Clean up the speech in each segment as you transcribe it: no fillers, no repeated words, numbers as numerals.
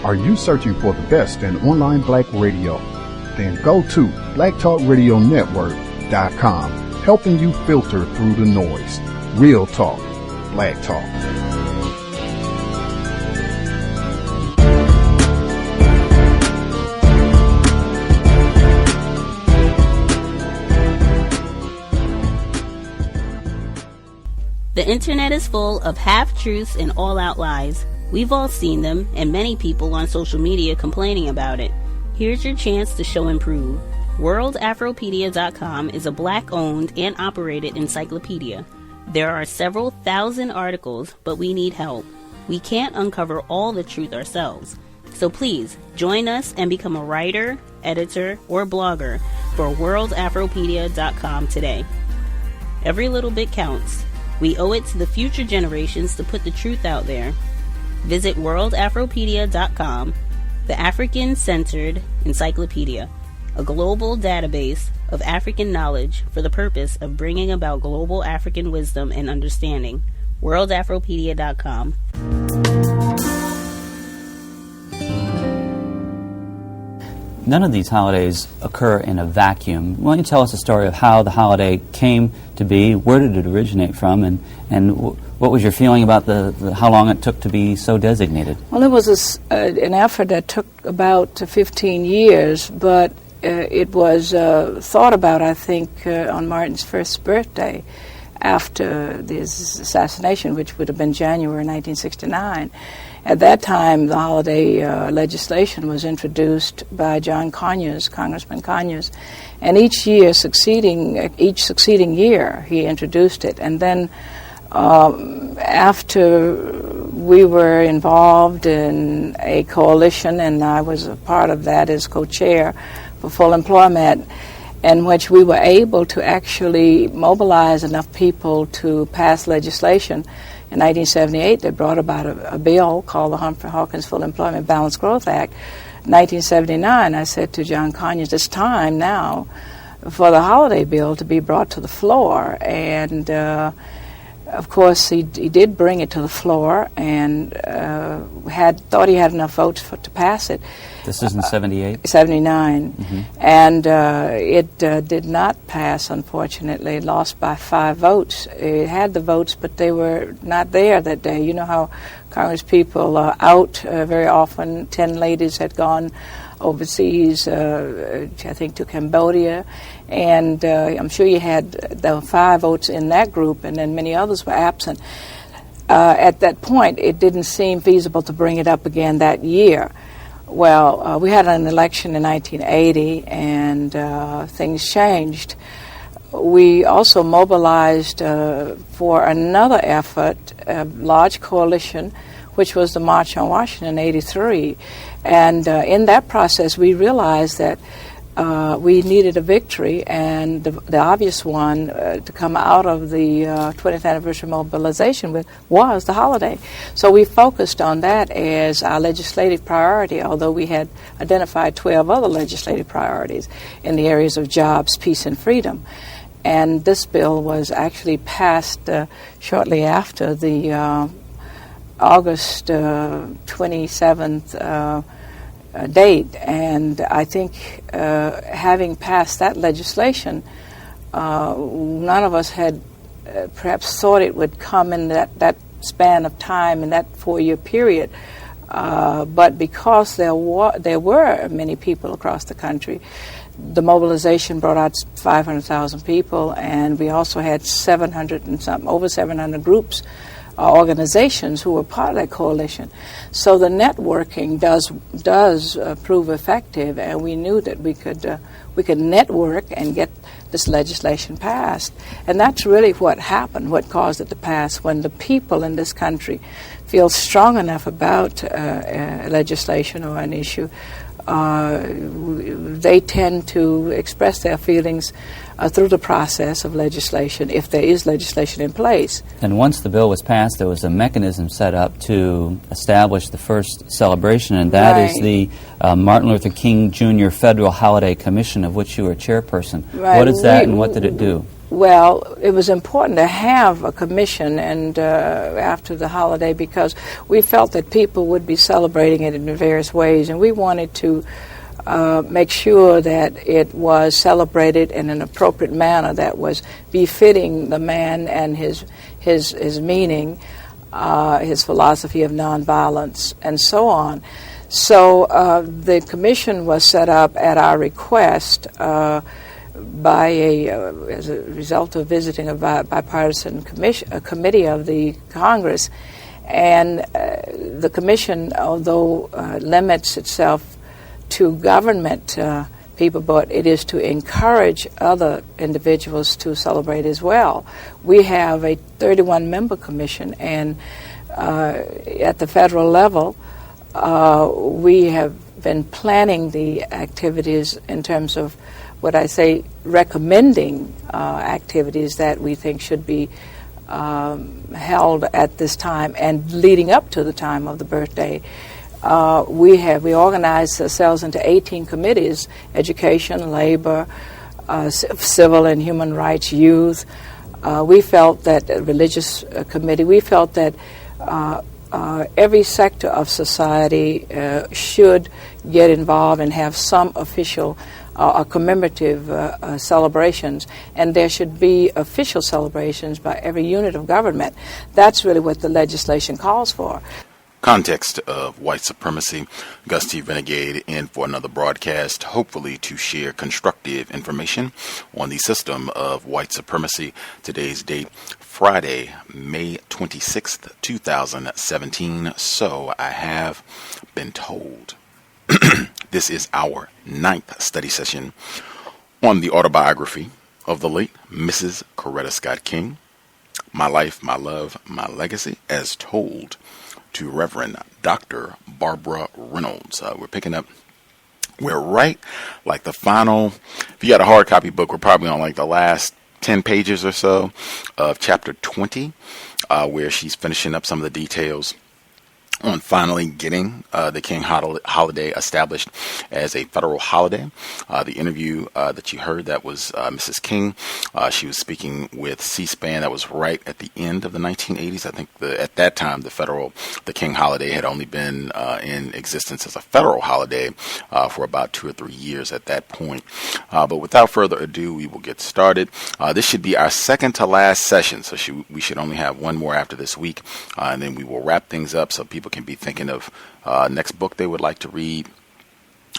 Are you searching for the best in online black radio? Then go to blacktalkradionetwork.com, helping you filter through the noise. Real talk, black talk. The internet is full of half-truths and all-out lies. We've all seen them, and many people on social media complaining about it. Here's your chance to show and prove. WorldAfropedia.com is a black-owned and operated encyclopedia. There are several thousand articles, but we need help. We can't uncover all the truth ourselves. So please, join us and become a writer, editor, or blogger for WorldAfropedia.com today. Every little bit counts. We owe it to the future generations to put the truth out there. Visit WorldAfropedia.com, the African-centered encyclopedia, a global database of African knowledge for the purpose of bringing about global African wisdom and understanding. WorldAfropedia.com. None of these holidays occur in a vacuum. Why don't you tell us a story of how the holiday came to be, where did it originate from, and what was your feeling about how long it took to be so designated? Well, it was an effort that took about 15 years, but it was thought about, I think, on Martin's first birthday after his assassination, which would have been January 1969. At that time, the holiday legislation was introduced by John Conyers, Congressman Conyers, and each succeeding year, he introduced it. And then after we were involved in a coalition, and I was a part of that as co-chair for full employment, in which we were able to actually mobilize enough people to pass legislation. In 1978, they brought about a bill called the Humphrey Hawkins Full Employment Balanced Growth Act. In 1979, I said to John Conyers, it's time now for the holiday bill to be brought to the floor. And of course, he did bring it to the floor and thought he had enough votes to pass it. This is in 78? 79. Mm-hmm. And it did not pass, unfortunately. It lost by 5 votes. It had the votes, but they were not there that day. You know how Congress people are out very often. 10 ladies had gone overseas, I think to Cambodia. And I'm sure you had the 5 votes in that group, and then many others were absent. At that point, it didn't seem feasible to bring it up again that year. Well, we had an election in 1980, and things changed. We also mobilized for another effort, a large coalition, which was the March on Washington in 83. And in that process, we realized that we needed a victory, and the obvious one to come out of the 20th anniversary mobilization with was the holiday. So we focused on that as our legislative priority, although we had identified 12 other legislative priorities in the areas of jobs, peace, and freedom. And this bill was actually passed shortly after the August 27th date, and I think having passed that legislation, none of us had perhaps thought it would come in that span of time, in that 4-year period, but because there were many people across the country, the mobilization brought out 500,000 people, and we also had over 700 groups, organizations who were part of that coalition. So the networking does prove effective, and we knew that we could network and get this legislation passed. And that's really what happened, what caused it to pass. When the people in this country feel strong enough about legislation or an issue, they tend to express their feelings through the process of legislation, if there is legislation in place. And once the bill was passed, there was a mechanism set up to establish the first celebration, and that is the Martin Luther King Jr. Federal Holiday Commission, of which you were chairperson. Right. What is that, and what did it do? Well, it was important to have a commission and after the holiday, because we felt that people would be celebrating it in various ways, and we wanted to make sure that it was celebrated in an appropriate manner that was befitting the man and his meaning, his philosophy of nonviolence, and so on. So the commission was set up at our request as a result of visiting a bipartisan committee of the Congress. And the commission, although limits itself to government people, but it is to encourage other individuals to celebrate as well. We have a 31-member commission, and at the federal level, we have been planning the activities in terms of what I say, recommending activities that we think should be held at this time and leading up to the time of the birthday. We organized ourselves into 18 committees: education, labor, civil and human rights, youth. We felt that religious committee. We felt that every sector of society should get involved and have some official or commemorative celebrations, and there should be official celebrations by every unit of government. That's really what the legislation calls for. Context of White Supremacy. Gus T Renegade in for another broadcast, hopefully to share constructive information on the system of white supremacy. Today's date, Friday, May 26th, 2017. So I have been told. This is our 9th study session on the autobiography of the late Mrs. Coretta Scott King, My Life, My Love, My Legacy, as told to Reverend Dr. Barbara Reynolds. We're right like the final, if you got a hard copy book, we're probably on like the last 10 pages or so of chapter 20, where she's finishing up some of the details on finally getting the King holiday established as a federal holiday. The interview that you heard, that was Mrs. King. She was speaking with C-SPAN. That was right at the end of the 1980s. I think at that time the King holiday had only been in existence as a federal holiday for about 2 or 3 years at that point. But without further ado, we will get started. This should be our second to last session, so we should only have one more after this week, and then we will wrap things up so people can be thinking of next book they would like to read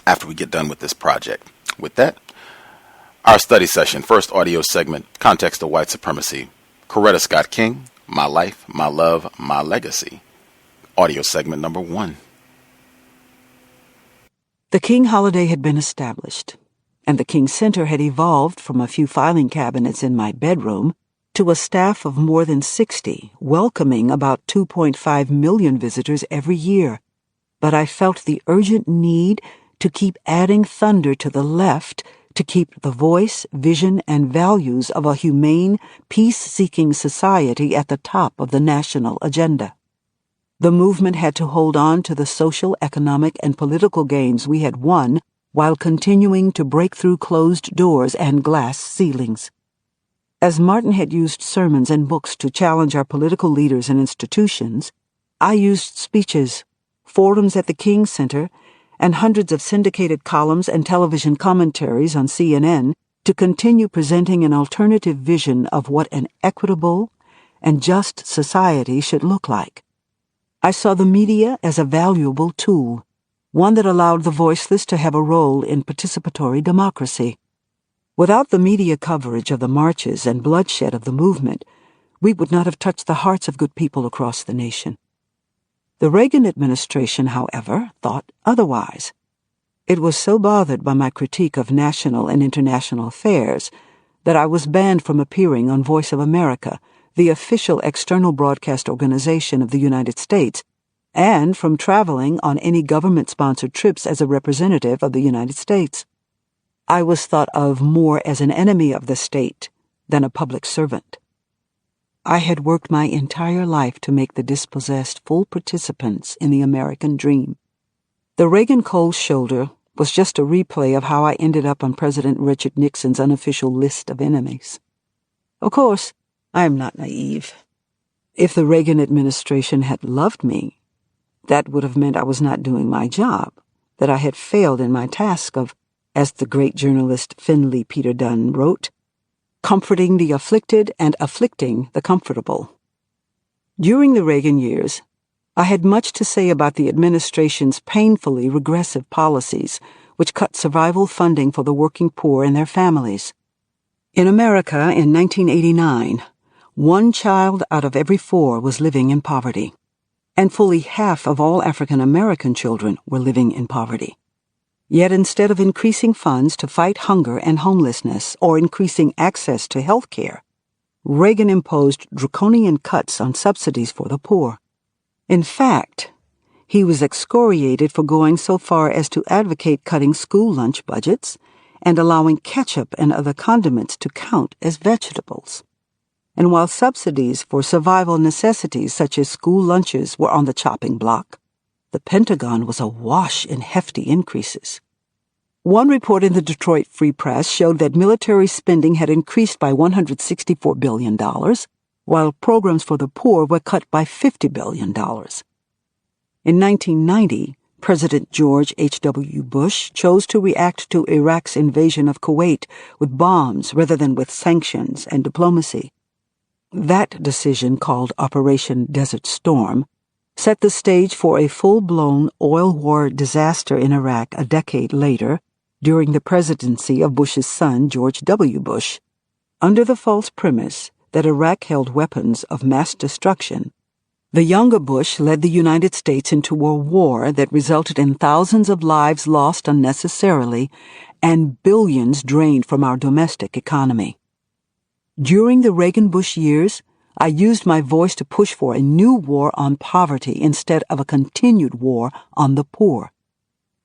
after we get done with this project. With that, our study session, first audio segment, Context of White Supremacy, Coretta Scott King, My Life, My Love, My Legacy. Audio segment number 1. The King holiday had been established, and the King Center had evolved from a few filing cabinets in my bedroom to a staff of more than 60, welcoming about 2.5 million visitors every year. But I felt the urgent need to keep adding thunder to the left, to keep the voice, vision, and values of a humane, peace-seeking society at the top of the national agenda. The movement had to hold on to the social, economic, and political gains we had won while continuing to break through closed doors and glass ceilings. As Martin had used sermons and books to challenge our political leaders and institutions, I used speeches, forums at the King Center, and hundreds of syndicated columns and television commentaries on CNN to continue presenting an alternative vision of what an equitable and just society should look like. I saw the media as a valuable tool, one that allowed the voiceless to have a role in participatory democracy. Without the media coverage of the marches and bloodshed of the movement, we would not have touched the hearts of good people across the nation. The Reagan administration, however, thought otherwise. It was so bothered by my critique of national and international affairs that I was banned from appearing on Voice of America, the official external broadcast organization of the United States, and from traveling on any government-sponsored trips as a representative of the United States. I was thought of more as an enemy of the state than a public servant. I had worked my entire life to make the dispossessed full participants in the American dream. The Reagan cold shoulder was just a replay of how I ended up on President Richard Nixon's unofficial list of enemies. Of course, I am not naive. If the Reagan administration had loved me, that would have meant I was not doing my job, that I had failed in my task of, as the great journalist Finley Peter Dunne wrote, comforting the afflicted and afflicting the comfortable. During the Reagan years, I had much to say about the administration's painfully regressive policies, which cut survival funding for the working poor and their families. In America in 1989, 1 child out of every 4 was living in poverty, and fully half of all African American children were living in poverty. Yet instead of increasing funds to fight hunger and homelessness or increasing access to health care, Reagan imposed draconian cuts on subsidies for the poor. In fact, he was excoriated for going so far as to advocate cutting school lunch budgets and allowing ketchup and other condiments to count as vegetables. And while subsidies for survival necessities such as school lunches were on the chopping block, the Pentagon was awash in hefty increases. One report in the Detroit Free Press showed that military spending had increased by $164 billion, while programs for the poor were cut by $50 billion. In 1990, President George H.W. Bush chose to react to Iraq's invasion of Kuwait with bombs rather than with sanctions and diplomacy. That decision, called Operation Desert Storm, set the stage for a full-blown oil war disaster in Iraq a decade later, during the presidency of Bush's son, George W. Bush, under the false premise that Iraq held weapons of mass destruction. The younger Bush led the United States into a war that resulted in thousands of lives lost unnecessarily and billions drained from our domestic economy. During the Reagan-Bush years, I used my voice to push for a new war on poverty instead of a continued war on the poor.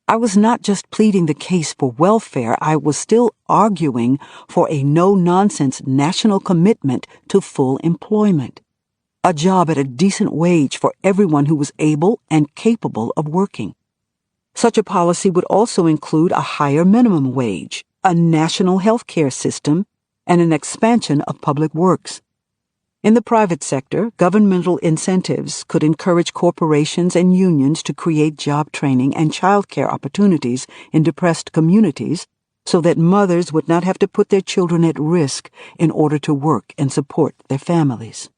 I was not just pleading the case for welfare, I was still arguing for a no-nonsense national commitment to full employment, a job at a decent wage for everyone who was able and capable of working. Such a policy would also include a higher minimum wage, a national health care system, and an expansion of public works. In the private sector, governmental incentives could encourage corporations and unions to create job training and child care opportunities in depressed communities so that mothers would not have to put their children at risk in order to work and support their families.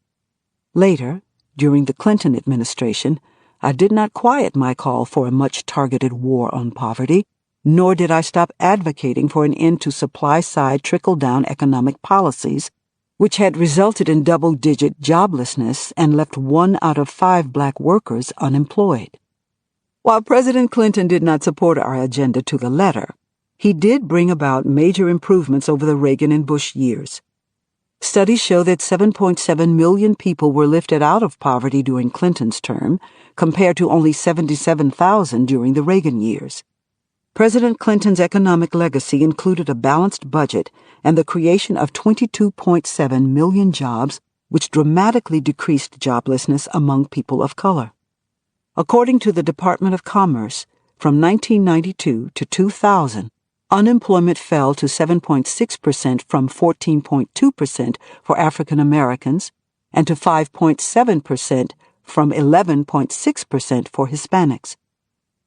Later, during the Clinton administration, I did not quiet my call for a much-targeted war on poverty, nor did I stop advocating for an end to supply-side trickle-down economic policies which had resulted in double-digit joblessness and left 1 out of 5 black workers unemployed. While President Clinton did not support our agenda to the letter, he did bring about major improvements over the Reagan and Bush years. Studies show that 7.7 million people were lifted out of poverty during Clinton's term, compared to only 77,000 during the Reagan years. President Clinton's economic legacy included a balanced budget and the creation of 22.7 million jobs, which dramatically decreased joblessness among people of color. According to the Department of Commerce, from 1992 to 2000, unemployment fell to 7.6% from 14.2% for African Americans and to 5.7% from 11.6% for Hispanics.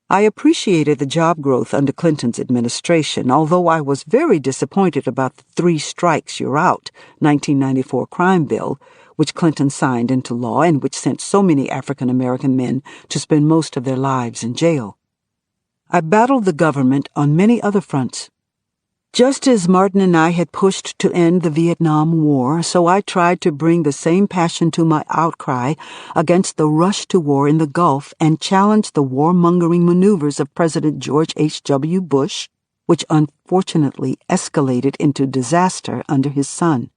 I appreciated the job growth under Clinton's administration, although I was very disappointed about the 3 strikes you're out 1994 crime bill, which Clinton signed into law and which sent so many African American men to spend most of their lives in jail. I battled the government on many other fronts. Just as Martin and I had pushed to end the Vietnam War, so I tried to bring the same passion to my outcry against the rush to war in the Gulf and challenge the warmongering maneuvers of President George H.W. Bush, which unfortunately escalated into disaster under his son.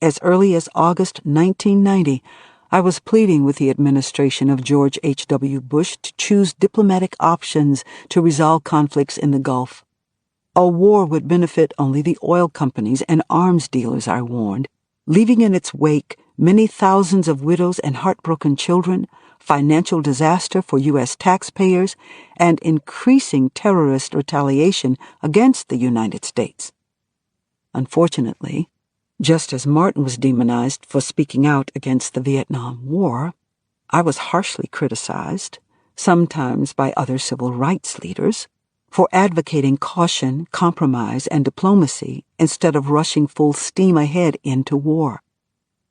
As early as August 1990, I was pleading with the administration of George H.W. Bush to choose diplomatic options to resolve conflicts in the Gulf. A war would benefit only the oil companies and arms dealers, I warned, leaving in its wake many thousands of widows and heartbroken children, financial disaster for U.S. taxpayers, and increasing terrorist retaliation against the United States. Unfortunately, Just as Martin was demonized for speaking out against the Vietnam War, I was harshly criticized, sometimes by other civil rights leaders, for advocating caution, compromise, and diplomacy instead of rushing full steam ahead into war.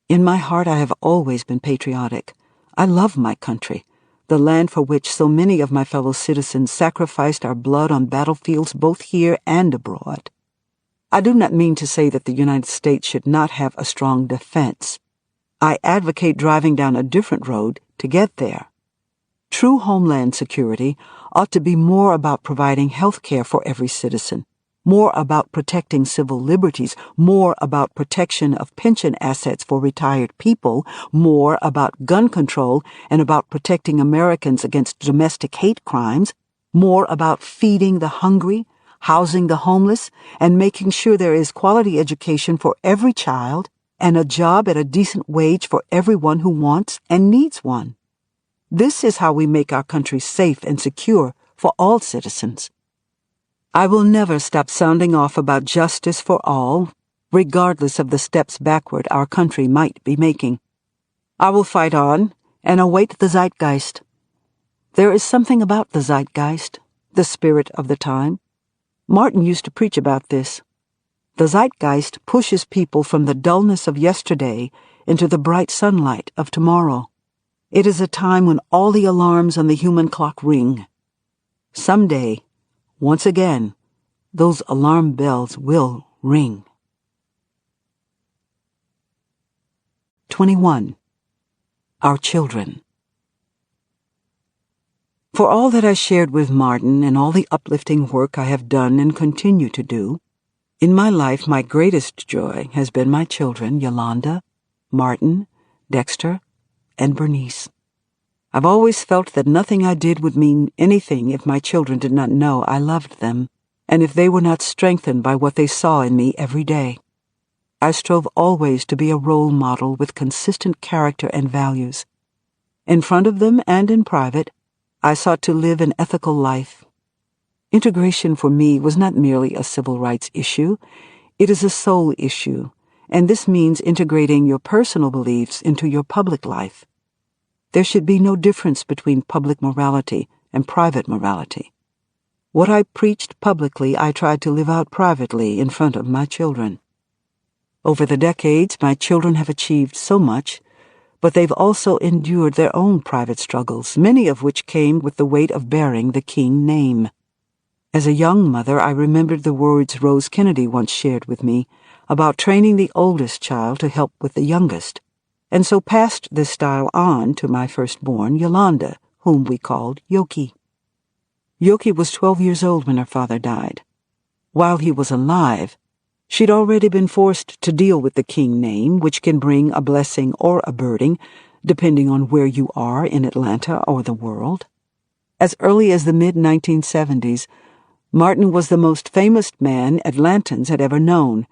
In my heart, I have always been patriotic. I love my country, the land for which so many of my fellow citizens sacrificed our blood on battlefields both here and abroad. I do not mean to say that the United States should not have a strong defense. I advocate driving down a different road to get there. True homeland security ought to be more about providing health care for every citizen, more about protecting civil liberties, more about protection of pension assets for retired people, more about gun control and about protecting Americans against domestic hate crimes, more about feeding the hungry, housing the homeless, and making sure there is quality education for every child and a job at a decent wage for everyone who wants and needs one. This is how we make our country safe and secure for all citizens. I will never stop sounding off about justice for all, regardless of the steps backward our country might be making. I will fight on and await the zeitgeist. There is something about the zeitgeist, the spirit of the time. Martin used to preach about this. The zeitgeist pushes people from the dullness of yesterday into the bright sunlight of tomorrow. It is a time when all the alarms on the human clock ring. Someday, once again, those alarm bells will ring. 21. Our children. For all that I shared with Martin and all the uplifting work I have done and continue to do, in my life my greatest joy has been my children, Yolanda, Martin, Dexter, and Bernice. I've always felt that nothing I did would mean anything if my children did not know I loved them, and if they were not strengthened by what they saw in me every day. I strove always to be a role model with consistent character and values. In front of them and in private, I sought to live an ethical life. Integration for me was not merely a civil rights issue, it is a soul issue, and this means integrating your personal beliefs into your public life. There should be no difference between public morality and private morality. What I preached publicly, I tried to live out privately in front of my children. Over the decades, my children have achieved so much, but they've also endured their own private struggles, many of which came with the weight of bearing the King name. As a young mother, I remembered the words Rose Kennedy once shared with me about training the oldest child to help with the youngest, and so passed this style on to my firstborn, Yolanda, whom we called Yoki. Yoki was 12 years old when her father died. While he was alive, she'd already been forced to deal with the King name, which can bring a blessing or a burden, depending on where you are in Atlanta or the world. As early as the mid-1970s, Martin was the most famous man Atlantans had ever known,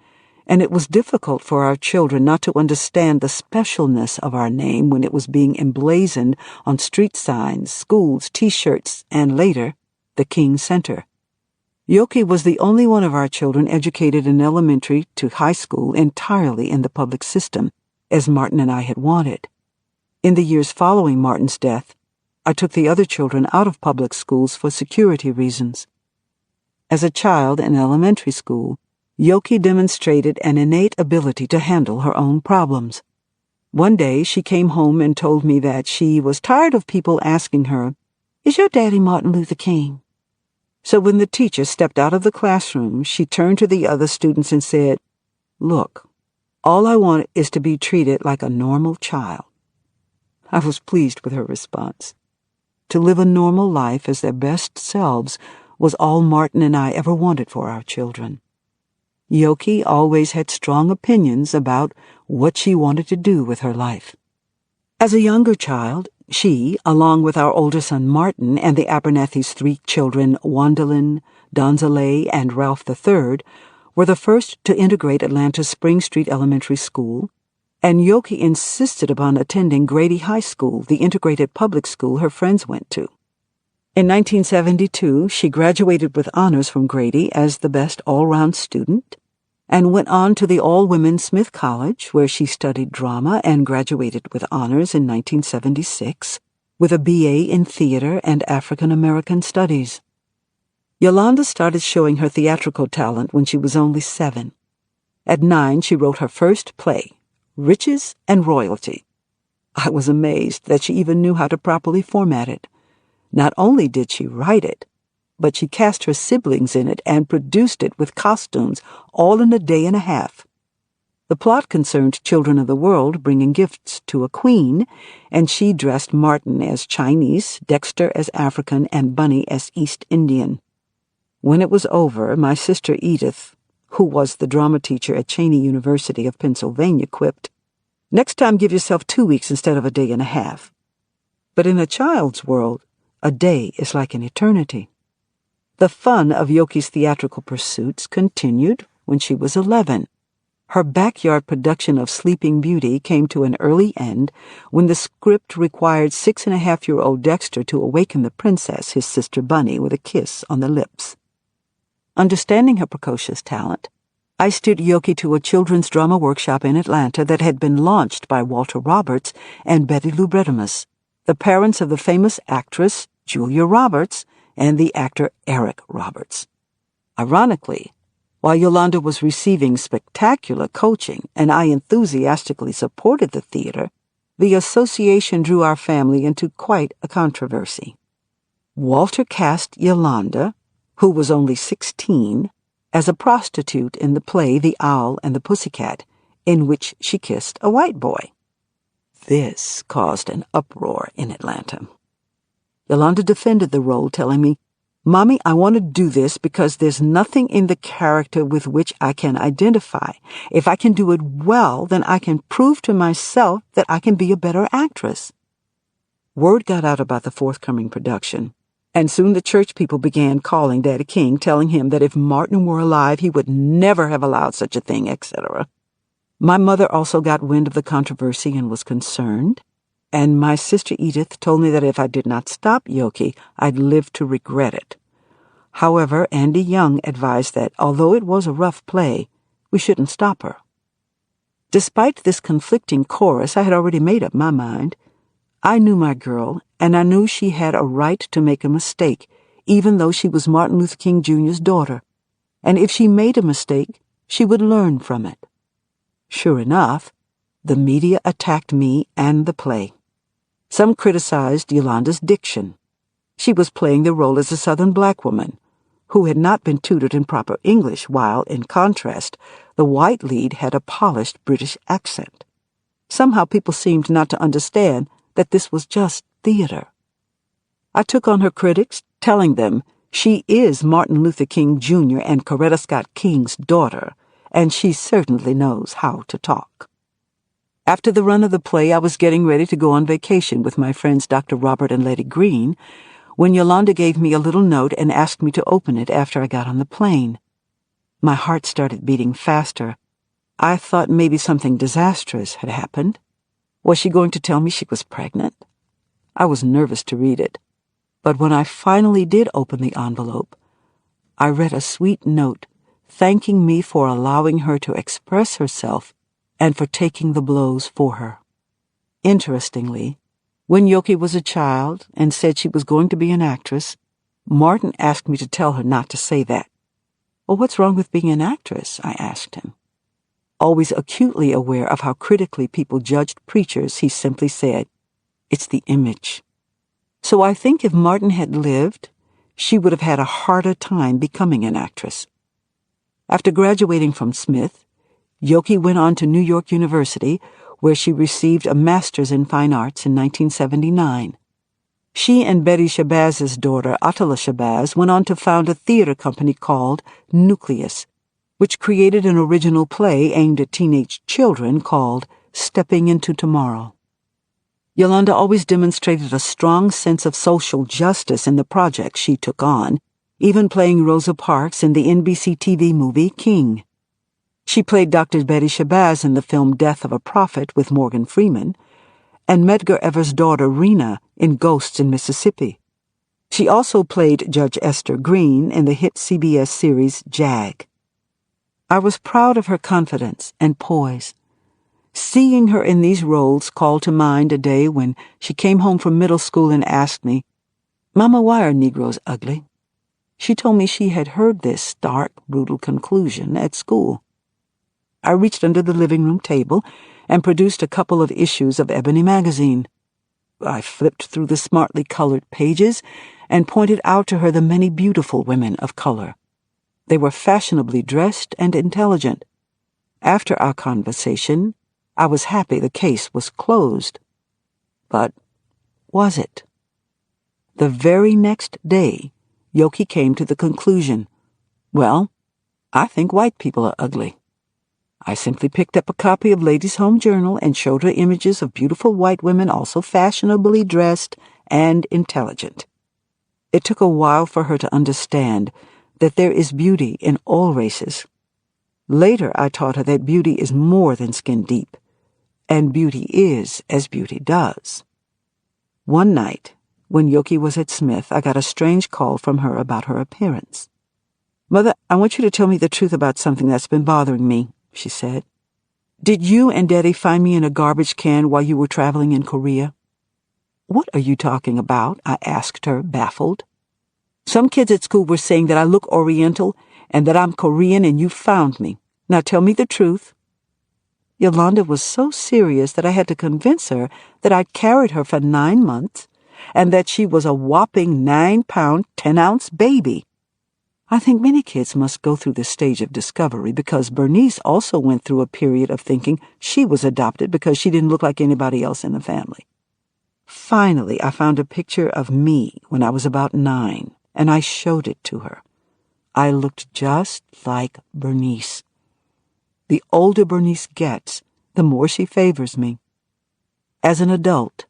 and it was difficult for our children not to understand the specialness of our name when it was being emblazoned on street signs, schools, T-shirts, and later, the King Center. Yoki was the only one of our children educated in elementary to high school entirely in the public system, as Martin and I had wanted. In the years following Martin's death, I took the other children out of public schools for security reasons. As a child in elementary school, Yoki demonstrated an innate ability to handle her own problems. One day she came home and told me that she was tired of people asking her, "Is your daddy Martin Luther King?" So when the teacher stepped out of the classroom, she turned to the other students and said, "Look, all I want is to be treated like a normal child." I was pleased with her response. To live a normal life as their best selves was all Martin and I ever wanted for our children. Yoki always had strong opinions about what she wanted to do with her life. As a younger child, she, along with our older son Martin and the Abernathy's 3 children, Wandalyn, Donzale, and Ralph III, were the first to integrate Atlanta's Spring Street Elementary School, and Yoki insisted upon attending Grady High School, the integrated public school her friends went to. In 1972, she graduated with honors from Grady as the best all-round student, and went on to the all-women Smith College, where she studied drama and graduated with honors in 1976, with a BA in theater and African American studies. Yolanda started showing her theatrical talent when she was only 7. At 9, she wrote her first play, Riches and Royalty. I was amazed that she even knew how to properly format it. Not only did she write it, but she cast her siblings in it and produced it with costumes, all in a day and a half. The plot concerned children of the world bringing gifts to a queen, and she dressed Martin as Chinese, Dexter as African, and Bunny as East Indian. When it was over, my sister Edith, who was the drama teacher at Cheyney University of Pennsylvania, quipped, "Next time give yourself 2 weeks instead of a day and a half." But in a child's world, a day is like an eternity. The fun of Yoki's theatrical pursuits continued when she was 11. Her backyard production of Sleeping Beauty came to an early end when the script required 6-and-a-half-year-old Dexter to awaken the princess, his sister Bunny, with a kiss on the lips. Understanding her precocious talent, I steered Yoki to a children's drama workshop in Atlanta that had been launched by Walter Roberts and Betty Lou Bredemus, the parents of the famous actress Julia Roberts and the actor Eric Roberts. Ironically, while Yolanda was receiving spectacular coaching and I enthusiastically supported the theater, the association drew our family into quite a controversy. Walter cast Yolanda, who was only 16, as a prostitute in the play The Owl and the Pussycat, in which she kissed a white boy. This caused an uproar in Atlanta. Yolanda defended the role, telling me, "Mommy, I want to do this because there's nothing in the character with which I can identify. If I can do it well, then I can prove to myself that I can be a better actress." Word got out about the forthcoming production, and soon the church people began calling Daddy King, telling him that if Martin were alive, he would never have allowed such a thing, etc. My mother also got wind of the controversy and was concerned, and my sister Edith told me that if I did not stop Yoki, I'd live to regret it. However, Andy Young advised that, although it was a rough play, we shouldn't stop her. Despite this conflicting chorus, I had already made up my mind. I knew my girl, and I knew she had a right to make a mistake, even though she was Martin Luther King Jr.'s daughter. And if she made a mistake, she would learn from it. Sure enough, the media attacked me and the play. Some criticized Yolanda's diction. She was playing the role as a Southern black woman, who had not been tutored in proper English, while, in contrast, the white lead had a polished British accent. Somehow people seemed not to understand that this was just theater. I took on her critics, telling them she is Martin Luther King Jr. and Coretta Scott King's daughter, and she certainly knows how to talk. After the run of the play, I was getting ready to go on vacation with my friends Dr. Robert and Letty Green, when Yolanda gave me a little note and asked me to open it after I got on the plane. My heart started beating faster. I thought maybe something disastrous had happened. Was she going to tell me she was pregnant? I was nervous to read it, but when I finally did open the envelope, I read a sweet note thanking me for allowing her to express herself and for taking the blows for her. Interestingly, when Yoki was a child and said she was going to be an actress, Martin asked me to tell her not to say that. "Well, what's wrong with being an actress?" I asked him. Always acutely aware of how critically people judged preachers, he simply said, "It's the image." So I think if Martin had lived, she would have had a harder time becoming an actress. After graduating from Smith, Yoki went on to New York University, where she received a master's in fine arts in 1979. She and Betty Shabazz's daughter, Assata Shakur, went on to found a theater company called Nucleus, which created an original play aimed at teenage children called Stepping Into Tomorrow. Yolanda always demonstrated a strong sense of social justice in the projects she took on, even playing Rosa Parks in the NBC TV movie King. She played Dr. Betty Shabazz in the film Death of a Prophet with Morgan Freeman, and Medgar Evers' daughter Rena in Ghosts in Mississippi. She also played Judge Esther Green in the hit CBS series Jag. I was proud of her confidence and poise. Seeing her in these roles called to mind a day when she came home from middle school and asked me, "Mama, why are Negroes ugly?" She told me she had heard this stark, brutal conclusion at school. I reached under the living room table and produced a couple of issues of Ebony magazine. I flipped through the smartly colored pages and pointed out to her the many beautiful women of color. They were fashionably dressed and intelligent. After our conversation, I was happy the case was closed. But was it? The very next day, Yoki came to the conclusion, "Well, I think white people are ugly." I simply picked up a copy of Ladies' Home Journal and showed her images of beautiful white women also fashionably dressed and intelligent. It took a while for her to understand that there is beauty in all races. Later, I taught her that beauty is more than skin deep, and beauty is as beauty does. One night, when Yoki was at Smith, I got a strange call from her about her appearance. "Mother, I want you to tell me the truth about something that's been bothering me," she said. "Did you and Daddy find me in a garbage can while you were traveling in Korea?" "What are you talking about?" I asked her, baffled. "Some kids at school were saying that I look Oriental and that I'm Korean and you found me. Now tell me the truth." Yolanda was so serious that I had to convince her that I'd carried her for 9 months and that she was a whopping 9-pound, 10-ounce baby. I think many kids must go through this stage of discovery because Bernice also went through a period of thinking she was adopted because she didn't look like anybody else in the family. Finally, I found a picture of me when I was about 9, and I showed it to her. I looked just like Bernice. The older Bernice gets, the more she favors me. As an adult,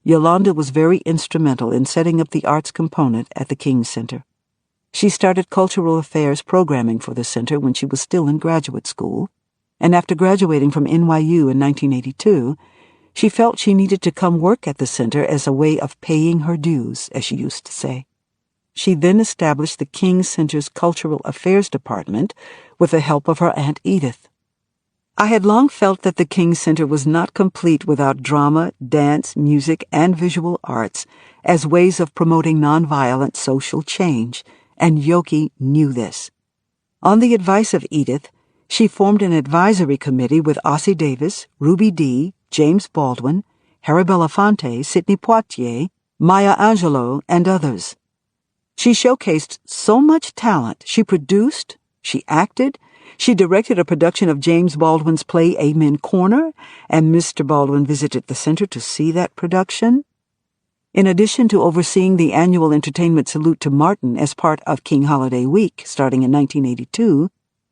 Yolanda was very instrumental in setting up the arts component at the King Center. She started cultural affairs programming for the center when she was still in graduate school, and after graduating from NYU in 1982, she felt she needed to come work at the center as a way of paying her dues, as she used to say. She then established the King Center's Cultural Affairs Department with the help of her Aunt Edith. I had long felt that the King Center was not complete without drama, dance, music, and visual arts as ways of promoting nonviolent social change, and Yoki knew this. On the advice of Edith, she formed an advisory committee with Ossie Davis, Ruby Dee, James Baldwin, Harry Belafonte, Sidney Poitier, Maya Angelou, and others. She showcased so much talent. She produced, she acted, she directed a production of James Baldwin's play Amen Corner, and Mr. Baldwin visited the center to see that production. In addition to overseeing the annual entertainment salute to Martin as part of King Holiday Week starting in 1982,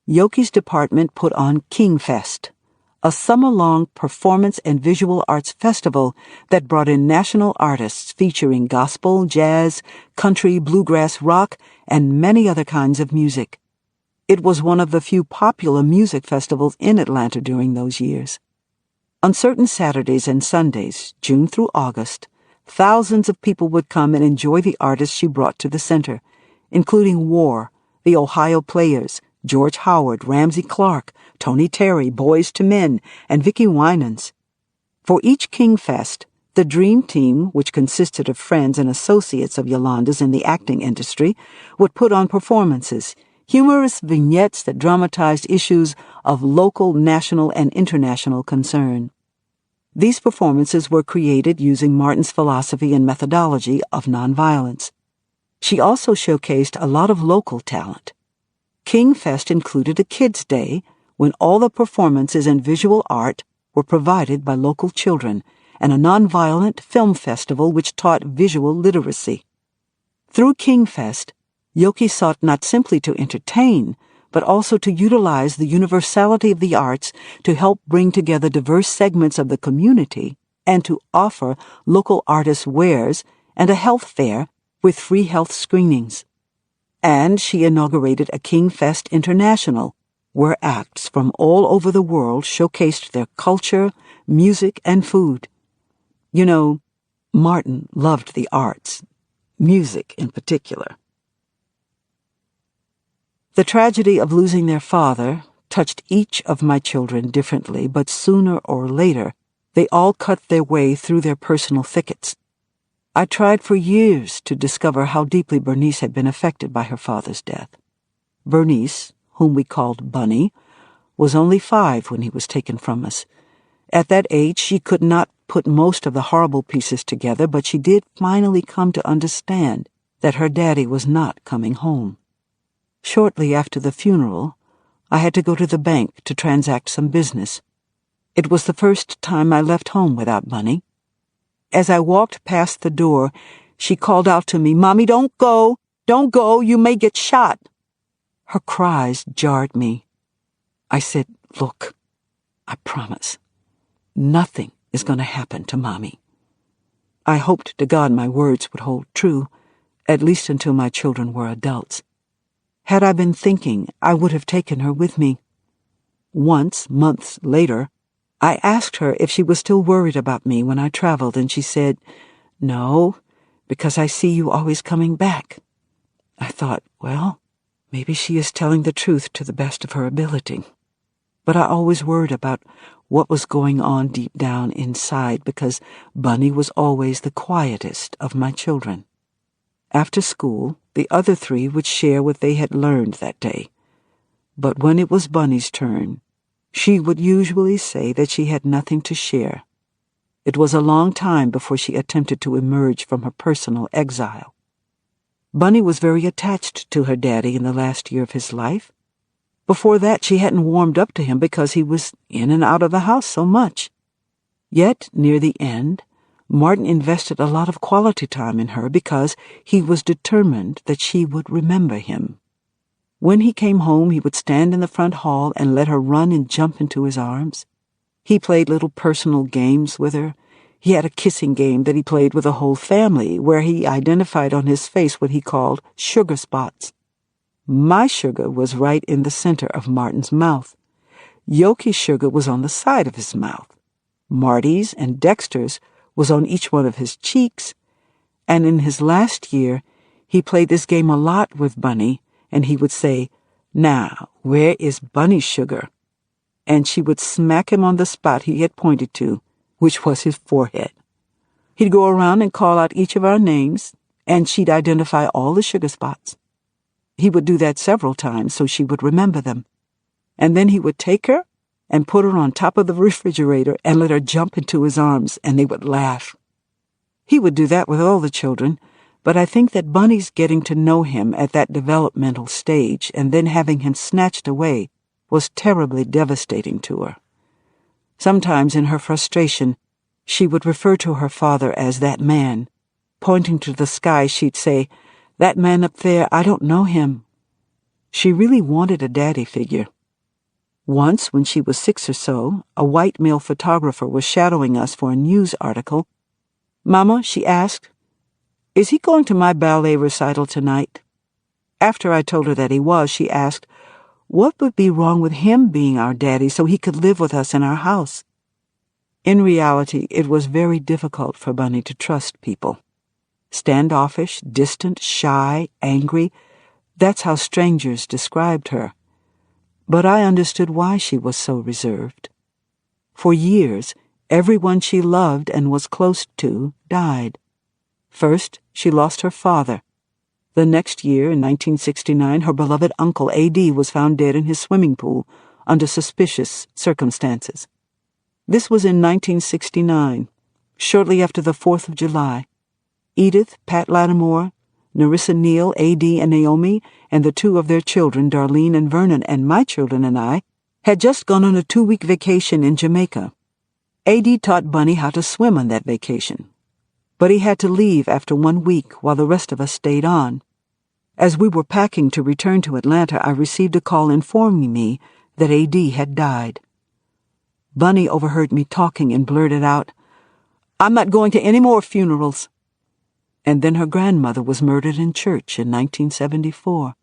Yoki's department put on King Fest, a summer-long performance and visual arts festival that brought in national artists featuring gospel, jazz, country, bluegrass, rock, and many other kinds of music. It was one of the few popular music festivals in Atlanta during those years. On certain Saturdays and Sundays, June through August, thousands of people would come and enjoy the artists she brought to the center, including War, the Ohio Players, George Howard, Ramsey Clark, Tony Terry, Boys to Men, and Vicki Winans. For each King Fest, the Dream Team, which consisted of friends and associates of Yolanda's in the acting industry, would put on performances, humorous vignettes that dramatized issues of local, national, and international concern. These performances were created using Martin's philosophy and methodology of nonviolence. She also showcased a lot of local talent. King Fest included a Kids' Day, when all the performances and visual art were provided by local children, and a nonviolent film festival which taught visual literacy. Through King Fest, Yoki sought not simply to entertain, but also to utilize the universality of the arts to help bring together diverse segments of the community and to offer local artists wares and a health fair with free health screenings. And she inaugurated a King Fest International, where acts from all over the world showcased their culture, music, and food. You know, Martin loved the arts, music in particular. The tragedy of losing their father, touched each of my children differently, but sooner or later, they all cut their way through their personal thickets. I tried for years to discover how deeply Bernice had been affected by her father's death. Bernice, whom we called Bunny, was only 5 when he was taken from us. At that age, she could not put most of the horrible pieces together, but she did finally come to understand that her daddy was not coming home. Shortly after the funeral, I had to go to the bank to transact some business. It was the first time I left home without Bunny. As I walked past the door, she called out to me, "Mommy, don't go! Don't go! You may get shot!" Her cries jarred me. I said, "Look, I promise, nothing is going to happen to Mommy." I hoped to God my words would hold true, at least until my children were adults. Had I been thinking, I would have taken her with me. Once, months later, I asked her if she was still worried about me when I traveled, and she said, "No, because I see you always coming back." I thought, well, maybe she is telling the truth to the best of her ability. But I always worried about what was going on deep down inside, because Bunny was always the quietest of my children. After school, the other 3 would share what they had learned that day. But when it was Bunny's turn, she would usually say that she had nothing to share. It was a long time before she attempted to emerge from her personal exile. Bunny was very attached to her daddy in the last year of his life. Before that, she hadn't warmed up to him because he was in and out of the house so much. Yet, near the end, Martin invested a lot of quality time in her because he was determined that she would remember him. When he came home, he would stand in the front hall and let her run and jump into his arms. He played little personal games with her. He had a kissing game that he played with the whole family, where he identified on his face what he called sugar spots. My sugar was right in the center of Martin's mouth. Yoki's sugar was on the side of his mouth. Marty's and Dexter's was on each one of his cheeks, and in his last year, he played this game a lot with Bunny, and he would say, "Now, where is Bunny's sugar?" And she would smack him on the spot he had pointed to, which was his forehead. He'd go around and call out each of our names, and she'd identify all the sugar spots. He would do that several times so she would remember them. And then he would take her and put her on top of the refrigerator and let her jump into his arms, and they would laugh. He would do that with all the children, but I think that Bunny's getting to know him at that developmental stage and then having him snatched away was terribly devastating to her. Sometimes in her frustration, she would refer to her father as that man. Pointing to the sky, she'd say, "That man up there, I don't know him." She really wanted a daddy figure. Once, when she was 6 or so, a white male photographer was shadowing us for a news article. "Mama," she asked, "is he going to my ballet recital tonight?" After I told her that he was, she asked, what would be wrong with him being our daddy so he could live with us in our house? In reality, it was very difficult for Bunny to trust people. Standoffish, distant, shy, angry, that's how strangers described her. But I understood why she was so reserved. For years, everyone she loved and was close to died. First, she lost her father. The next year, in 1969, her beloved uncle, A.D., was found dead in his swimming pool under suspicious circumstances. This was in 1969, shortly after the 4th of July. Edith, Pat Lattimore, Narissa Neal, A.D., and Naomi, and the 2 of their children, Darlene and Vernon, and my children and I, had just gone on a 2-week vacation in Jamaica. A.D. taught Bunny how to swim on that vacation, but he had to leave after 1 week while the rest of us stayed on. As we were packing to return to Atlanta, I received a call informing me that A.D. had died. Bunny overheard me talking and blurted out, "I'm not going to any more funerals." And then her grandmother was murdered in church in 1974.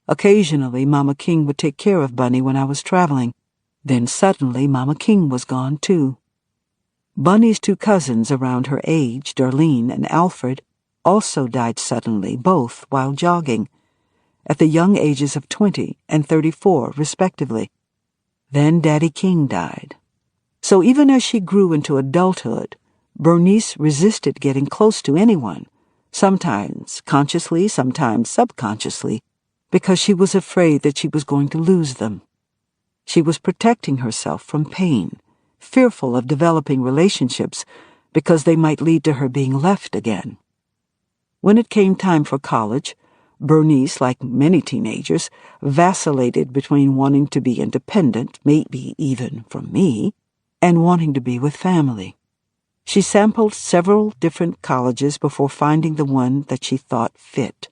Occasionally, Mama King would take care of Bunny when I was traveling. Then suddenly, Mama King was gone, too. Bunny's 2 cousins around her age, Darlene and Alfred, also died suddenly, both while jogging, at the young ages of 20 and 34, respectively. Then Daddy King died. So even as she grew into adulthood, Bernice resisted getting close to anyone, sometimes consciously, sometimes subconsciously, because she was afraid that she was going to lose them. She was protecting herself from pain, fearful of developing relationships because they might lead to her being left again. When it came time for college, Bernice, like many teenagers, vacillated between wanting to be independent, maybe even from me, and wanting to be with family. She sampled several different colleges before finding the one that she thought fit.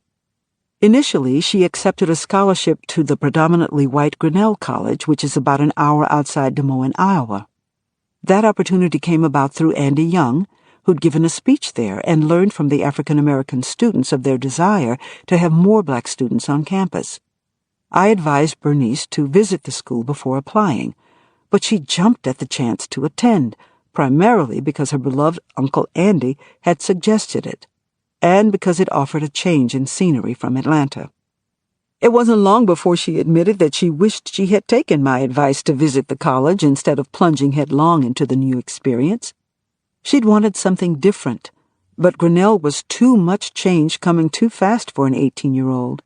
Initially, she accepted a scholarship to the predominantly white Grinnell College, which is about an hour outside Des Moines, Iowa. That opportunity came about through Andy Young, who'd given a speech there and learned from the African-American students of their desire to have more black students on campus. I advised Bernice to visit the school before applying, but she jumped at the chance to attend, primarily because her beloved Uncle Andy had suggested it, and because it offered a change in scenery from Atlanta. It wasn't long before she admitted that she wished she had taken my advice to visit the college instead of plunging headlong into the new experience. She'd wanted something different, but Grinnell was too much change coming too fast for an 18-year-old.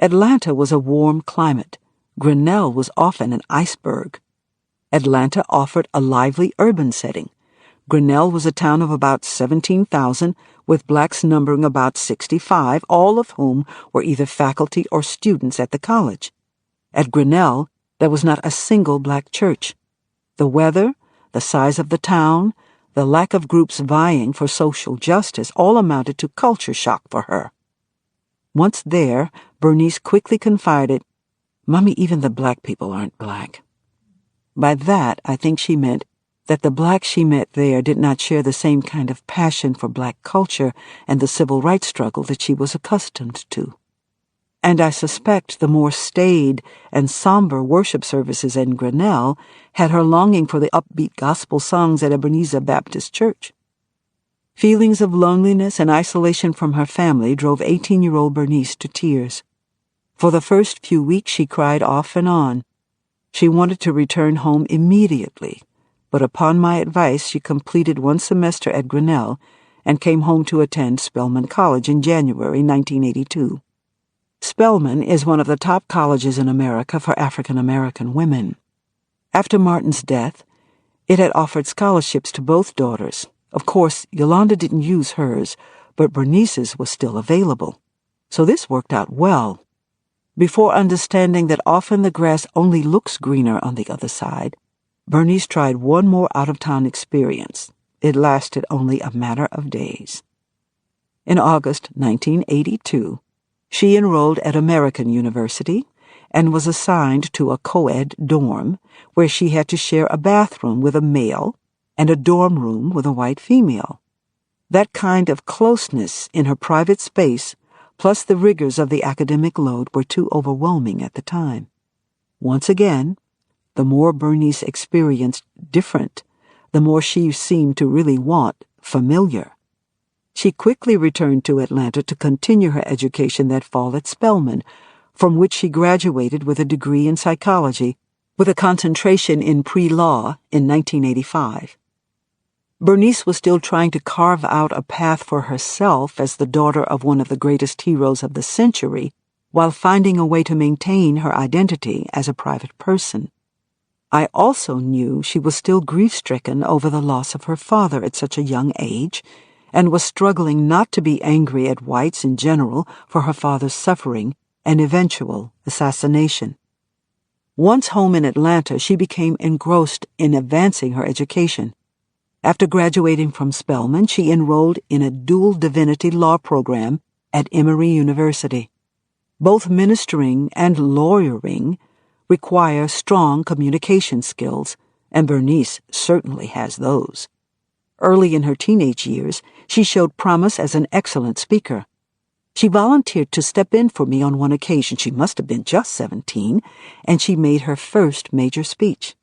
Atlanta was a warm climate. Grinnell was often an iceberg. Atlanta offered a lively urban setting. Grinnell was a town of about 17,000, with blacks numbering about 65, all of whom were either faculty or students at the college. At Grinnell, there was not a single black church. The weather, the size of the town, the lack of groups vying for social justice all amounted to culture shock for her. Once there, Bernice quickly confided, "Mommy, even the black people aren't black." By that, I think she meant that the blacks she met there did not share the same kind of passion for black culture and the civil rights struggle that she was accustomed to. And I suspect the more staid and somber worship services in Grinnell had her longing for the upbeat gospel songs at Ebenezer Baptist Church. Feelings of loneliness and isolation from her family drove 18-year-old Bernice to tears. For the first few weeks she cried off and on. She wanted to return home immediately, but upon my advice she completed one semester at Grinnell and came home to attend Spelman College in January 1982. Spelman is one of the top colleges in America for African American women. After Martin's death, it had offered scholarships to both daughters. Of course, Yolanda didn't use hers, but Bernice's was still available. So this worked out well. Before understanding that often the grass only looks greener on the other side, Bernice tried one more out-of-town experience. It lasted only a matter of days. In August 1982, she enrolled at American University and was assigned to a co-ed dorm where she had to share a bathroom with a male and a dorm room with a white female. That kind of closeness in her private space, plus the rigors of the academic load, were too overwhelming at the time. Once again, the more Bernice experienced different, the more she seemed to really want familiar. She quickly returned to Atlanta to continue her education that fall at Spelman, from which she graduated with a degree in psychology, with a concentration in pre-law in 1985. Bernice was still trying to carve out a path for herself as the daughter of one of the greatest heroes of the century, while finding a way to maintain her identity as a private person. I also knew she was still grief-stricken over the loss of her father at such a young age, and was struggling not to be angry at whites in general for her father's suffering and eventual assassination. Once home in Atlanta, she became engrossed in advancing her education. After graduating from Spelman, she enrolled in a dual divinity law program at Emory University. Both ministering and lawyering require strong communication skills, and Bernice certainly has those. Early in her teenage years, she showed promise as an excellent speaker. She volunteered to step in for me on one occasion. She must have been just 17, and she made her first major speech.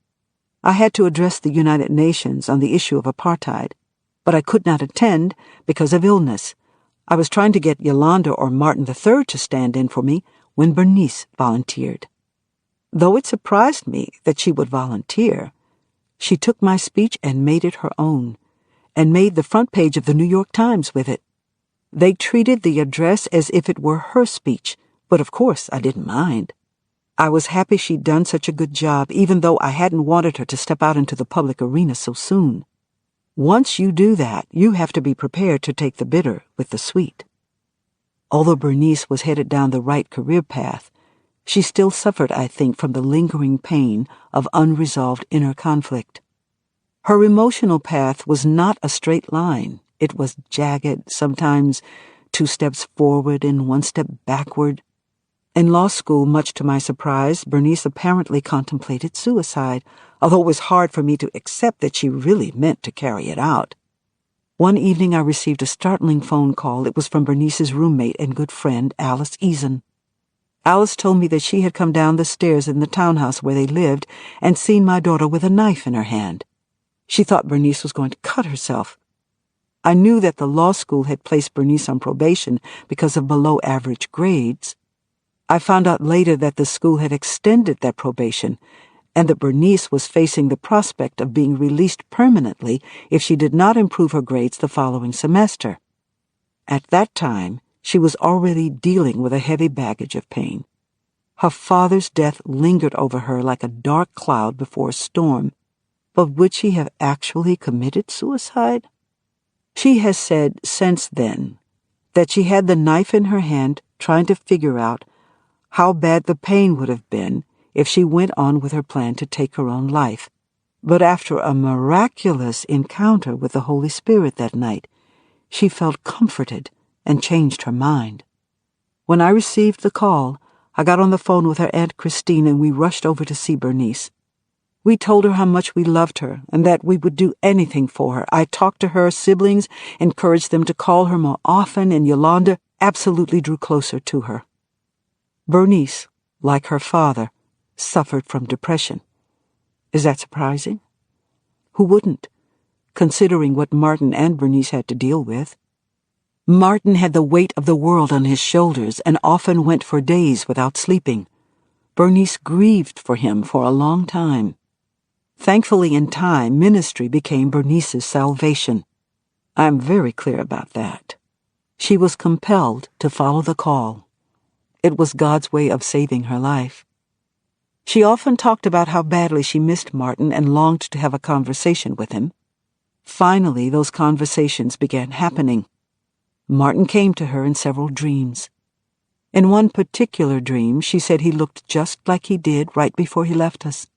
I had to address the United Nations on the issue of apartheid, but I could not attend because of illness. I was trying to get Yolanda or Martin III to stand in for me when Bernice volunteered. Though it surprised me that she would volunteer, she took my speech and made it her own, and made the front page of the New York Times with it. They treated the address as if it were her speech, but of course I didn't mind. I was happy she'd done such a good job, even though I hadn't wanted her to step out into the public arena so soon. Once you do that, you have to be prepared to take the bitter with the sweet. Although Bernice was headed down the right career path, she still suffered, I think, from the lingering pain of unresolved inner conflict. Her emotional path was not a straight line. It was jagged, sometimes 2 steps forward and 1 step backward. In law school, much to my surprise, Bernice apparently contemplated suicide, although it was hard for me to accept that she really meant to carry it out. One evening I received a startling phone call. It was from Bernice's roommate and good friend, Alice Eason. Alice told me that she had come down the stairs in the townhouse where they lived and seen my daughter with a knife in her hand. She thought Bernice was going to cut herself. I knew that the law school had placed Bernice on probation because of below-average grades. I found out later that the school had extended that probation, and that Bernice was facing the prospect of being released permanently if she did not improve her grades the following semester. At that time, she was already dealing with a heavy baggage of pain. Her father's death lingered over her like a dark cloud before a storm, but would she have actually committed suicide? She has said since then that she had the knife in her hand trying to figure out how bad the pain would have been if she went on with her plan to take her own life. But after a miraculous encounter with the Holy Spirit that night, she felt comforted and changed her mind. When I received the call, I got on the phone with her Aunt Christine and we rushed over to see Bernice. We told her how much we loved her and that we would do anything for her. I talked to her siblings, encouraged them to call her more often, and Yolanda absolutely drew closer to her. Bernice, like her father, suffered from depression. Is that surprising? Who wouldn't, considering what Martin and Bernice had to deal with? Martin had the weight of the world on his shoulders and often went for days without sleeping. Bernice grieved for him for a long time. Thankfully, in time, ministry became Bernice's salvation. I'm very clear about that. She was compelled to follow the call. It was God's way of saving her life. She often talked about how badly she missed Martin and longed to have a conversation with him. Finally, those conversations began happening. Martin came to her in several dreams. In one particular dream, she said he looked just like he did right before he left us.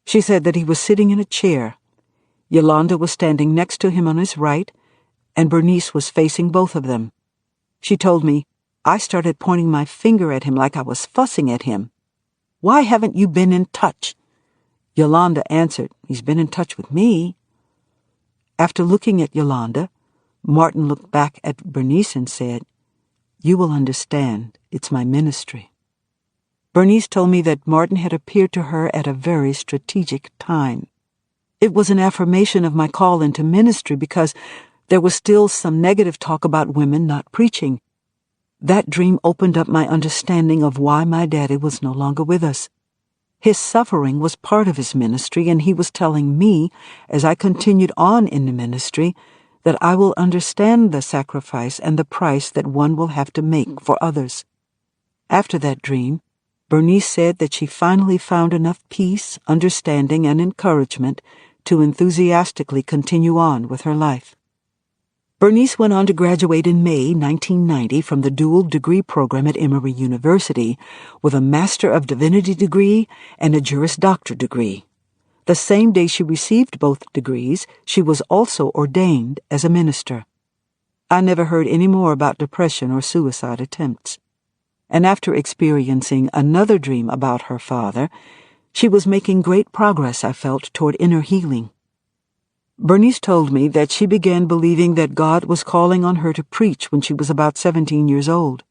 She said that he was sitting in a chair. Yolanda was standing next to him on his right, and Bernice was facing both of them. She told me, I started pointing my finger at him like I was fussing at him. Why haven't you been in touch? Yolanda answered, he's been in touch with me. After looking at Yolanda, Martin looked back at Bernice and said, You will understand, it's my ministry. Bernice told me that Martin had appeared to her at a very strategic time. It was an affirmation of my call into ministry because there was still some negative talk about women not preaching. That dream opened up my understanding of why my daddy was no longer with us. His suffering was part of his ministry, and he was telling me, as I continued on in the ministry, that I will understand the sacrifice and the price that one will have to make for others. After that dream, Bernice said that she finally found enough peace, understanding, and encouragement to enthusiastically continue on with her life. Bernice went on to graduate in May 1990 from the dual degree program at Emory University with a Master of Divinity degree and a Juris Doctor degree. The same day she received both degrees, she was also ordained as a minister. I never heard any more about depression or suicide attempts. And after experiencing another dream about her father, she was making great progress, I felt, toward inner healing. Bernice told me that she began believing that God was calling on her to preach when she was about 17 years old.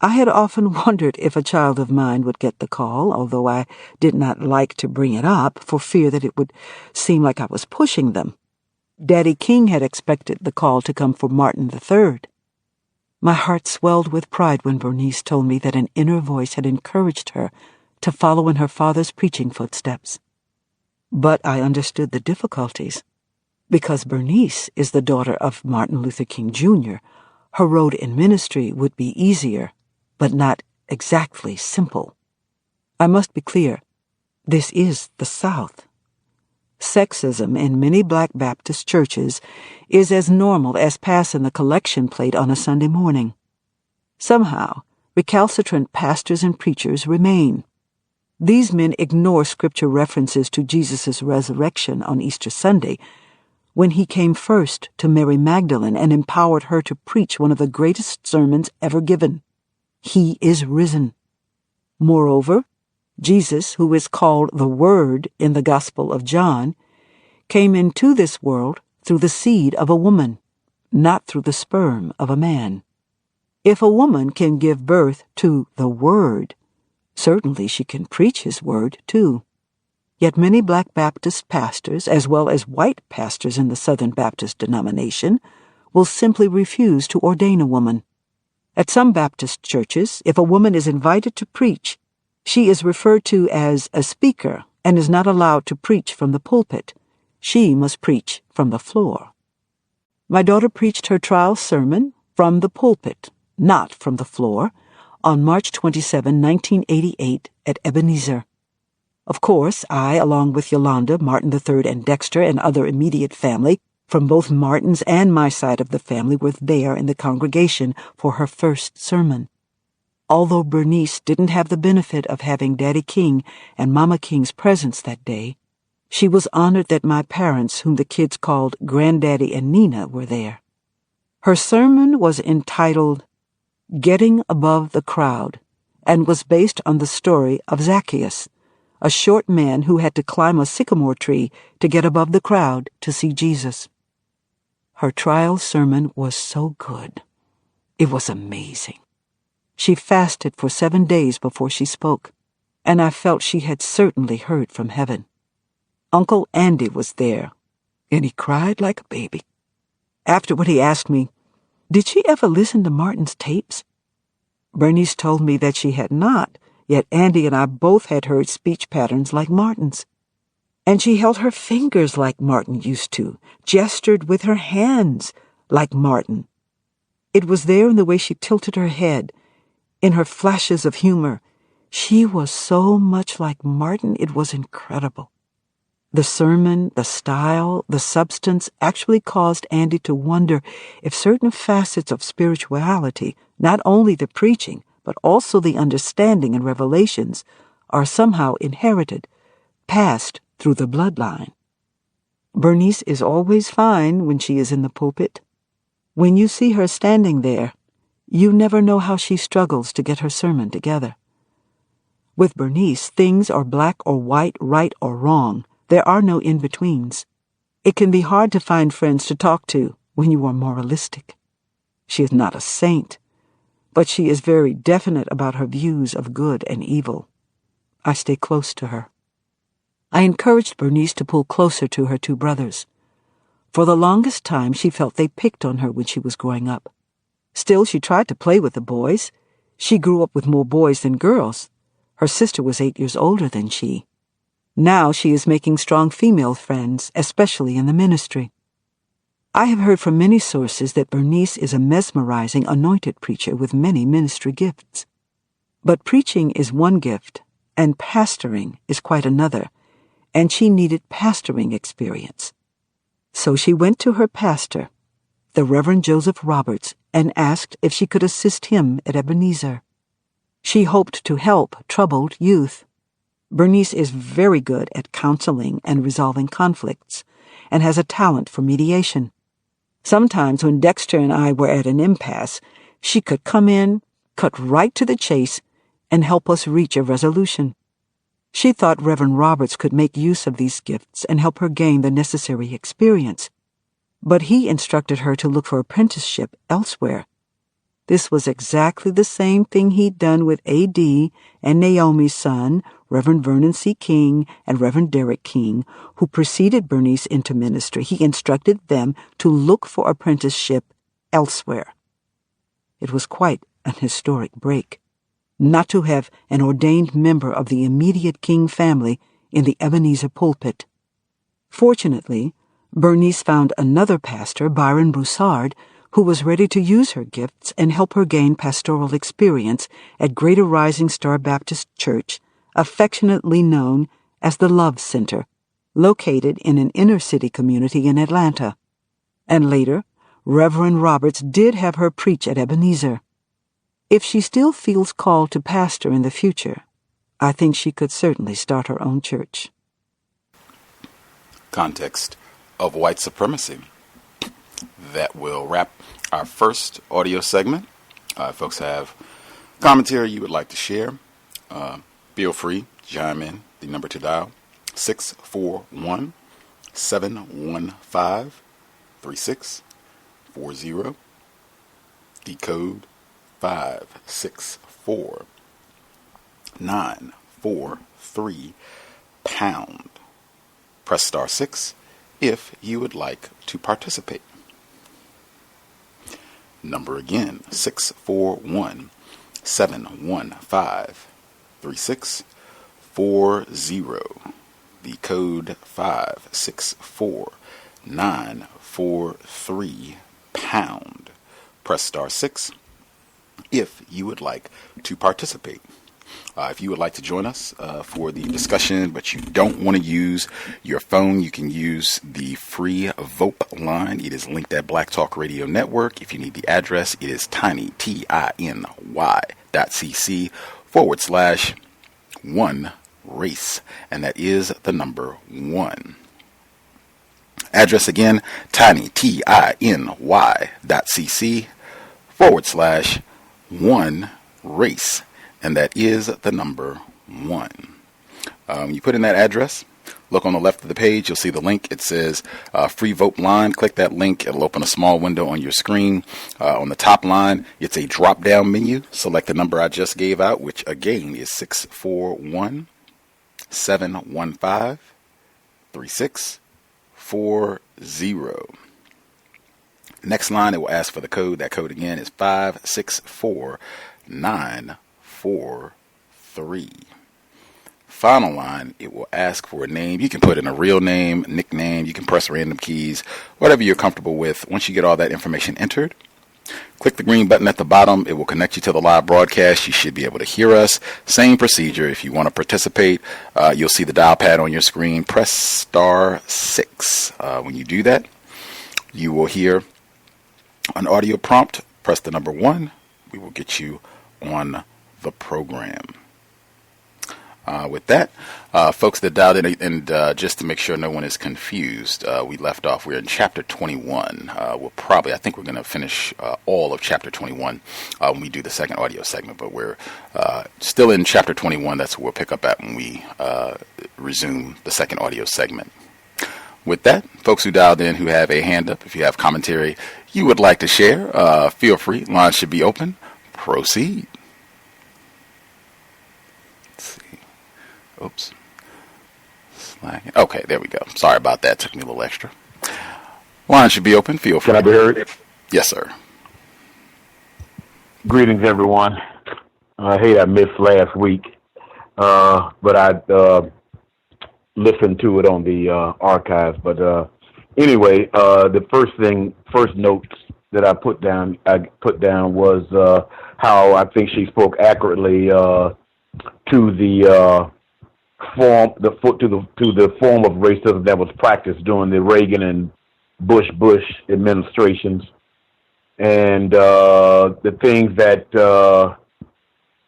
I had often wondered if a child of mine would get the call, although I did not like to bring it up for fear that it would seem like I was pushing them. Daddy King had expected the call to come for Martin III. My heart swelled with pride when Bernice told me that an inner voice had encouraged her to follow in her father's preaching footsteps. But I understood the difficulties. Because Bernice is the daughter of Martin Luther King Jr., her road in ministry would be easier, but not exactly simple. I must be clear, this is the South. Sexism in many Black Baptist churches is as normal as passing the collection plate on a Sunday morning. Somehow, recalcitrant pastors and preachers remain. These men ignore scripture references to Jesus' resurrection on Easter Sunday, when he came first to Mary Magdalene and empowered her to preach one of the greatest sermons ever given. He is risen. Moreover, Jesus, who is called the Word in the Gospel of John, came into this world through the seed of a woman, not through the sperm of a man. If a woman can give birth to the Word, certainly she can preach his word, too. Yet many Black Baptist pastors, as well as white pastors in the Southern Baptist denomination, will simply refuse to ordain a woman. At some Baptist churches, if a woman is invited to preach, she is referred to as a speaker and is not allowed to preach from the pulpit. She must preach from the floor. My daughter preached her trial sermon from the pulpit, not from the floor, on March 27, 1988, at Ebenezer. Of course, I, along with Yolanda, Martin III, and Dexter, and other immediate family, from both Martin's and my side of the family, were there in the congregation for her first sermon. Although Bernice didn't have the benefit of having Daddy King and Mama King's presence that day, she was honored that my parents, whom the kids called Granddaddy and Nina, were there. Her sermon was entitled Getting Above the Crowd, and was based on the story of Zacchaeus, a short man who had to climb a sycamore tree to get above the crowd to see Jesus. Her trial sermon was so good. It was amazing. She fasted for 7 days before she spoke, and I felt she had certainly heard from heaven. Uncle Andy was there, and he cried like a baby. Afterward he asked me, "Did she ever listen to Martin's tapes?" Bernice told me that she had not, yet Andy and I both had heard speech patterns like Martin's. And she held her fingers like Martin used to, gestured with her hands like Martin. It was there in the way she tilted her head, in her flashes of humor. She was so much like Martin, it was incredible. The sermon, the style, the substance actually caused Andy to wonder if certain facets of spirituality, not only the preaching, but also the understanding and revelations, are somehow inherited, passed through the bloodline. Bernice is always fine when she is in the pulpit. When you see her standing there, you never know how she struggles to get her sermon together. With Bernice, things are black or white, right or wrong. There are no in-betweens. It can be hard to find friends to talk to when you are moralistic. She is not a saint, but she is very definite about her views of good and evil. I stay close to her. I encouraged Bernice to pull closer to her two brothers. For the longest time, she felt they picked on her when she was growing up. Still, she tried to play with the boys. She grew up with more boys than girls. Her sister was 8 years older than she. Now she is making strong female friends, especially in the ministry. I have heard from many sources that Bernice is a mesmerizing, anointed preacher with many ministry gifts. But preaching is one gift, and pastoring is quite another, and she needed pastoring experience. So she went to her pastor, the Reverend Joseph Roberts, and asked if she could assist him at Ebenezer. She hoped to help troubled youth. Bernice is very good at counseling and resolving conflicts, and has a talent for mediation. Sometimes when Dexter and I were at an impasse, she could come in, cut right to the chase, and help us reach a resolution. She thought Reverend Roberts could make use of these gifts and help her gain the necessary experience, but he instructed her to look for apprenticeship elsewhere. This was exactly the same thing he'd done with A.D. and Naomi's son, Reverend Vernon C. King and Reverend Derek King, who preceded Bernice into ministry. He instructed them to look for apprenticeship elsewhere. It was quite an historic break. not to have an ordained member of the immediate King family in the Ebenezer pulpit. Fortunately, Bernice found another pastor, Byron Broussard, who was ready to use her gifts and help her gain pastoral experience at Greater Rising Star Baptist Church, affectionately known as the Love Center, located in an inner-city community in Atlanta. And later, Reverend Roberts did have her preach at Ebenezer. If she still feels called to pastor in the future, I think she could certainly start her own church. Context of White Supremacy. That will wrap our first audio segment. Folks have commentary you would like to share. Feel free, chime in. The number to dial, 641-715-3640. The code 564-943 pound. Press star 6 if you would like to participate. Number again, 641-715-3640. The code 564-943 pound. Press star 6 if you would like to participate. If you would like to join us for the discussion, but you don't want to use your phone, you can use the free VOPE line. It is linked at Black Talk Radio Network. If you need the address, it is tiny, tiny.cc/1 race, and that is the number 1. Address again, tiny, tiny.cc/1 race. And that is the number 1. You put in that address, look on the left of the page, you'll see the link. It says free vote line. Click that link. It'll open a small window on your screen. On the top line, it's a drop-down menu. Select the number I just gave out, which again is 641-715-3640. Next line, it will ask for the code. That code again is 564-943. Final line, it will ask for a name. You can put in a real name, nickname. You can press random keys, whatever you're comfortable with. Once you get all that information entered, click the green button at the bottom. It will connect you to the live broadcast. You should be able to hear us. Same procedure. If you want to participate, you'll see the dial pad on your screen. Press star 6. When you do that, you will hear an audio prompt. Press the number 1. We will get you on the program. With that, folks that dialed in, and just to make sure no one is confused, we left off. We're in chapter 21. I think we're going to finish all of chapter 21 when we do the second audio segment, but we're still in chapter 21. That's where we'll pick up at when we resume the second audio segment. With that, folks who dialed in who have a hand up, if you have commentary you would like to share, feel free. Lines should be open. Proceed. Let's see. Oops. Slacking. Okay, there we go. Sorry about that. Took me a little extra. Line should be open. Feel free. Can I be heard? Yes, sir. Greetings, everyone. I hate I missed last week, but I listened to it on the archives. But anyway, the first note that I put down was how I think she spoke accurately to the form of racism that was practiced during the Reagan and Bush administrations, and the things that,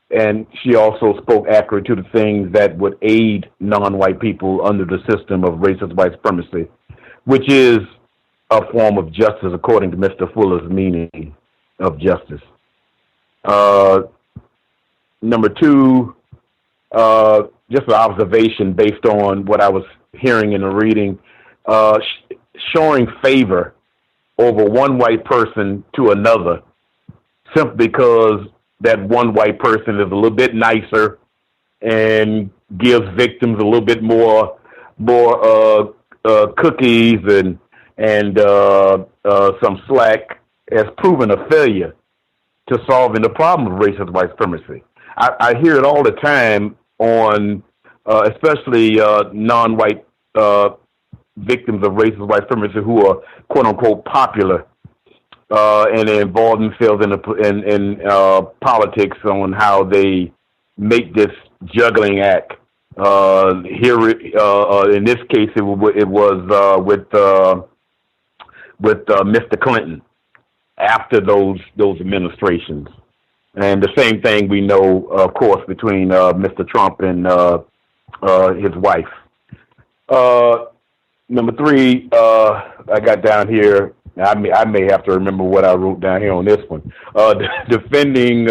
and she also spoke accurate to the things that would aid non-white people under the system of racist white supremacy, which is a form of justice according to Mr. Fuller's meaning of justice. Number 2, just an observation based on what I was hearing in the reading, showing favor over one white person to another simply because that one white person is a little bit nicer and gives victims a little bit more cookies and some slack, has proven a failure to solving the problem of racist white supremacy. I hear it all the time on, especially non-white victims of racist white supremacy who are quote unquote popular, and they involve themselves in politics on how they make this juggling act. Here, in this case, it was with Mr. Clinton after those administrations, and the same thing we know, of course, between Mr. Trump and his wife. Number 3, I got down here. I may have to remember what I wrote down here on this one. Defending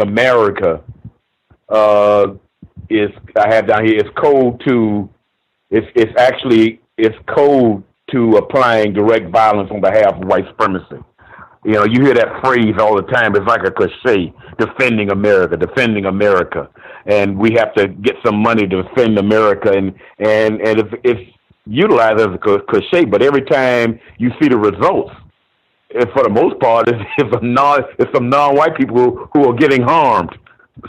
America is, I have down here, it's code to, it's code to applying direct violence on behalf of white supremacy. You know, you hear that phrase all the time. It's like a cliche, defending America. And we have to get some money to defend America. And it's utilized as a cliche, but every time you see the results, and for the most part, it's some non-white people who are getting harmed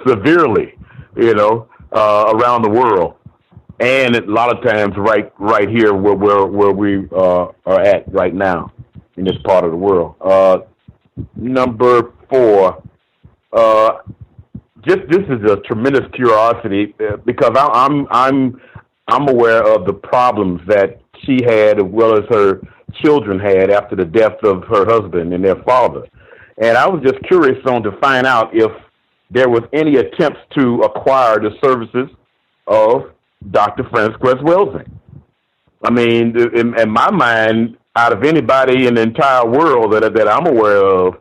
severely, you know, around the world. And a lot of times right here where we are at right now in this part of the world. Number 4, this is a tremendous curiosity because I'm aware of the problems that she had as well as her children had after the death of her husband and their father. And I was just curious to find out if there was any attempts to acquire the services of Dr. Frances Cress Welsing. I mean, in my mind, out of anybody in the entire world that I'm aware of,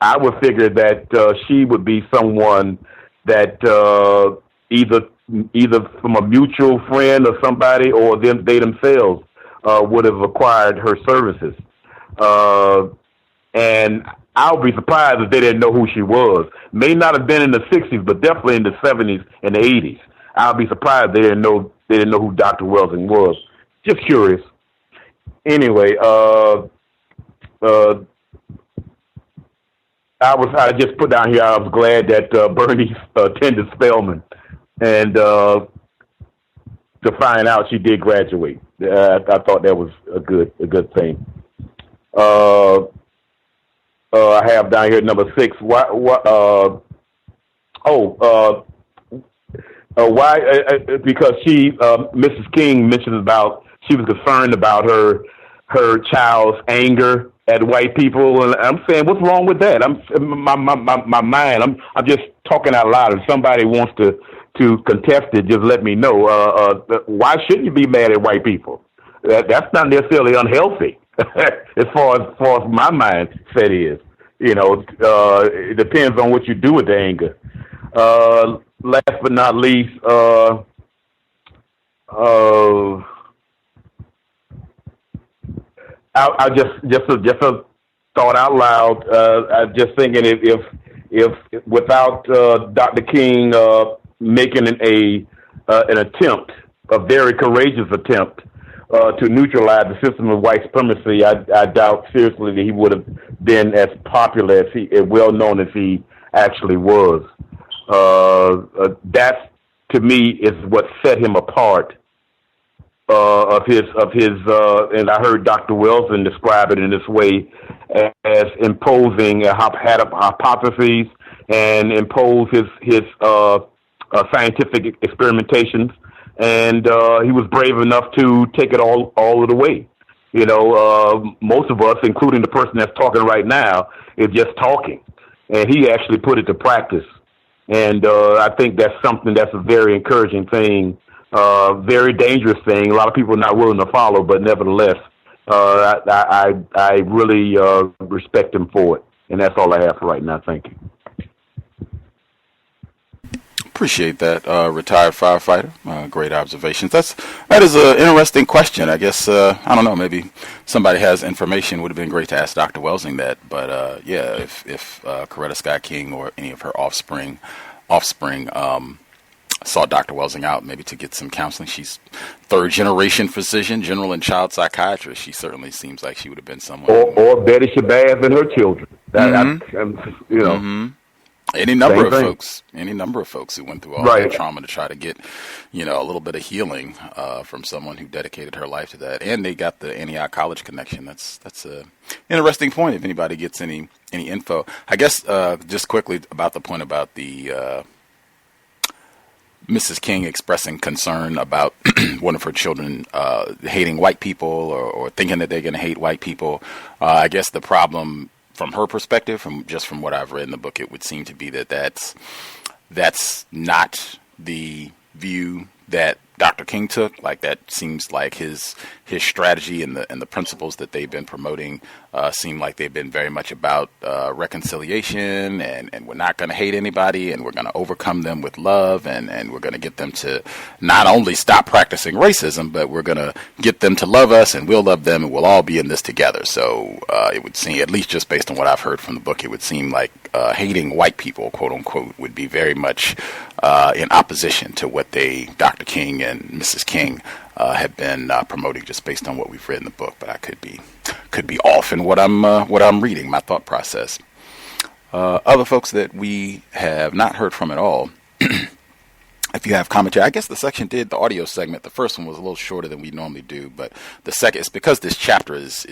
I would figure that she would be someone that either from a mutual friend or somebody, or they themselves would have acquired her services. And I'll be surprised if they didn't know who she was. May not have been in the 60s, but definitely in the 70s and the 80s. I'll be surprised they didn't know who Dr. Welsing was. Just curious. Anyway, I just put down here, I was glad that Bernice attended Spelman, and to find out she did graduate. I thought that was a good thing. I have down here number 6. Why? Because Mrs. King mentioned about she was concerned about her child's anger at white people, and I'm saying, what's wrong with that? I'm just talking out loud. If somebody wants to contest it, just let me know. Why shouldn't you be mad at white people? That's not necessarily unhealthy, as far as my mindset is. You know, it depends on what you do with the anger. Last but not least, I just a thought out loud. I'm just thinking if without Dr. King making an attempt, a very courageous attempt, to neutralize the system of white supremacy, I doubt seriously that he would have been as popular as well known as he actually was. That to me is what set him apart. Of his, and I heard Dr. Welsing describe it in this way, as imposing hypotheses and impose his scientific experimentations, and he was brave enough to take it all of the way. You know, most of us, including the person that's talking right now, is just talking, and he actually put it to practice. And I think that's something that's a very encouraging thing. Very dangerous thing. A lot of people are not willing to follow, but nevertheless, I really respect him for it. And that's all I have for right now. Thank you. Appreciate that, retired firefighter. Great observations. That is an interesting question. I guess, I don't know, maybe somebody has information. Would have been great to ask Dr. Welsing that. But yeah, if Coretta Scott King or any of her offspring sought Dr. Welsing out, maybe to get some counseling. She's third-generation physician, general and child psychiatrist. She certainly seems like she would have been someone. Or Betty Shabazz and her children. Any number of folks who went through all that trauma to try to get, a little bit of healing from someone who dedicated her life to that, and they got the Antioch College connection. That's a interesting point. If anybody gets any info, I guess just quickly about the point about the Mrs. King expressing concern about one of her children hating white people or thinking that they're going to hate white people. I guess the problem, from her perspective, from what I've read in the book, it would seem to be that's not the view that Dr. King took. Like, that seems like his strategy and the principles that they've been promoting seem like they've been very much about reconciliation, and we're not going to hate anybody, and we're going to overcome them with love, and we're going to get them to not only stop practicing racism, but we're going to get them to love us, and we'll love them, and we'll all be in this together. So it would seem, at least just based on what I've heard from the book, it would seem like hating white people, quote unquote, would be very much in opposition to what Dr. King and Mrs. King have been promoting, just based on what we've read in the book. But I could be off in what I'm reading, my thought process. Other folks that we have not heard from at all, if you have commentary, I guess the audio segment, the first one was a little shorter than we normally do, but the second is because this chapter is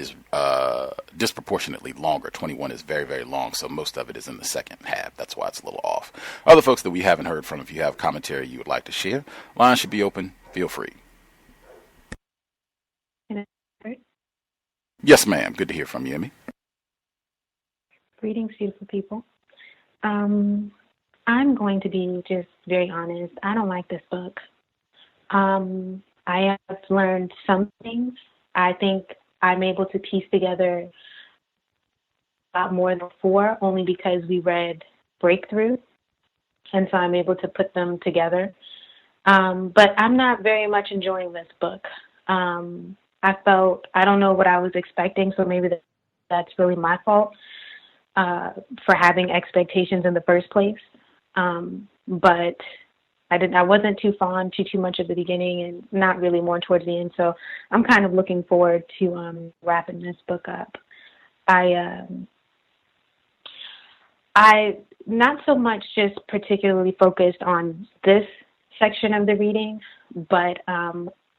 disproportionately longer. 21 is very, very long, so most of it is in the second half. That's why it's a little off. Other folks that we haven't heard from, if you have commentary you would like to share, line should be open. Feel free. Yes, ma'am. Good to hear from you, Emmy. Greetings, beautiful people. I'm going to be just very honest. I don't like this book. I have learned some things. I think I'm able to piece together a lot more than 4, only because we read Breakthrough, and so I'm able to put them together. But I'm not very much enjoying this book. I don't know what I was expecting, so maybe that's really my fault for having expectations in the first place. But I wasn't too fond too much at the beginning, and not really more towards the end. So I'm kind of looking forward to wrapping this book up. I not so much just particularly focused on this section of the reading, but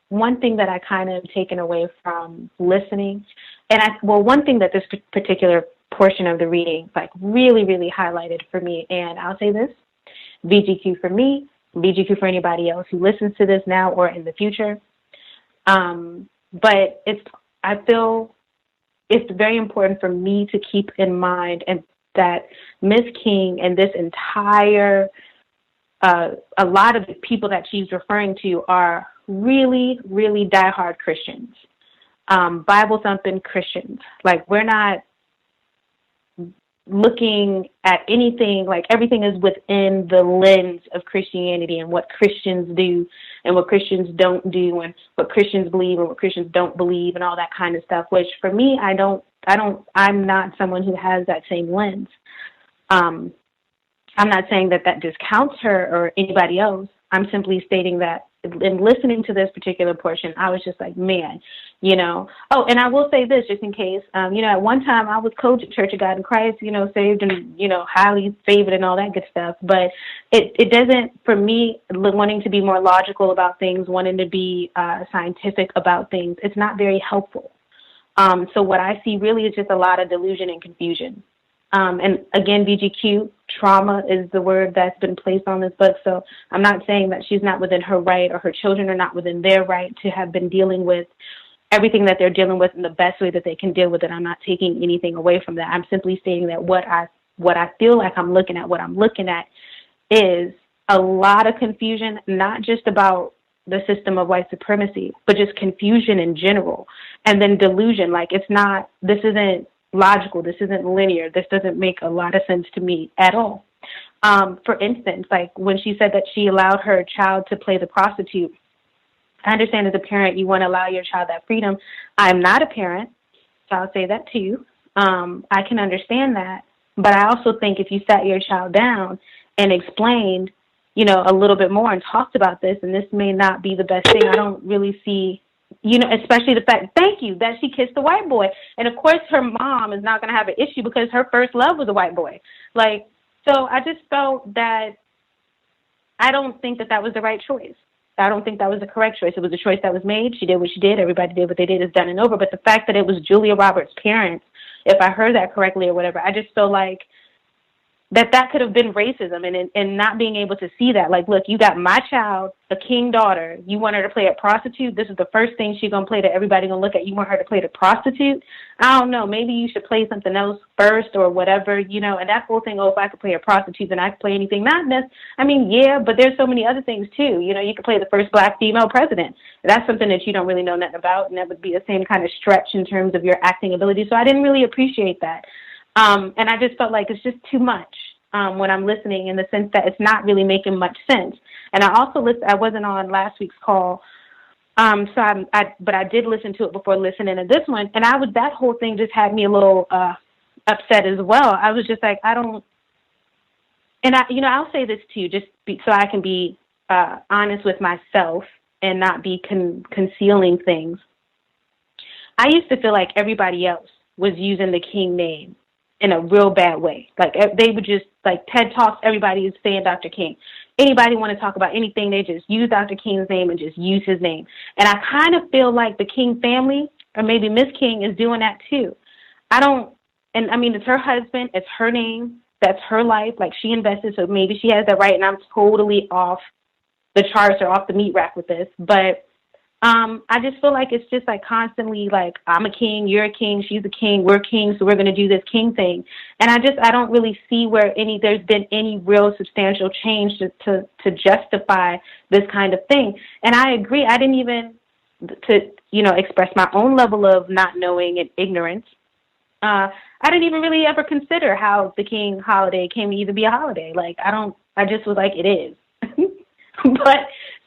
one thing that I kind of taken away from listening, one thing that this particular portion of the reading really, really highlighted for me, and I'll say this, VGQ for me, VGQ for anybody else who listens to this now or in the future. But I feel it's very important for me to keep in mind, and that Ms. King and this entire, a lot of the people that she's referring to are really, really diehard Christians, Bible thumping Christians. Like, we're not looking at anything, like everything is within the lens of Christianity and what Christians do and what Christians don't do and what Christians believe and what Christians don't believe and all that kind of stuff, which for me, I'm not someone who has that same lens. I'm not saying that discounts her or anybody else. I'm simply stating that in listening to this particular portion, I was just like, man, Oh, and I will say this, just in case, at one time I was coach at Church of God in Christ, saved and, highly favored and all that good stuff. But it doesn't, for me, wanting to be more logical about things, wanting to be scientific about things, it's not very helpful. So what I see really is just a lot of delusion and confusion. And again, VGQ, trauma is the word that's been placed on this book. So I'm not saying that she's not within her right, or her children are not within their right to have been dealing with everything that they're dealing with in the best way that they can deal with it. I'm not taking anything away from that. I'm simply stating that what I feel like I'm looking at, what I'm looking at is a lot of confusion, not just about the system of white supremacy, but just confusion in general. And then delusion, like this isn't logical, this isn't linear, this doesn't make a lot of sense to me at all. For instance, like when she said that she allowed her child to play the prostitute, I understand as a parent you want to allow your child that freedom. I'm not a parent, so I'll say that too. I can understand that, but I also think if you sat your child down and explained, a little bit more and talked about this, and this may not be the best thing, I don't really see, especially the fact, thank you, that she kissed the white boy. And of course her mom is not going to have an issue because her first love was a white boy. Like, So I just felt that I don't think that was the right choice. I don't think that was the correct choice. It was a choice that was made. She did what she did. Everybody did what they did. It's done and over. But the fact that it was Julia Roberts' parents, if I heard that correctly or whatever, I just feel like that could have been racism, and not being able to see that. Like, look, you got my child, a king daughter. You want her to play a prostitute? This is the first thing she's going to play that everybody going to look at. You want her to play the prostitute? I don't know. Maybe you should play something else first or whatever, and that whole thing, if I could play a prostitute, then I could play anything. Yeah, but there's so many other things, too. You could play the first black female president. That's something that you don't really know nothing about, and that would be the same kind of stretch in terms of your acting ability. So I didn't really appreciate that. And I just felt like it's just too much when I'm listening, in the sense that it's not really making much sense. And I also I wasn't on last week's call, but I did listen to it before listening to this one, and that whole thing just had me a little upset as well. I was just like, I'll say this too, so I can be honest with myself and not be concealing things. I used to feel like everybody else was using the King name in a real bad way. Like, they would just, like, TED Talks, everybody is saying Dr. King. Anybody want to talk about anything, they just use Dr. King's name and just use his name. And I kind of feel like the King family, or maybe Miss King, is doing that too. It's her husband, it's her name, that's her life, like, she invested, so maybe she has that right, and I'm totally off the charts or off the meat rack with this. But I just feel like it's just like constantly like, I'm a king, you're a king, she's a king, we're kings, so we're going to do this king thing. And I don't really see where there's been any real substantial change to justify this kind of thing. And I agree. I didn't even express my own level of not knowing and ignorance. I didn't even really ever consider how the King holiday came to even be a holiday. Like, I just was like, it is. But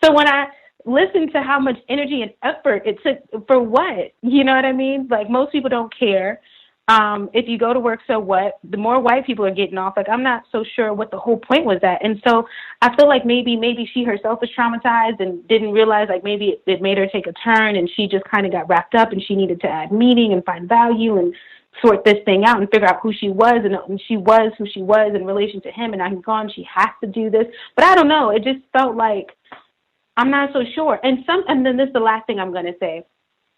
so when I listen to how much energy and effort it took for what, you know what I mean? Like, most people don't care. If you go to work, so what? The more white people are getting off. Like, I'm not so sure what the whole point was at. And so I feel like maybe she herself was traumatized and didn't realize, like, maybe it made her take a turn, and she just kind of got wrapped up, and she needed to add meaning and find value and sort this thing out and figure out who she was, and she was who she was in relation to him, and now he's gone. She has to do this. But I don't know. It just felt like, I'm not so sure. And then this is the last thing I'm going to say.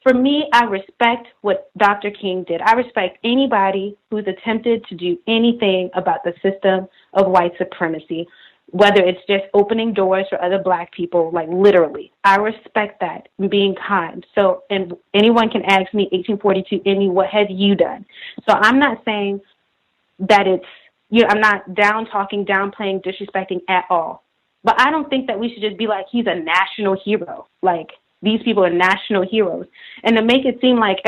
For me, I respect what Dr. King did. I respect anybody who's attempted to do anything about the system of white supremacy, whether it's just opening doors for other black people, like, literally. I respect that, and being kind. So, and anyone can ask me, 1842, Emmy, what have you done? So I'm not saying that I'm not downplaying, disrespecting at all. But I don't think that we should just be like, he's a national hero. Like, these people are national heroes. And to make it seem like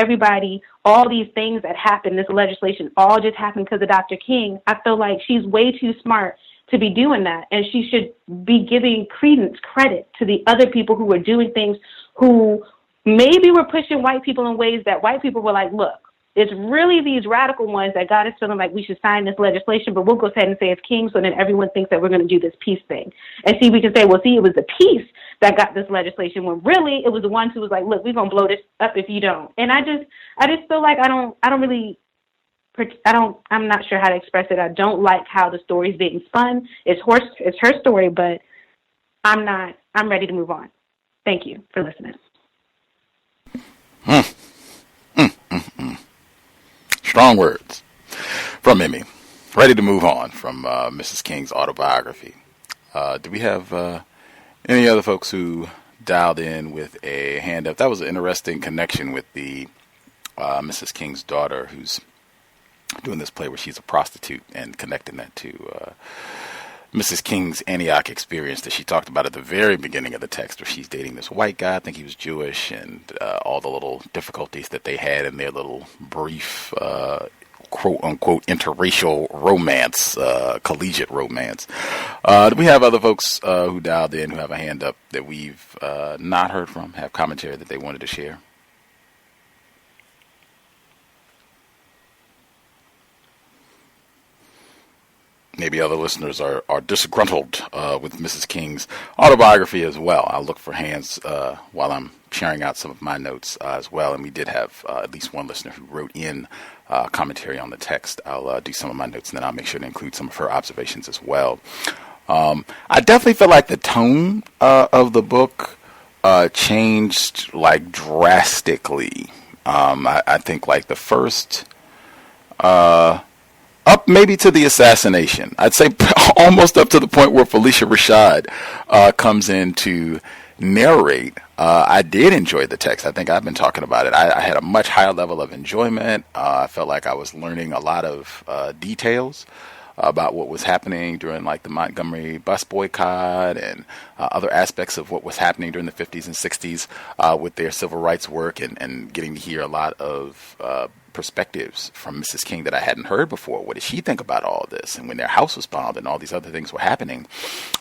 all these things that happened, this legislation, all just happened because of Dr. King, I feel like she's way too smart to be doing that. And she should be giving credit to the other people who were doing things, who maybe were pushing white people in ways that white people were like, look, it's really these radical ones that got us feeling like we should sign this legislation, but we'll go ahead and say it's King, so then everyone thinks that we're going to do this peace thing. And we can say, it was the peace that got this legislation, when really it was the ones who was like, look, we're going to blow this up if you don't. And I just feel like I'm not sure how to express it. I don't like how the story's being spun. It's her story, but I'm ready to move on. Thank you for listening. Strong words from Emmy. Ready to move on from Mrs. King's autobiography. Do we have any other folks who dialed in with a hand up? That was an interesting connection with the Mrs. King's daughter, who's doing this play where she's a prostitute, and connecting that to Mrs. King's Antioch experience that she talked about at the very beginning of the text, where she's dating this white guy, I think he was Jewish, and all the little difficulties that they had in their little brief, quote-unquote, interracial romance, collegiate romance. Do we have other folks who dialed in, who have a hand up that we've not heard from, have commentary that they wanted to share? maybe other listeners are disgruntled with Mrs. King's autobiography as well. I'll look for hands while I'm sharing out some of my notes as well. And we did have at least one listener who wrote in commentary on the text. I'll do some of my notes, and then I'll make sure to include some of her observations as well. I definitely feel like the tone of the book changed like drastically. I think like the first up maybe to the assassination. I'd say almost up to the point where Felicia Rashad comes in to narrate. I did enjoy the text. I think I've been talking about it. I had a much higher level of enjoyment. I felt like I was learning a lot of details about what was happening during like the Montgomery bus boycott and other aspects of what was happening during the 50s and 60s with their civil rights work, and getting to hear a lot of perspectives from Mrs. King that I hadn't heard before. What did she think about all of this? And when their house was bombed and all these other things were happening,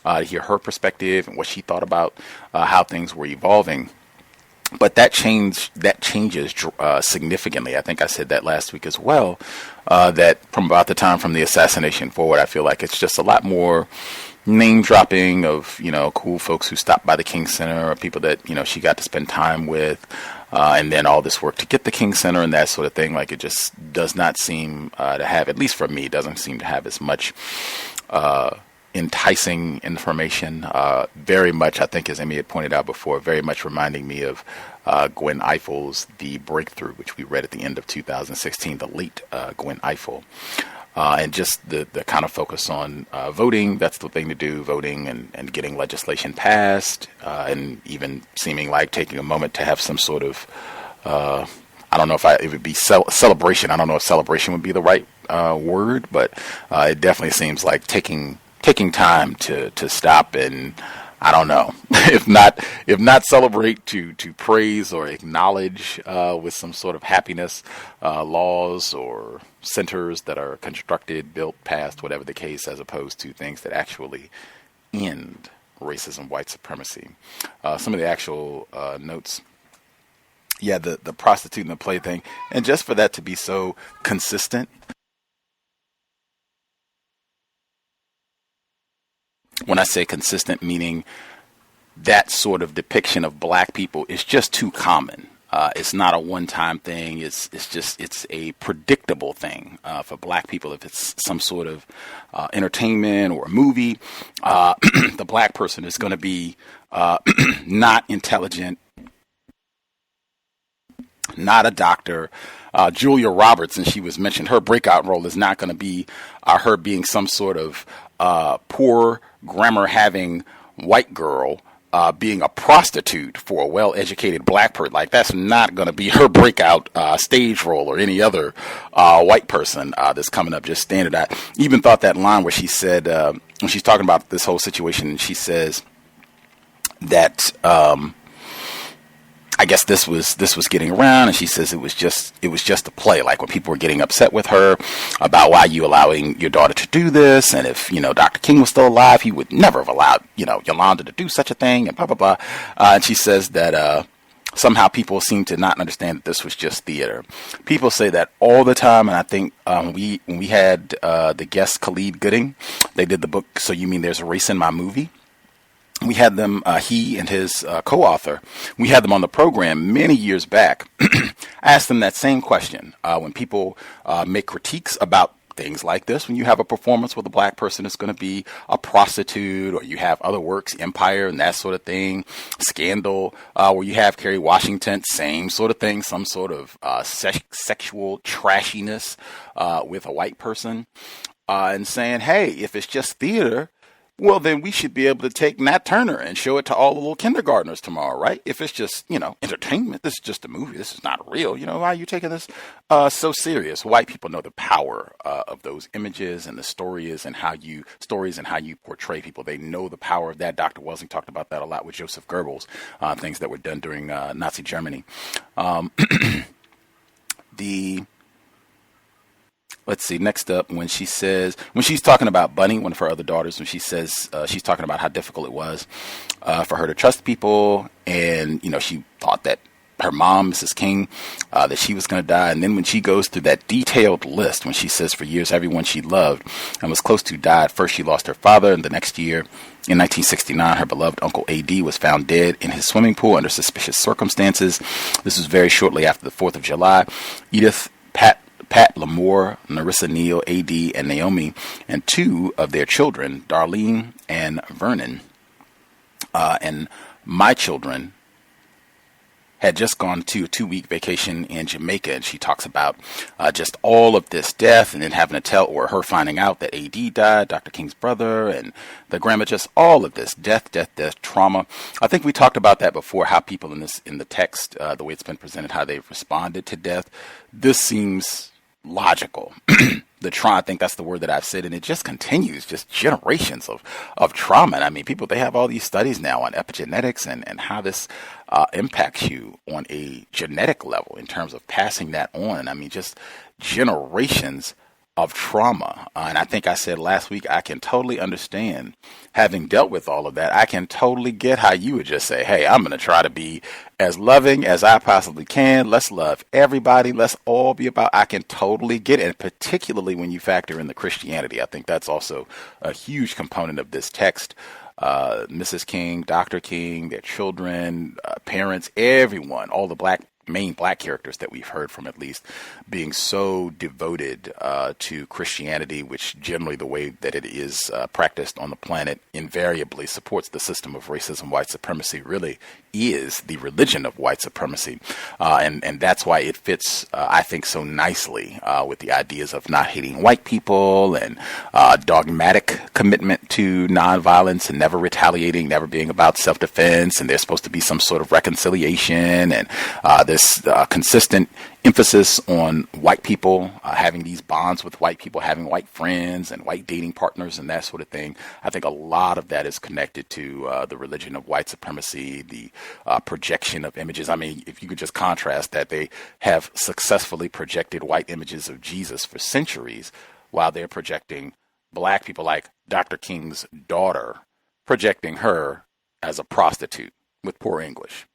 to hear her perspective and what she thought about how things were evolving. But that changes significantly. I think I said that last week as well, that from about the time from the assassination forward, I feel like it's just a lot more name dropping of, cool folks who stopped by the King Center, or people that, she got to spend time with, and then all this work to get the King Center and that sort of thing. Like, it just does not seem to have, at least for me, doesn't seem to have as much enticing information. Very much, I think, as Amy had pointed out before, very much reminding me of Gwen Eifel's The Breakthrough, which we read at the end of 2016, the late Gwen Eiffel. And just the kind of focus on voting. That's the thing to do, voting and getting legislation passed, and even seeming like taking a moment to have some sort of, I don't know if it would be celebration. I don't know if celebration would be the right word, but it definitely seems like taking time to stop and, I don't know, if not celebrate, to praise or acknowledge with some sort of happiness laws or centers that are constructed, built, passed, whatever the case, as opposed to things that actually end racism, white supremacy. Some of the actual notes. Yeah, the prostitute and the play thing. And just for that to be so consistent. When I say consistent, meaning that sort of depiction of black people is just too common. It's not a one-time thing. It's a predictable thing for black people. If it's some sort of entertainment or a movie, the black person is going to be not intelligent, not a doctor. Julia Roberts, and she was mentioned, her breakout role is not going to be her being some sort of poor grammar-having white girl being a prostitute for a well-educated black person. Like, that's not going to be her breakout stage role, or any other white person that's coming up just standing. I even thought that line where she said, when she's talking about this whole situation, she says that I guess this was getting around, and she says it was just a play. Like, when people were getting upset with her about, why are you allowing your daughter to do this? And if, Dr. King was still alive, he would never have allowed, Yolanda to do such a thing, and blah, blah, blah. And she says that somehow people seem to not understand that this was just theater. People say that all the time, and I think when we had the guest Khalid Gooding, they did the book So You Mean There's a Race in My Movie? We had them, he and his co-author, we had them on the program many years back. I asked them that same question. When people make critiques about things like this, when you have a performance where the black person is going to be a prostitute, or you have other works, Empire and that sort of thing, Scandal, where you have Kerry Washington, same sort of thing, some sort of sexual trashiness with a white person, and saying, hey, if it's just theater, well, then we should be able to take Nat Turner and show it to all the little kindergartners tomorrow, right? If it's just, entertainment, this is just a movie. This is not real. Why are you taking this so serious? White people know the power of those images and the stories and how you portray people. They know the power of that. Dr. Welsing talked about that a lot with Joseph Goebbels, things that were done during Nazi Germany. Let's see, next up, when she's talking about Bunny, one of her other daughters, when she says, she's talking about how difficult it was for her to trust people. And, she thought that her mom, Mrs. King, that she was going to die. And then when she goes through that detailed list, when she says for years everyone she loved and was close to died, first she lost her father, and the next year, in 1969, her beloved Uncle A.D. was found dead in his swimming pool under suspicious circumstances. This was very shortly after the 4th of July. Edith, Pat Lamore, Narissa Neal, A.D., and Naomi, and 2 of their children, Darlene and Vernon, and my children, had just gone to a 2-week vacation in Jamaica, and she talks about just all of this death, and then having to tell, or her finding out that A.D. died, Dr. King's brother, and the grandma, just all of this death, trauma. I think we talked about that before, how people in the text, the way it's been presented, how they've responded to death. This seems logical. I think that's the word that I've said, and it just continues, just generations of trauma. And I mean, they have all these studies now on epigenetics and how this impacts you on a genetic level in terms of passing that on. And I mean, just generations of trauma. And I think I said last week, I can totally understand, having dealt with all of that, I can totally get how you would just say, hey, I'm going to try to be as loving as I possibly can. Let's love everybody. Let's all be about, I can totally get it. And particularly when you factor in the Christianity, I think that's also a huge component of this text. Mrs. King, Dr. King, their children, parents, everyone, all the main black characters that we've heard from, at least, being so devoted to Christianity, which generally the way that it is practiced on the planet invariably supports the system of racism, white supremacy, really is the religion of white supremacy. And that's why it fits, I think, so nicely with the ideas of not hating white people and dogmatic commitment to nonviolence and never retaliating, never being about self-defense. And there's supposed to be some sort of reconciliation and this consistent emphasis on white people, having these bonds with white people, having white friends and white dating partners and that sort of thing. I think a lot of that is connected to the religion of white supremacy, the projection of images. I mean, if you could just contrast that, they have successfully projected white images of Jesus for centuries while they're projecting black people, like Dr. King's daughter, projecting her as a prostitute with poor English.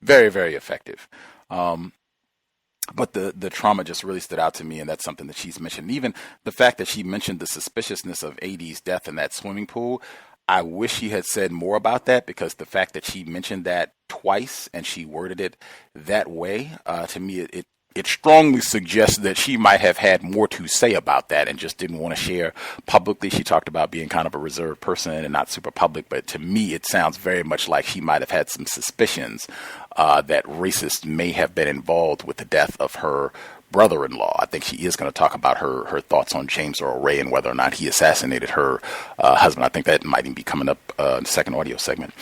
Very, very effective. But the trauma just really stood out to me, and that's something that she's mentioned. Even the fact that she mentioned the suspiciousness of A.D.'s death in that swimming pool, I wish she had said more about that, because the fact that she mentioned that twice and she worded it that way, to me, it strongly suggests that she might have had more to say about that and just didn't want to share publicly. She talked about being kind of a reserved person and not super public, but to me, it sounds very much like she might have had some suspicions that racists may have been involved with the death of her brother-in-law. I think she is going to talk about her thoughts on James Earl Ray and whether or not he assassinated her husband. I think that might even be coming up in the second audio segment.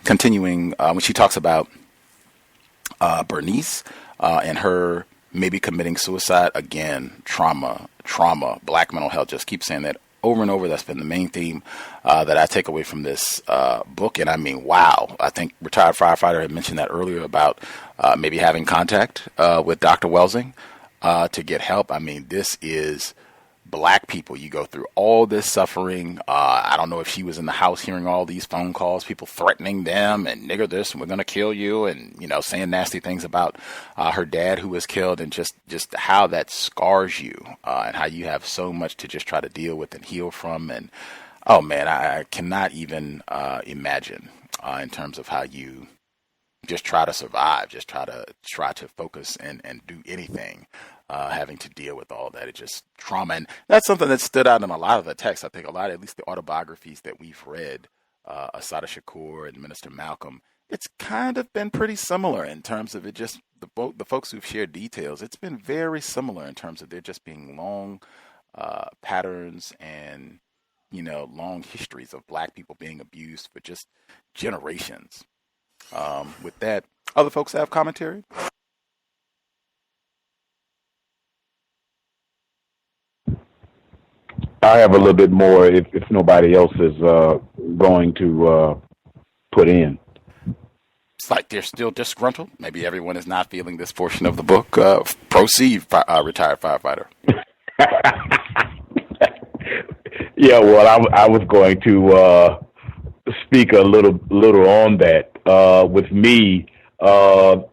Continuing, when she talks about Bernice and her maybe committing suicide, again, trauma, black mental health, just keep saying that over and over. That's been the main theme that I take away from this book. And I mean, wow, I think retired firefighter had mentioned that earlier about maybe having contact with Dr. Welsing to get help. I mean, this is black people. You go through all this suffering. I don't know if she was in the house hearing all these phone calls, people threatening them and nigger this and we're going to kill you, and, you know, saying nasty things about her dad who was killed, and just how that scars you and how you have so much to just try to deal with and heal from. And oh man, I cannot even imagine in terms of how you just try to survive, just try to focus and do anything. Having to deal with all that. It's just trauma. And that's something that stood out in a lot of the text. I think at least the autobiographies that we've read, Assata Shakur and Minister Malcolm, it's kind of been pretty similar in terms of it just, the folks who've shared details, it's been very similar in terms of there just being long patterns and, you know, long histories of black people being abused for just generations. With that, other folks have commentary? I have a little bit more if nobody else is going to put in. It's like they're still disgruntled. Maybe everyone is not feeling this portion of the book. Proceed, retired firefighter. Yeah, well, I was going to speak a little on that. With me, I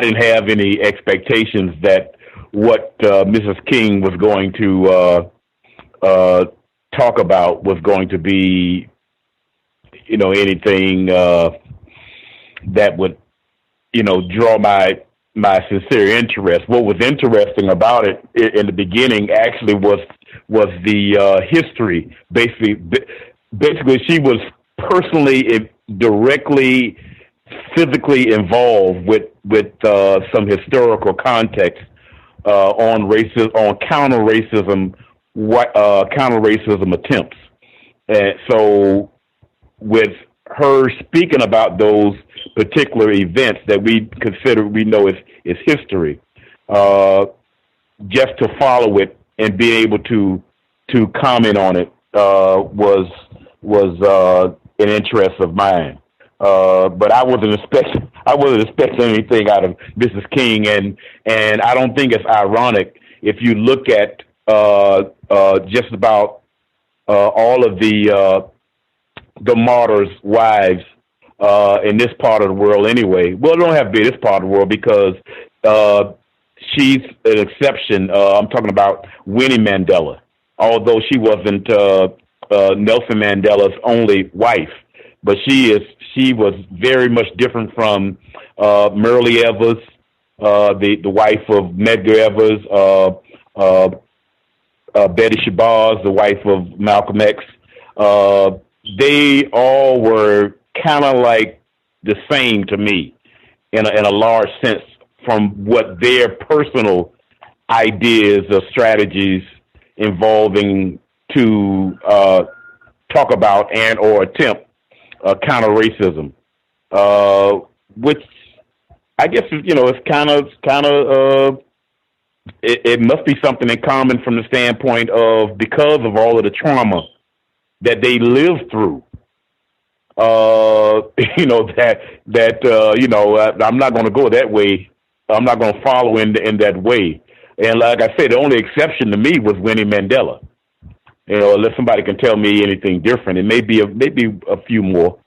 didn't have any expectations that what Mrs. King was going to talk about was going to be, anything that would, draw my sincere interest. What was interesting about it in the beginning actually was the history. Basically, she was personally, directly, physically involved with some historical context on racism, on counter racism attempts. And so, with her speaking about those particular events that we know is history, just to follow it and be able to comment on it was an interest of mine. But I wasn't expecting anything out of Mrs. King, and I don't think it's ironic if you look at just about all of the martyrs' wives in this part of the world anyway. Well, it don't have to be this part of the world because she's an exception. I'm talking about Winnie Mandela, although she wasn't Nelson Mandela's only wife, but she was very much different from Myrlie Evers, the wife of Medgar Evers, Betty Shabazz, the wife of Malcolm X. They all were kind of like the same to me in a large sense from what their personal ideas or strategies involving to talk about and or attempt counter racism, which I guess it's kind of it must be something in common from the standpoint of because of all of the trauma that they lived through. I'm not going to go that way. I'm not going to follow in that way. And like I said, the only exception to me was Winnie Mandela. Unless somebody can tell me anything different, it may be a few more,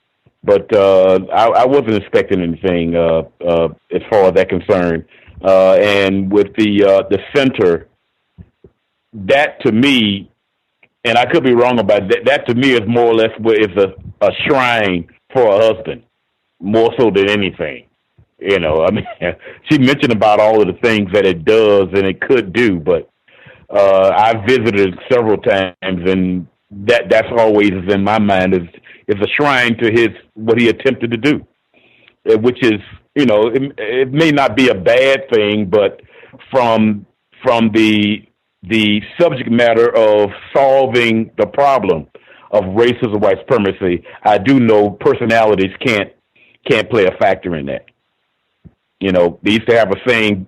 but I wasn't expecting anything as far as that concerned. And with the center, that to me, and I could be wrong about that. That to me is more or less is a shrine for a husband, more so than anything. She mentioned about all of the things that it does and it could do, but I visited several times, and that's always in my mind is a shrine to what he attempted to do, which is it may not be a bad thing, but from the subject matter of solving the problem of racism, white supremacy, I do know personalities can't play a factor in that. They used to have a saying,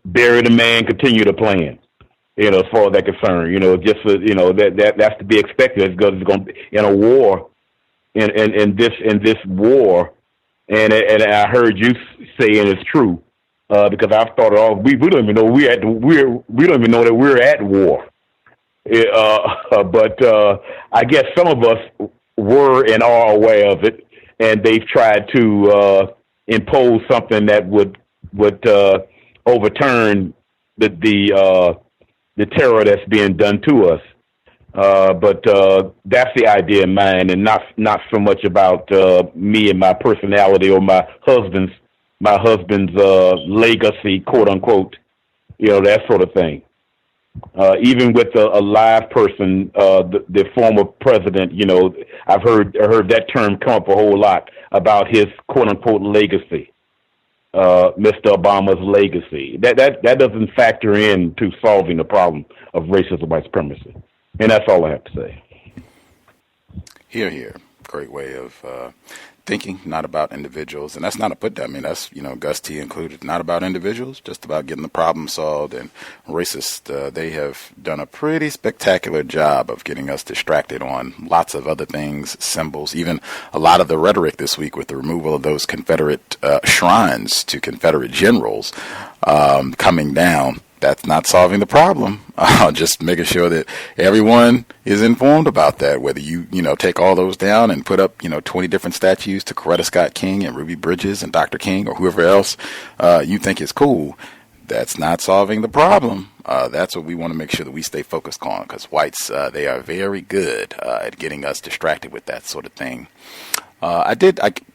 bury the man, continue the plan. As far as that concerned, that's to be expected because it's going to be in a war, in this war, and I heard you saying it's true. Because I've thought it all. We don't even know we don't even know that we're at war. But I guess some of us were and are aware of it, and they've tried to impose something that would overturn the terror that's being done to us. But that's the idea in mind, and not so much about me and my personality or my husband's legacy, quote unquote, that sort of thing. Even with a live person, the former president, I've heard that term come up a whole lot about his quote unquote legacy, Mr. Obama's legacy. That doesn't factor into solving the problem of racism, white supremacy, and that's all I have to say. Here. Great way of thinking, not about individuals. And that's not a put down. I mean, that's, Gus T included, not about individuals, just about getting the problem solved. And racist, they have done a pretty spectacular job of getting us distracted on lots of other things, symbols, even a lot of the rhetoric this week with the removal of those Confederate shrines to Confederate generals coming down. that's not solving the problem. Just making sure that everyone is informed about that. Whether you take all those down and put up 20 different statues to Coretta Scott King and Ruby Bridges and Dr. King or whoever else you think is cool, that's not solving the problem. That's what we want to make sure that we stay focused on, because whites, they are very good at getting us distracted with that sort of thing. I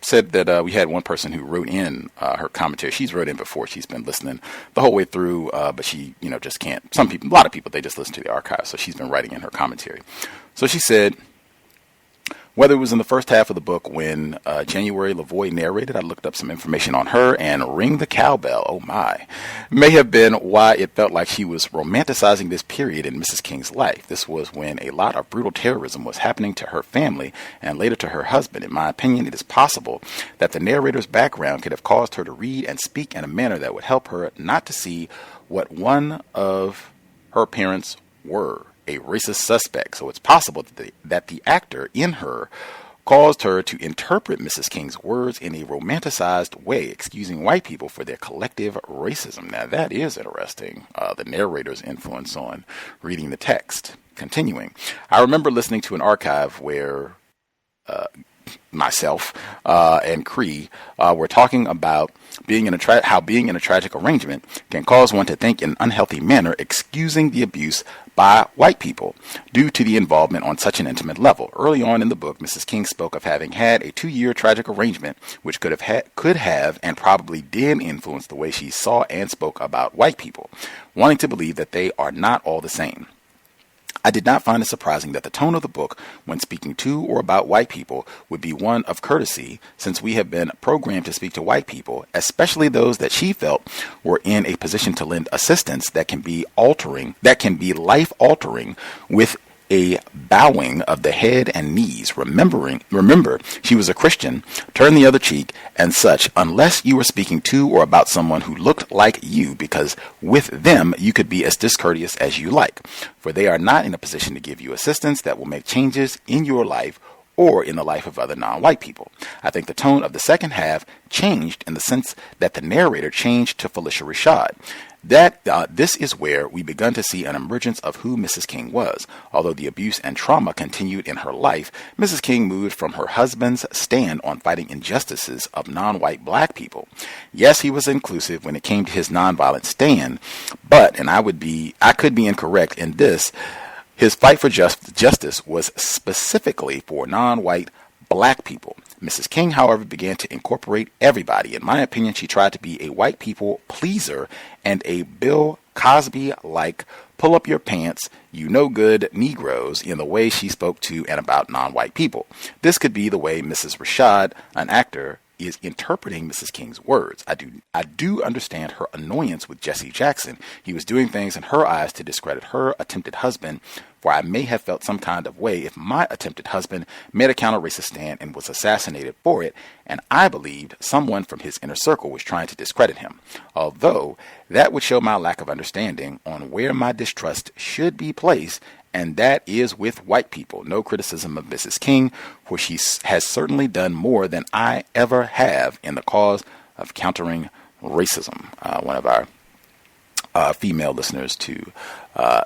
said that we had one person who wrote in her commentary. She's wrote in before. She's been listening the whole way through, but she, just can't. A lot of people, they just listen to the archive. So she's been writing in her commentary. So she said, whether it was in the first half of the book when January Lavoie narrated, I looked up some information on her, and Ring the Cowbell, oh my, may have been why it felt like she was romanticizing this period in Mrs. King's life. This was when a lot of brutal terrorism was happening to her family and later to her husband. In my opinion, it is possible that the narrator's background could have caused her to read and speak in a manner that would help her not to see what one of her parents were, a racist suspect. So it's possible that the actor in her caused her to interpret Mrs. King's words in a romanticized way, excusing white people for their collective racism. Now that is interesting, the narrator's influence on reading the text. Continuing, I remember listening to an archive where myself and Cree were talking about how being in a tragic arrangement can cause one to think in an unhealthy manner, excusing the abuse by white people due to the involvement on such an intimate level. Early on in the book, Mrs. King spoke of having had a 2-year tragic arrangement, which could have and probably did influence the way she saw and spoke about white people, wanting to believe that they are not all the same. I did not find it surprising that the tone of the book when speaking to or about white people would be one of courtesy, since we have been programmed to speak to white people, especially those that she felt were in a position to lend assistance that can be life altering, with a bowing of the head and knees. Remember, she was a Christian, turn the other cheek, and such, unless you were speaking to or about someone who looked like you, because with them you could be as discourteous as you like, for they are not in a position to give you assistance that will make changes in your life or in the life of other non-white people. I think the tone of the second half changed in the sense that the narrator changed to Felicia Rashad. This is where we begun to see an emergence of who Mrs. King was. Although the abuse and trauma continued in her life, Mrs. King moved from her husband's stand on fighting injustices of non-white black people. Yes, he was inclusive when it came to his nonviolent stand, but, and I could be incorrect in this, his fight for justice was specifically for non-white black people. Mrs. King, however, began to incorporate everybody. In my opinion, she tried to be a white people pleaser and a Bill Cosby-like pull up your pants, you no good Negroes, in the way she spoke to and about non-white people. This could be the way Mrs. Rashad, an actor, is interpreting Mrs. King's words. I do understand her annoyance with Jesse Jackson. He was doing things in her eyes to discredit her attempted husband, for I may have felt some kind of way if my attempted husband made a counter-racist stand and was assassinated for it, and I believed someone from his inner circle was trying to discredit him. Although that would show my lack of understanding on where my distrust should be placed, and that is with white people. No criticism of Mrs. King, for she has certainly done more than I ever have in the cause of countering racism. One of our female listeners to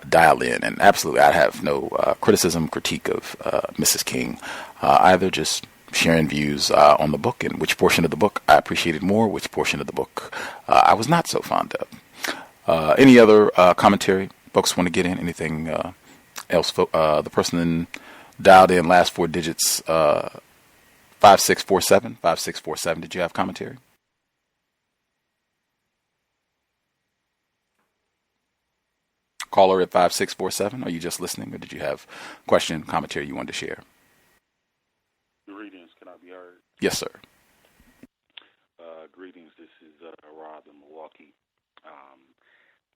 dial in, and absolutely I have no critique of Mrs. King, either, just sharing views on the book and which portion of the book I appreciated more, which portion of the book I was not so fond of. Any other commentary folks want to get in? Anything else? The person dialed in, last 4 digits, 5647. 5647. Did you have commentary? Caller at 5647. Are you just listening, or did you have question, commentary you wanted to share? Greetings. Can I be heard? Yes, sir. Greetings. This is Rob in Milwaukee.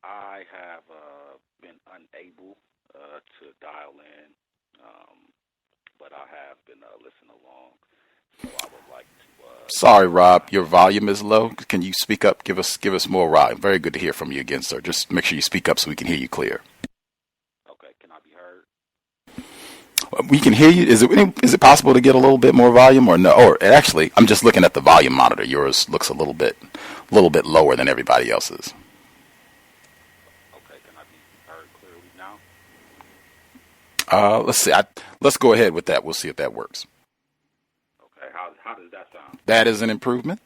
I have been unable to dial in, but I have been listening along. So I would like to. Sorry, Rob, your volume is low. Can you speak up? Give us more, Rob. Very good to hear from you again, sir. Just make sure you speak up so we can hear you clear. Okay, can I be heard? We can hear you. Is it possible to get a little bit more volume, or no? Or actually, I'm just looking at the volume monitor. Yours looks a little bit lower than everybody else's. Let's see. Let's go ahead with that. We'll see if that works. Okay. How does that sound? That is an improvement.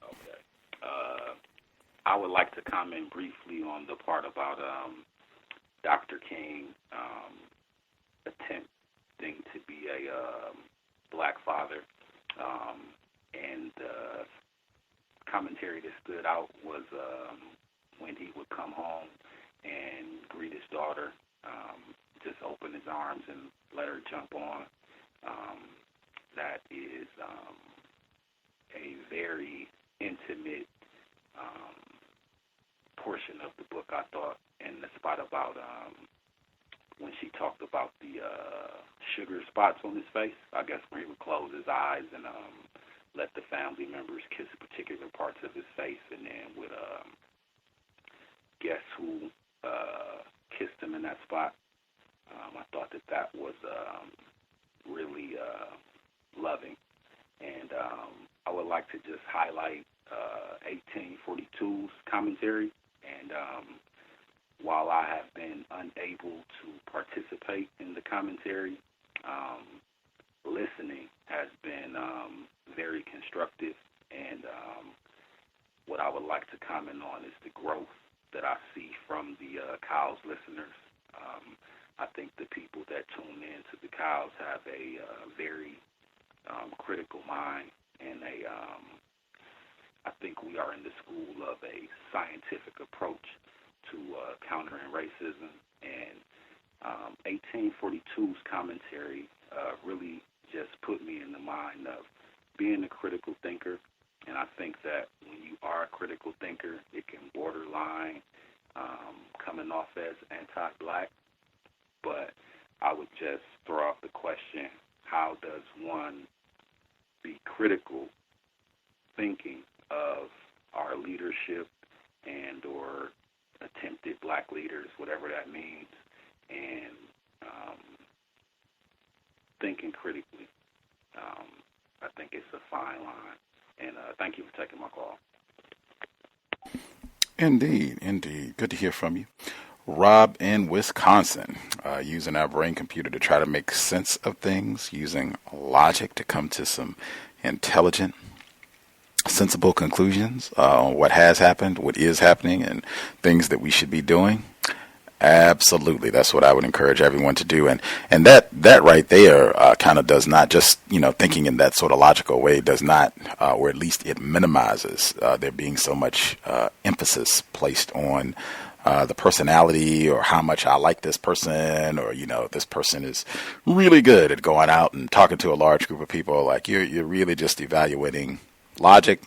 Okay. I would like to comment briefly on the part about Dr. King attempting to be a black father. And the commentary that stood out was when he would come home and greet his daughter, just open his arms and let her jump on. That is a very intimate portion of the book, I thought, and the spot about when she talked about the sugar spots on his face, I guess where he would close his eyes and let the family members kiss particular parts of his face, and then would guess who kissed him in that spot. I thought that was really loving. And I would like to just highlight 1842's commentary. And while I have been unable to participate in the commentary, listening has been very constructive. And what I would like to comment on is the growth that I see from the C.O.W.S listeners. I think the people that tune in to the C.O.W.S have a very critical mind, and I think we are in the school of a scientific approach to countering racism. And 1842's commentary really just put me in the mind of being a critical thinker. And I think that when you are a critical thinker, it can borderline coming off as anti-black. But I would just throw out the question, how does one be critical thinking of our leadership and or attempted black leaders, whatever that means, and thinking critically? I think it's a fine line. And thank you for taking my call. Indeed, indeed. Good to hear from you. Rob in Wisconsin, using our brain computer to try to make sense of things, using logic to come to some intelligent, sensible conclusions on what has happened, what is happening, and things that we should be doing. Absolutely. That's what I would encourage everyone to do. And that right there kind of does not just, thinking in that sort of logical way does not, or at least it minimizes there being so much emphasis placed on the personality or how much I like this person, or, this person is really good at going out and talking to a large group of people. Like you're really just evaluating logic.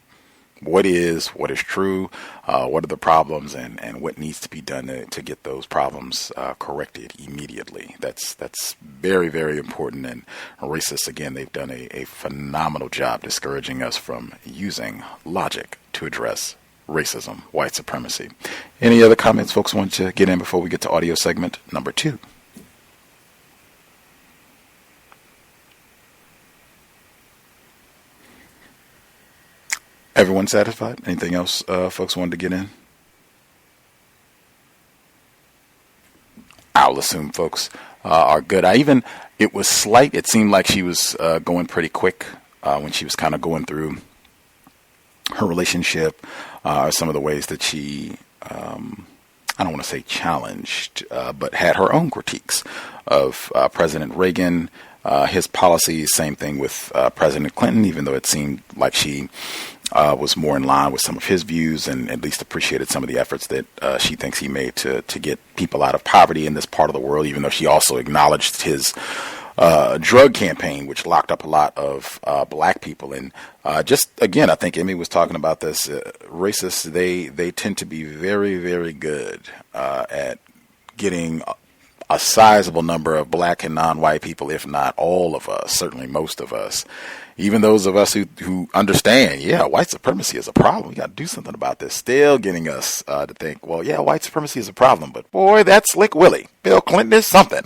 What is true, what are the problems, and what needs to be done to get those problems corrected immediately. That's very, very important. And racists, again, they've done a phenomenal job discouraging us from using logic to address racism, white supremacy. Any other comments folks want to get in before we get to audio segment number 2? Everyone satisfied? Anything else folks wanted to get in? I'll assume folks are good. It was slight. It seemed like she was going pretty quick when she was kind of going through her relationship, some of the ways that she, I don't want to say challenged, but had her own critiques of President Reagan, his policies. Same thing with President Clinton, even though it seemed like she was more in line with some of his views and at least appreciated some of the efforts that she thinks he made to get people out of poverty in this part of the world, even though she also acknowledged his drug campaign, which locked up a lot of black people. And just, again, I think Emmy was talking about this, racists, they tend to be very, very good at getting a sizable number of black and non-white people, if not all of us, certainly most of us, even those of us who understand, white supremacy is a problem. We got to do something about this. Still getting us to think, well, white supremacy is a problem, but boy, that Slick Willie, Bill Clinton is something.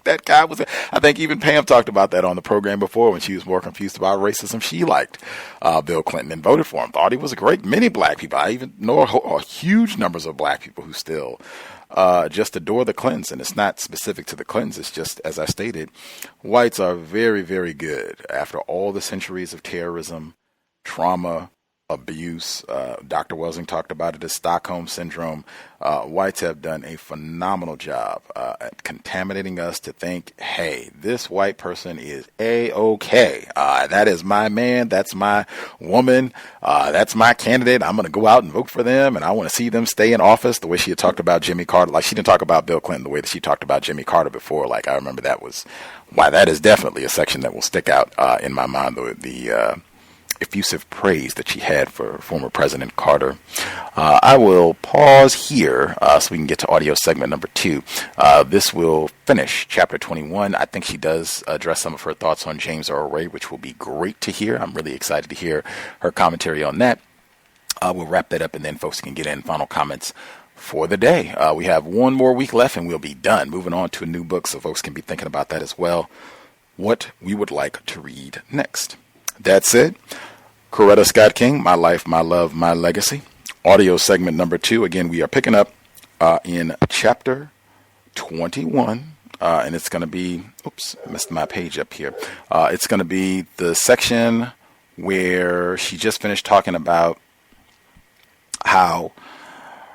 That guy was, I think even Pam talked about that on the program before when she was more confused about racism. She liked Bill Clinton and voted for him, thought he was a great. Many black people, I even know huge numbers of black people who still just adore the Clintons. And it's not specific to the Clintons. It's just, as I stated, whites are very, very good after all the centuries of terrorism, trauma, abuse. Dr. Welsing talked about it as Stockholm Syndrome. Whites have done a phenomenal job at contaminating us to think, hey, this white person is A-OK. That is my man. That's my woman. That's my candidate. I'm going to go out and vote for them, and I want to see them stay in office. The way she had talked about Jimmy Carter, like she didn't talk about Bill Clinton the way that she talked about Jimmy Carter before. Like, I remember that was why that is definitely a section that will stick out in my mind, the effusive praise that she had for former President Carter. I will pause here so we can get to audio segment number 2. This will finish chapter 21. I think she does address some of her thoughts on James Earl Ray, which will be great to hear. I'm really excited to hear her commentary on that. We'll wrap that up, and then folks can get in final comments for the day. We have one more week left, and we'll be done. Moving on to a new book, so folks can be thinking about that as well, what we would like to read next. That said, Coretta Scott King, My Life, My Love, My Legacy. Audio segment number 2. Again, we are picking up in chapter 21. And it's going to be, oops, I messed my page up here. It's going to be the section where she just finished talking about how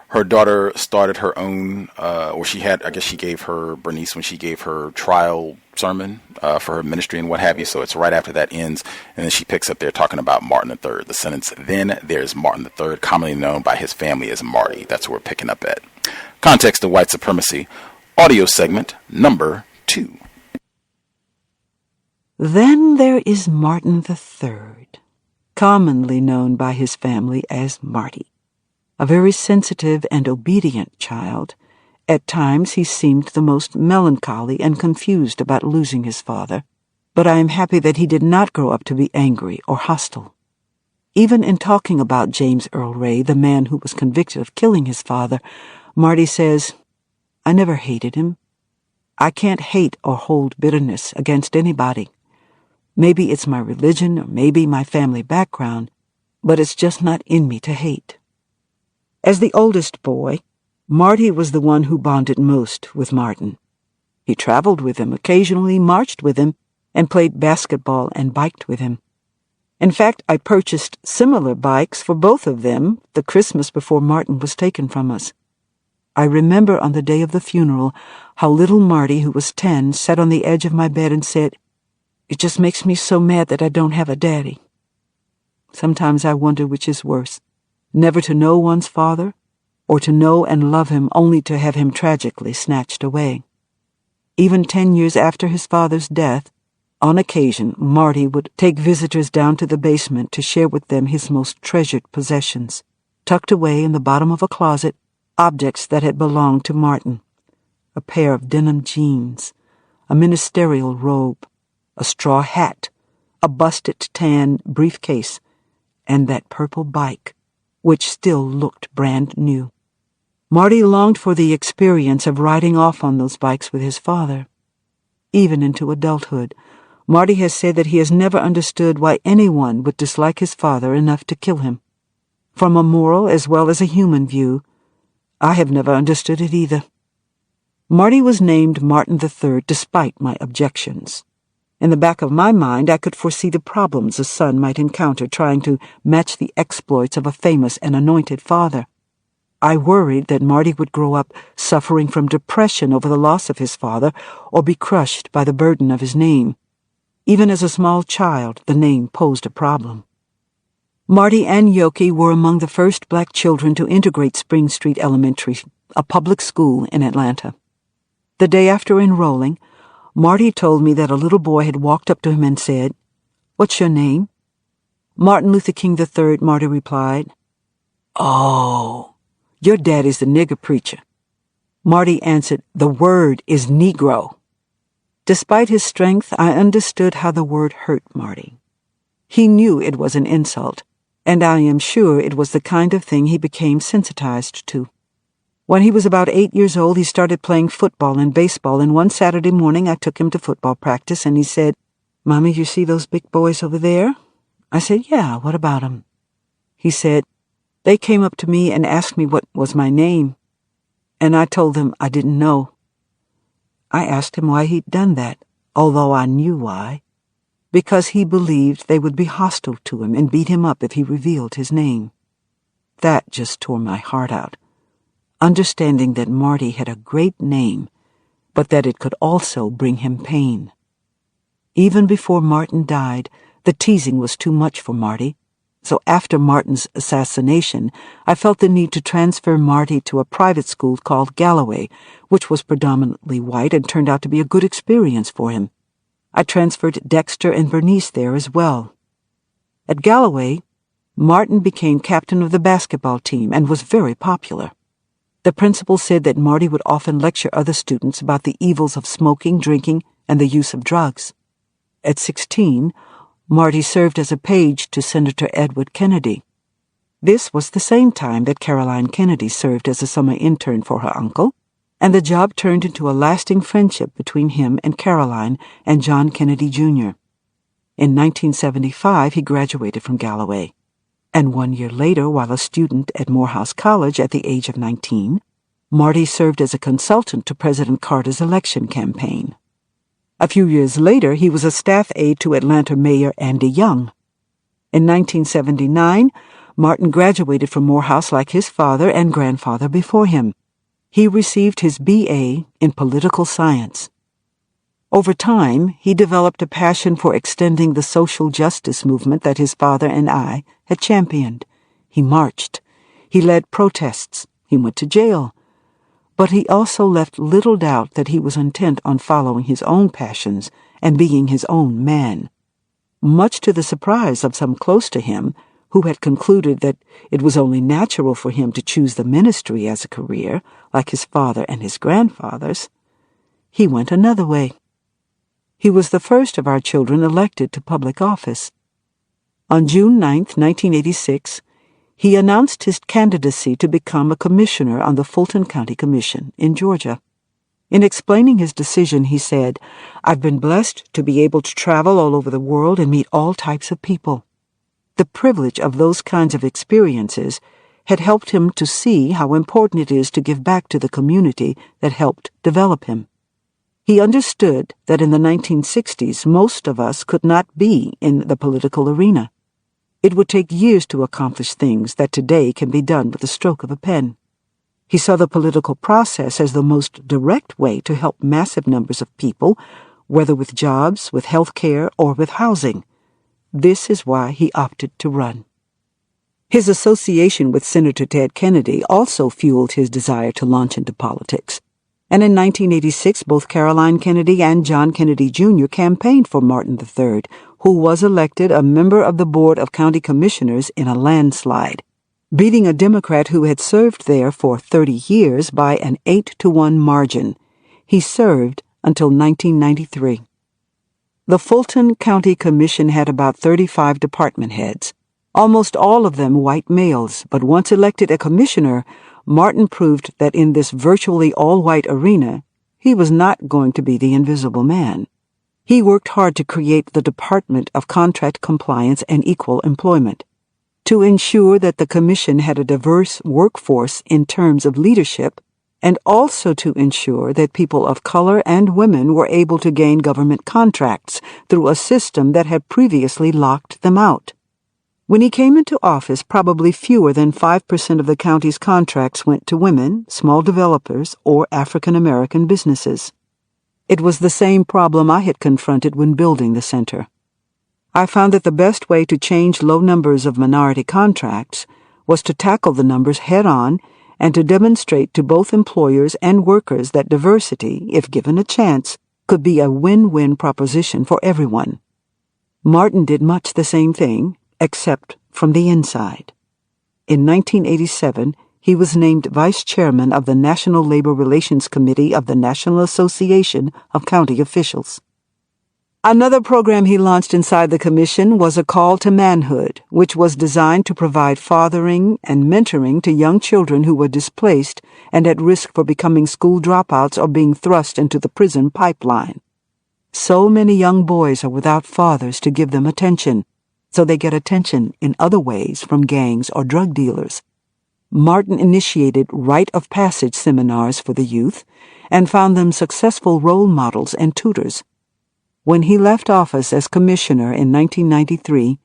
her daughter started her own, or she had, I guess she gave her, Bernice, when she gave her trial sermon for her ministry and what have you. So it's right after that ends. And then she picks up there talking about Martin III. The sentence, then there's Martin III, commonly known by his family as Marty. That's where we're picking up at. Context of White Supremacy, audio segment number 2. Then there is Martin III, commonly known by his family as Marty. A very sensitive and obedient child, at times he seemed the most melancholy and confused about losing his father, but I am happy that he did not grow up to be angry or hostile. Even in talking about James Earl Ray, the man who was convicted of killing his father, Marty says, I never hated him. I can't hate or hold bitterness against anybody. Maybe it's my religion or maybe my family background, but it's just not in me to hate. As the oldest boy, Marty was the one who bonded most with Martin. He traveled with him, occasionally marched with him, and played basketball and biked with him. In fact, I purchased similar bikes for both of them the Christmas before Martin was taken from us. I remember on the day of the funeral how little Marty, who was 10, sat on the edge of my bed and said, It just makes me so mad that I don't have a daddy. Sometimes I wonder which is worse. Never to know one's father, or to know and love him only to have him tragically snatched away. Even 10 years after his father's death, on occasion, Marty would take visitors down to the basement to share with them his most treasured possessions, tucked away in the bottom of a closet, objects that had belonged to Martin. A pair of denim jeans, a ministerial robe, a straw hat, a busted tan briefcase, and that purple bike, which still looked brand new. Marty longed for the experience of riding off on those bikes with his father. Even into adulthood, Marty has said that he has never understood why anyone would dislike his father enough to kill him. From a moral as well as a human view, I have never understood it either. Marty was named Martin III despite my objections. In the back of my mind, I could foresee the problems a son might encounter trying to match the exploits of a famous and anointed father. I worried that Marty would grow up suffering from depression over the loss of his father or be crushed by the burden of his name. Even as a small child, the name posed a problem. Marty and Yoki were among the first black children to integrate Spring Street Elementary, a public school in Atlanta. The day after enrolling, Marty told me that a little boy had walked up to him and said, "What's your name?" "Martin Luther King III," Marty replied. "Oh, your daddy's the nigger preacher." Marty answered, "The word is Negro." Despite his strength, I understood how the word hurt Marty. He knew it was an insult, and I am sure it was the kind of thing he became sensitized to. When he was about 8 years old, he started playing football and baseball, and one Saturday morning I took him to football practice, and he said, "Mommy, you see those big boys over there?" I said, "Yeah, what about 'em?" He said, "They came up to me and asked me what was my name." and I told him I didn't know. I asked him why he'd done that, although I knew why. Because he believed they would be hostile to him and beat him up if he revealed his name. That just tore my heart out, understanding that Marty had a great name, but that it could also bring him pain. Even before Martin died, the teasing was too much for Marty, so after Martin's assassination, I felt the need to transfer Marty to a private school called Galloway, which was predominantly white and turned out to be a good experience for him. I transferred Dexter and Bernice there as well. At Galloway, Martin became captain of the basketball team and was very popular. The principal said that Marty would often lecture other students about the evils of smoking, drinking, and the use of drugs. At 16, Marty served as a page to Senator Edward Kennedy. This was the same time that Caroline Kennedy served as a summer intern for her uncle, and the job turned into a lasting friendship between him and Caroline and John Kennedy, Jr. In 1975, he graduated from Galloway, and 1 year later, while a student at Morehouse College at the age of 19, Marty served as a consultant to President Carter's election campaign. A few years later, he was a staff aide to Atlanta Mayor Andy Young. In 1979, Martin graduated from Morehouse like his father and grandfather before him. He received his B.A. in political science. Over time, he developed a passion for extending the social justice movement that his father and I had championed. He marched. He led protests. He went to jail. But he also left little doubt that he was intent on following his own passions and being his own man. Much to the surprise of some close to him, who had concluded that it was only natural for him to choose the ministry as a career, like his father and his grandfathers, he went another way. He was the first of our children elected to public office. On June 9, 1986, he announced his candidacy to become a commissioner on the Fulton County Commission in Georgia. In explaining his decision, he said, "I've been blessed to be able to travel all over the world and meet all types of people. The privilege of those kinds of experiences had helped him to see how important it is to give back to the community that helped develop him. He understood that in the 1960s, most of us could not be in the political arena. It would take years to accomplish things that today can be done with the stroke of a pen. He saw the political process as the most direct way to help massive numbers of people, whether with jobs, with health care, or with housing. This is why he opted to run." His association with Senator Ted Kennedy also fueled his desire to launch into politics. And in 1986, both Caroline Kennedy and John Kennedy, Jr. campaigned for Martin III, who was elected a member of the Board of County Commissioners in a landslide, beating a Democrat who had served there for 30 years by an 8-1 margin. He served until 1993. The Fulton County Commission had about 35 department heads, almost all of them white males, but once elected a commissioner, Martin proved that in this virtually all-white arena, he was not going to be the invisible man. He worked hard to create the Department of Contract Compliance and Equal Employment, to ensure that the Commission had a diverse workforce in terms of leadership, and also to ensure that people of color and women were able to gain government contracts through a system that had previously locked them out. When he came into office, probably fewer than 5% of the county's contracts went to women, small developers, or African American businesses. It was the same problem I had confronted when building the center. I found that the best way to change low numbers of minority contracts was to tackle the numbers head-on and to demonstrate to both employers and workers that diversity, if given a chance, could be a win-win proposition for everyone. Martin did much the same thing, except from the inside. In 1987, he was named vice chairman of the National Labor Relations Committee of the National Association of County Officials. Another program he launched inside the commission was a call to manhood, which was designed to provide fathering and mentoring to young children who were displaced and at risk for becoming school dropouts or being thrust into the prison pipeline. So many young boys are without fathers to give them attention, so they get attention in other ways from gangs or drug dealers. Martin initiated rite of passage seminars for the youth and found them successful role models and tutors. When he left office as commissioner in 1993,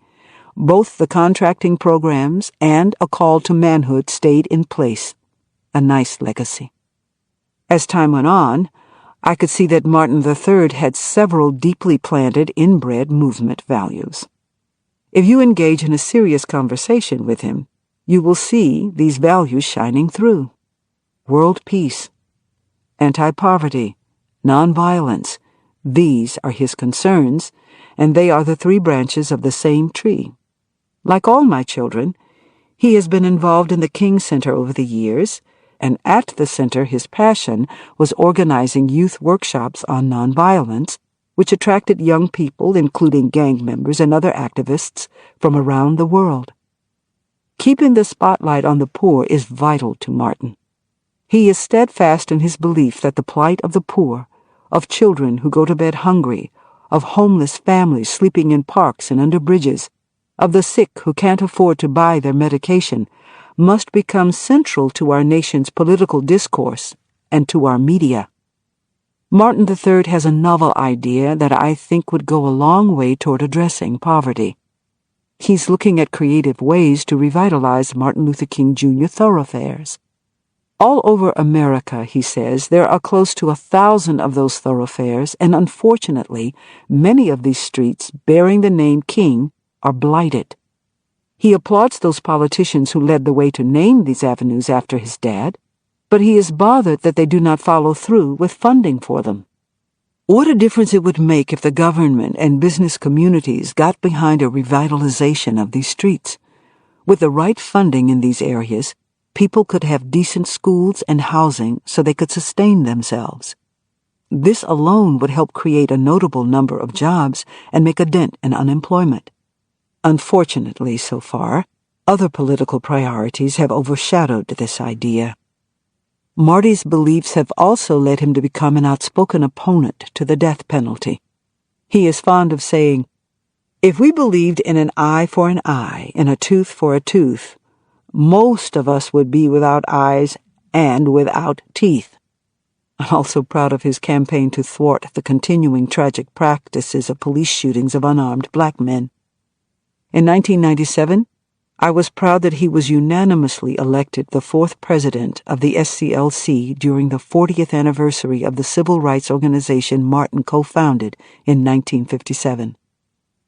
both the contracting programs and a call to manhood stayed in place. A nice legacy. As time went on, I could see that Martin III had several deeply planted, inbred movement values. If you engage in a serious conversation with him, you will see these values shining through. World peace, anti-poverty, nonviolence, these are his concerns, and they are the three branches of the same tree. Like all my children, he has been involved in the King Center over the years, and at the center his passion was organizing youth workshops on nonviolence, which attracted young people, including gang members and other activists, from around the world. Keeping the spotlight on the poor is vital to Martin. He is steadfast in his belief that the plight of the poor, of children who go to bed hungry, of homeless families sleeping in parks and under bridges, of the sick who can't afford to buy their medication, must become central to our nation's political discourse and to our media. Martin III has a novel idea that I think would go a long way toward addressing poverty. He's looking at creative ways to revitalize Martin Luther King Jr. thoroughfares. All over America, he says, there are close to 1,000 of those thoroughfares, and unfortunately, many of these streets bearing the name King are blighted. He applauds those politicians who led the way to name these avenues after his dad, but he is bothered that they do not follow through with funding for them. What a difference it would make if the government and business communities got behind a revitalization of these streets. With the right funding in these areas, people could have decent schools and housing so they could sustain themselves. This alone would help create a notable number of jobs and make a dent in unemployment. Unfortunately, so far, other political priorities have overshadowed this idea. Marty's beliefs have also led him to become an outspoken opponent to the death penalty. He is fond of saying, "If we believed in an eye for an eye and a tooth for a tooth, most of us would be without eyes and without teeth." I'm also proud of his campaign to thwart the continuing tragic practices of police shootings of unarmed black men. In 1997, I was proud that he was unanimously elected the 4th president of the SCLC during the 40th anniversary of the civil rights organization Martin co-founded in 1957.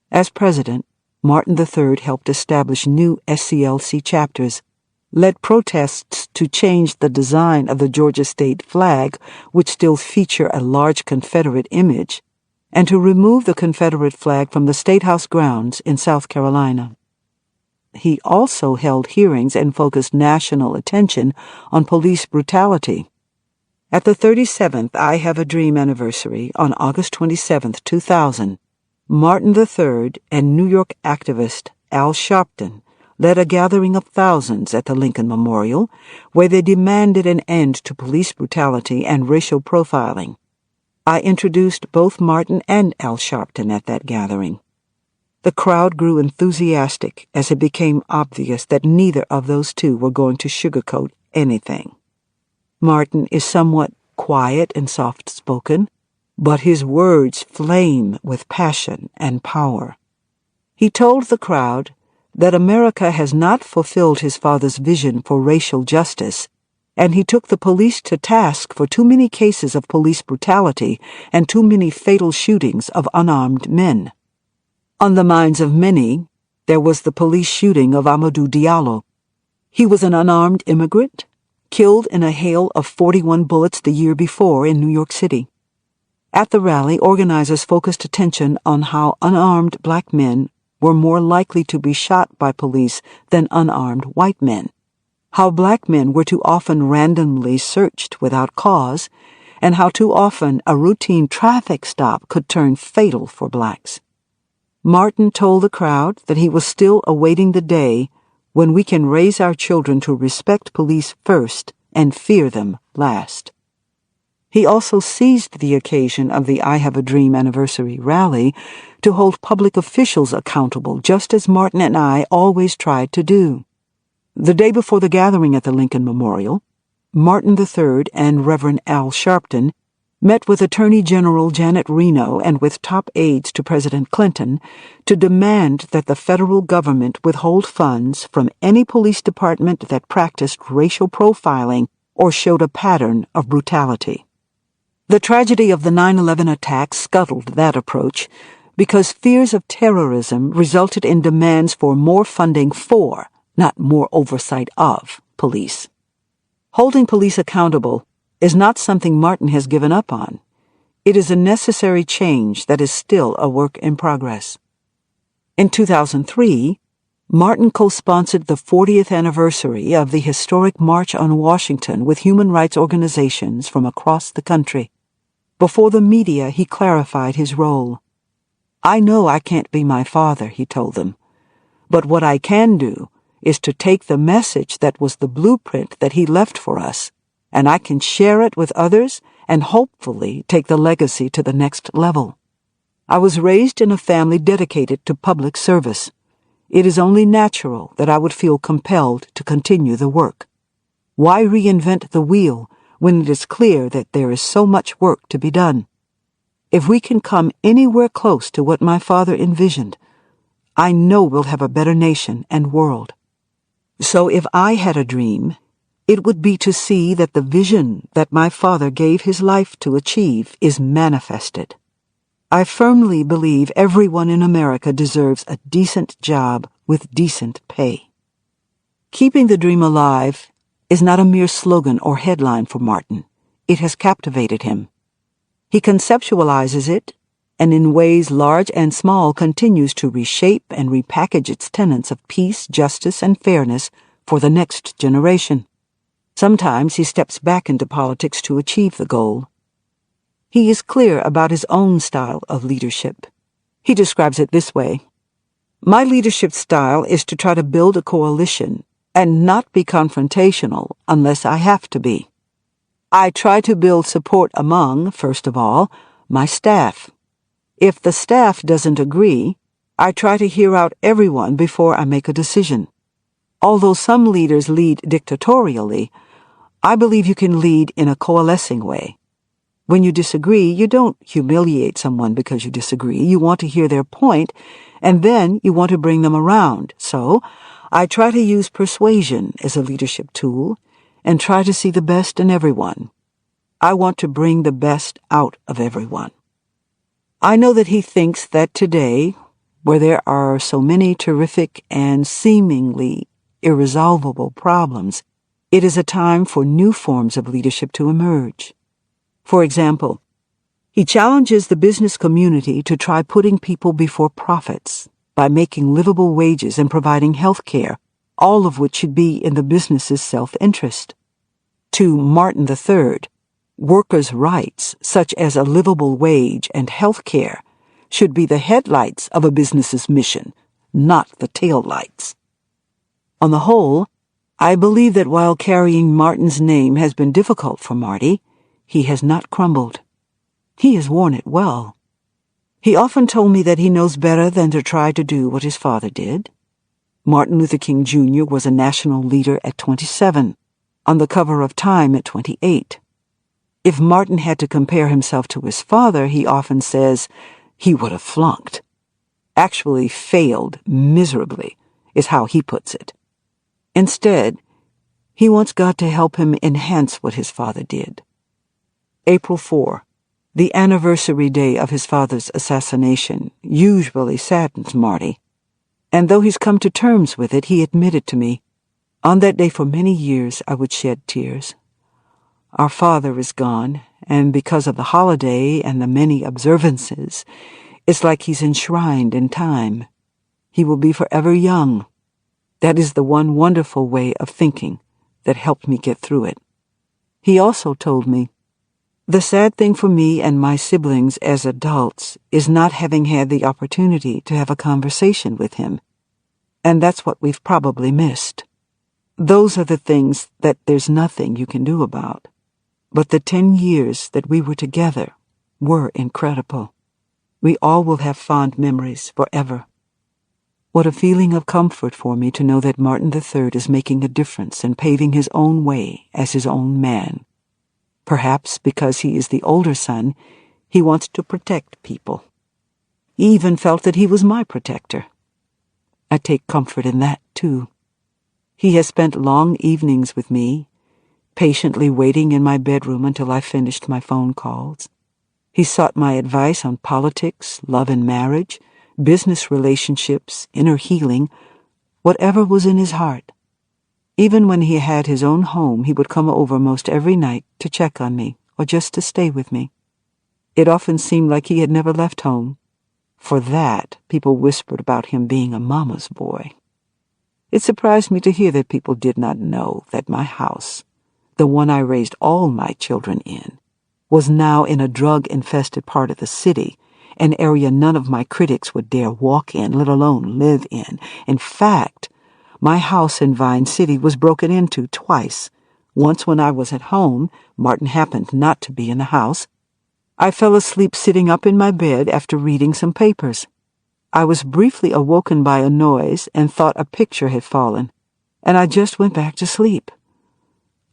As president, Martin III helped establish new SCLC chapters, led protests to change the design of the Georgia state flag, which still feature a large Confederate image, and to remove the Confederate flag from the State House grounds in South Carolina. He also held hearings and focused national attention on police brutality. At the 37th I Have a Dream anniversary on August 27, 2000, Martin III and New York activist Al Sharpton led a gathering of thousands at the Lincoln Memorial, where they demanded an end to police brutality and racial profiling. I introduced both Martin and Al Sharpton at that gathering. The crowd grew enthusiastic as it became obvious that neither of those two were going to sugarcoat anything. Martin is somewhat quiet and soft-spoken, but his words flame with passion and power. He told the crowd that America has not fulfilled his father's vision for racial justice, and he took the police to task for too many cases of police brutality and too many fatal shootings of unarmed men. On the minds of many, there was the police shooting of Amadou Diallo. He was an unarmed immigrant, killed in a hail of 41 bullets the year before in New York City. At the rally, organizers focused attention on how unarmed black men were more likely to be shot by police than unarmed white men, how black men were too often randomly searched without cause, and how too often a routine traffic stop could turn fatal for blacks. Martin told the crowd that he was still awaiting the day when we can raise our children to respect police first and fear them last. He also seized the occasion of the I Have a Dream anniversary rally to hold public officials accountable, just as Martin and I always tried to do. The day before the gathering at the Lincoln Memorial, Martin III and Reverend Al Sharpton met with Attorney General Janet Reno and with top aides to President Clinton to demand that the federal government withhold funds from any police department that practiced racial profiling or showed a pattern of brutality. The tragedy of the 9/11 attacks scuttled that approach because fears of terrorism resulted in demands for more funding for, not more oversight of, police. Holding police accountable is not something Martin has given up on. It is a necessary change that is still a work in progress. In 2003, Martin co-sponsored the 40th anniversary of the historic March on Washington with human rights organizations from across the country. Before the media, he clarified his role. "I know I can't be my father," he told them, "but what I can do is to take the message that was the blueprint that he left for us, and I can share it with others and hopefully take the legacy to the next level. I was raised in a family dedicated to public service. It is only natural that I would feel compelled to continue the work. Why reinvent the wheel when it is clear that there is so much work to be done? If we can come anywhere close to what my father envisioned, I know we'll have a better nation and world. So if I had a dream, it would be to see that the vision that my father gave his life to achieve is manifested. I firmly believe everyone in America deserves a decent job with decent pay." Keeping the dream alive is not a mere slogan or headline for Martin. It has captivated him. He conceptualizes it, and in ways large and small continues to reshape and repackage its tenets of peace, justice, and fairness for the next generation. Sometimes he steps back into politics to achieve the goal. He is clear about his own style of leadership. He describes it this way: "My leadership style is to try to build a coalition and not be confrontational unless I have to be. I try to build support among, first of all, my staff. If the staff doesn't agree, I try to hear out everyone before I make a decision. Although some leaders lead dictatorially, I believe you can lead in a coalescing way. When you disagree, you don't humiliate someone because you disagree. You want to hear their point, and then you want to bring them around. So, I try to use persuasion as a leadership tool and try to see the best in everyone. I want to bring the best out of everyone." I know that he thinks that today, where there are so many terrific and seemingly irresolvable problems, it is a time for new forms of leadership to emerge. For example, he challenges the business community to try putting people before profits by making livable wages and providing health care, all of which should be in the business's self-interest. To Martin III, workers' rights, such as a livable wage and health care, should be the headlights of a business's mission, not the taillights. On the whole, I believe that while carrying Martin's name has been difficult for Marty, he has not crumbled. He has worn it well. He often told me that he knows better than to try to do what his father did. Martin Luther King Jr. was a national leader at 27, on the cover of Time at 28. If Martin had to compare himself to his father, he often says he would have flunked. Actually failed miserably, is how he puts it. Instead, he wants God to help him enhance what his father did. April 4, the anniversary day of his father's assassination, usually saddens Marty. And though he's come to terms with it, he admitted to me, "On that day for many years I would shed tears. Our father is gone, and because of the holiday and the many observances, it's like he's enshrined in time. He will be forever young. That is the one wonderful way of thinking that helped me get through it." He also told me, "The sad thing for me and my siblings as adults is not having had the opportunity to have a conversation with him, and that's what we've probably missed. Those are the things that there's nothing you can do about. But the 10 years that we were together were incredible. We all will have fond memories forever." What a feeling of comfort for me to know that Martin III is making a difference and paving his own way as his own man. Perhaps because he is the older son, he wants to protect people. He even felt that he was my protector. I take comfort in that, too. He has spent long evenings with me, patiently waiting in my bedroom until I finished my phone calls. He sought my advice on politics, love and marriage, business relationships, inner healing, whatever was in his heart. Even when he had his own home, he would come over most every night to check on me or just to stay with me. It often seemed like he had never left home. For that, people whispered about him being a mama's boy. It surprised me to hear that people did not know that my house, the one I raised all my children in, was now in a drug-infested part of the city, an area none of my critics would dare walk in, let alone live in. In fact, my house in Vine City was broken into twice. Once when I was at home, Martin happened not to be in the house. I fell asleep sitting up in my bed after reading some papers. I was briefly awoken by a noise and thought a picture had fallen, and I just went back to sleep.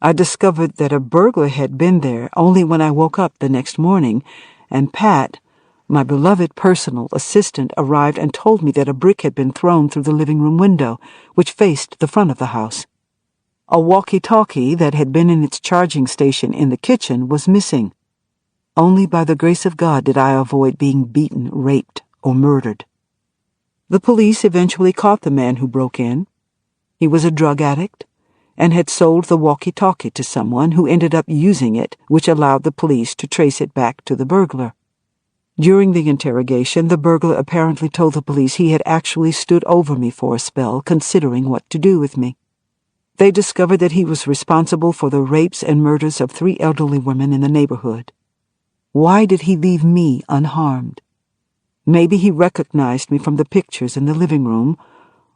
I discovered that a burglar had been there only when I woke up the next morning, and Pat, my beloved personal assistant, arrived and told me that a brick had been thrown through the living room window, which faced the front of the house. A walkie-talkie that had been in its charging station in the kitchen was missing. Only by the grace of God did I avoid being beaten, raped, or murdered. The police eventually caught the man who broke in. He was a drug addict and had sold the walkie-talkie to someone who ended up using it, which allowed the police to trace it back to the burglar. During the interrogation, the burglar apparently told the police he had actually stood over me for a spell, considering what to do with me. They discovered that he was responsible for the rapes and murders of 3 elderly women in the neighborhood. Why did he leave me unharmed? Maybe he recognized me from the pictures in the living room,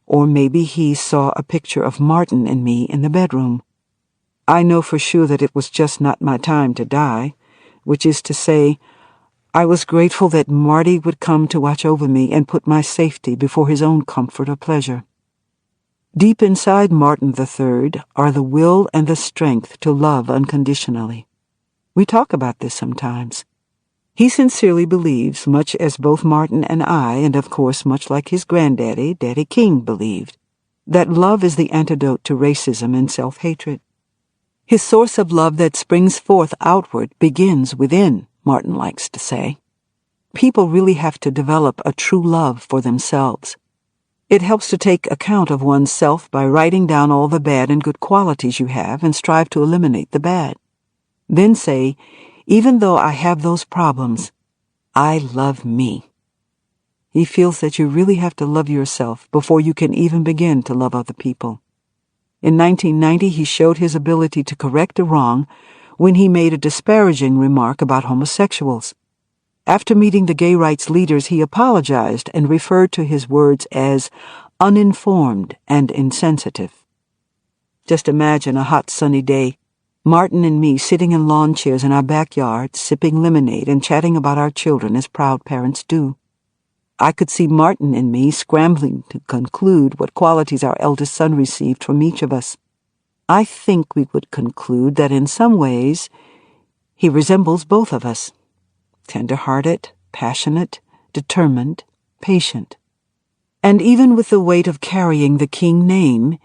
or maybe he saw a picture of Martin and me in the bedroom. I know for sure that it was just not my time to die, which is to say, I was grateful that Marty would come to watch over me and put my safety before his own comfort or pleasure. Deep inside Martin III are the will and the strength to love unconditionally. We talk about this sometimes. He sincerely believes, much as both Martin and I, and of course much like his granddaddy, Daddy King, believed, that love is the antidote to racism and self-hatred. His source of love that springs forth outward begins within, Martin likes to say. People really have to develop a true love for themselves. It helps to take account of one's self by writing down all the bad and good qualities you have and strive to eliminate the bad. Then say, even though I have those problems, I love me. He feels that you really have to love yourself before you can even begin to love other people. In 1990, he showed his ability to correct a wrong when he made a disparaging remark about homosexuals. After meeting the gay rights leaders, he apologized and referred to his words as uninformed and insensitive. Just imagine a hot sunny day, Martin and me sitting in lawn chairs in our backyard, sipping lemonade and chatting about our children as proud parents do. I could see Martin and me scrambling to conclude what qualities our eldest son received from each of us. I think we would conclude that in some ways he resembles both of us. Tender-hearted, passionate, determined, patient. And even with the weight of carrying the King name,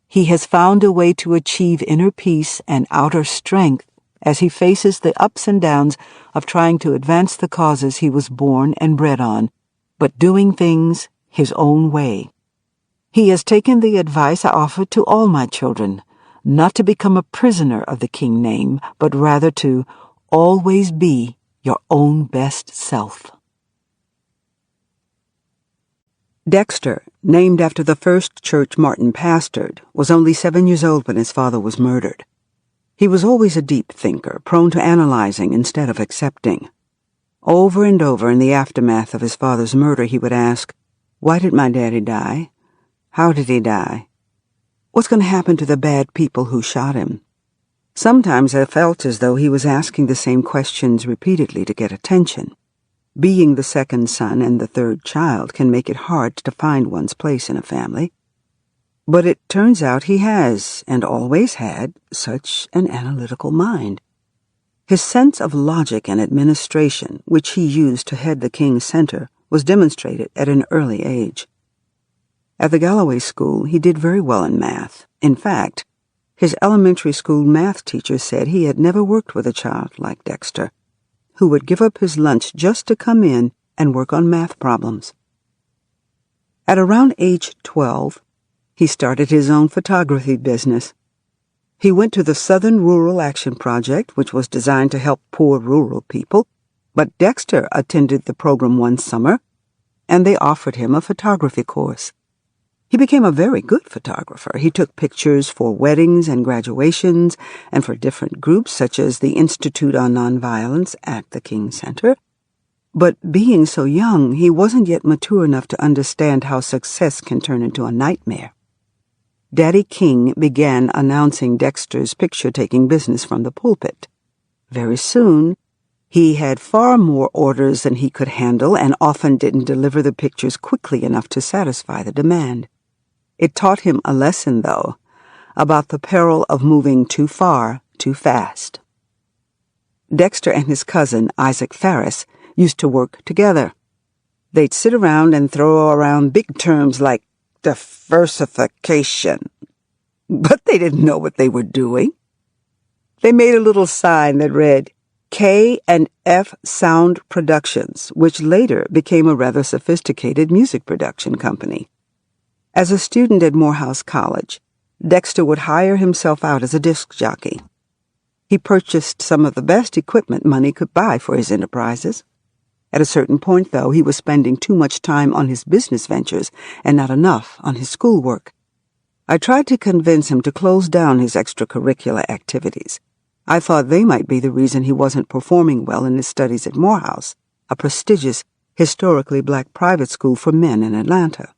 he has found a way to achieve inner peace and outer strength as he faces the ups and downs of trying to advance the causes he was born and bred on, but doing things his own way. He has taken the advice I offered to all my children, not to become a prisoner of the King name, but rather to always be your own best self. Dexter, named after the first church Martin pastored, was only 7 years old when his father was murdered. He was always a deep thinker, prone to analyzing instead of accepting. Over and over in the aftermath of his father's murder, he would ask, "Why did my daddy die? How did he die? What's going to happen to the bad people who shot him?" Sometimes I felt as though he was asking the same questions repeatedly to get attention. Being the second son and the third child can make it hard to find one's place in a family. But it turns out he has, and always had, such an analytical mind. His sense of logic and administration, which he used to head the King's Center, was demonstrated at an early age. At the Galloway School, he did very well in math. In fact, his elementary school math teacher said he had never worked with a child like Dexter, who would give up his lunch just to come in and work on math problems. At around age 12, he started his own photography business. He went to the Southern Rural Action Project, which was designed to help poor rural people, but Dexter attended the program one summer, and they offered him a photography course. He became a very good photographer. He took pictures for weddings and graduations and for different groups such as the Institute on Nonviolence at the King Center. But being so young, he wasn't yet mature enough to understand how success can turn into a nightmare. Daddy King began announcing Dexter's picture-taking business from the pulpit. Very soon, he had far more orders than he could handle and often didn't deliver the pictures quickly enough to satisfy the demand. It taught him a lesson, though, about the peril of moving too far, too fast. Dexter and his cousin, Isaac Ferris, used to work together. They'd sit around and throw around big terms like diversification, but they didn't know what they were doing. They made a little sign that read, K&F Sound Productions, which later became a rather sophisticated music production company. As a student at Morehouse College, Dexter would hire himself out as a disc jockey. He purchased some of the best equipment money could buy for his enterprises. At a certain point, though, he was spending too much time on his business ventures and not enough on his schoolwork. I tried to convince him to close down his extracurricular activities. I thought they might be the reason he wasn't performing well in his studies at Morehouse, a prestigious, historically black private school for men in Atlanta.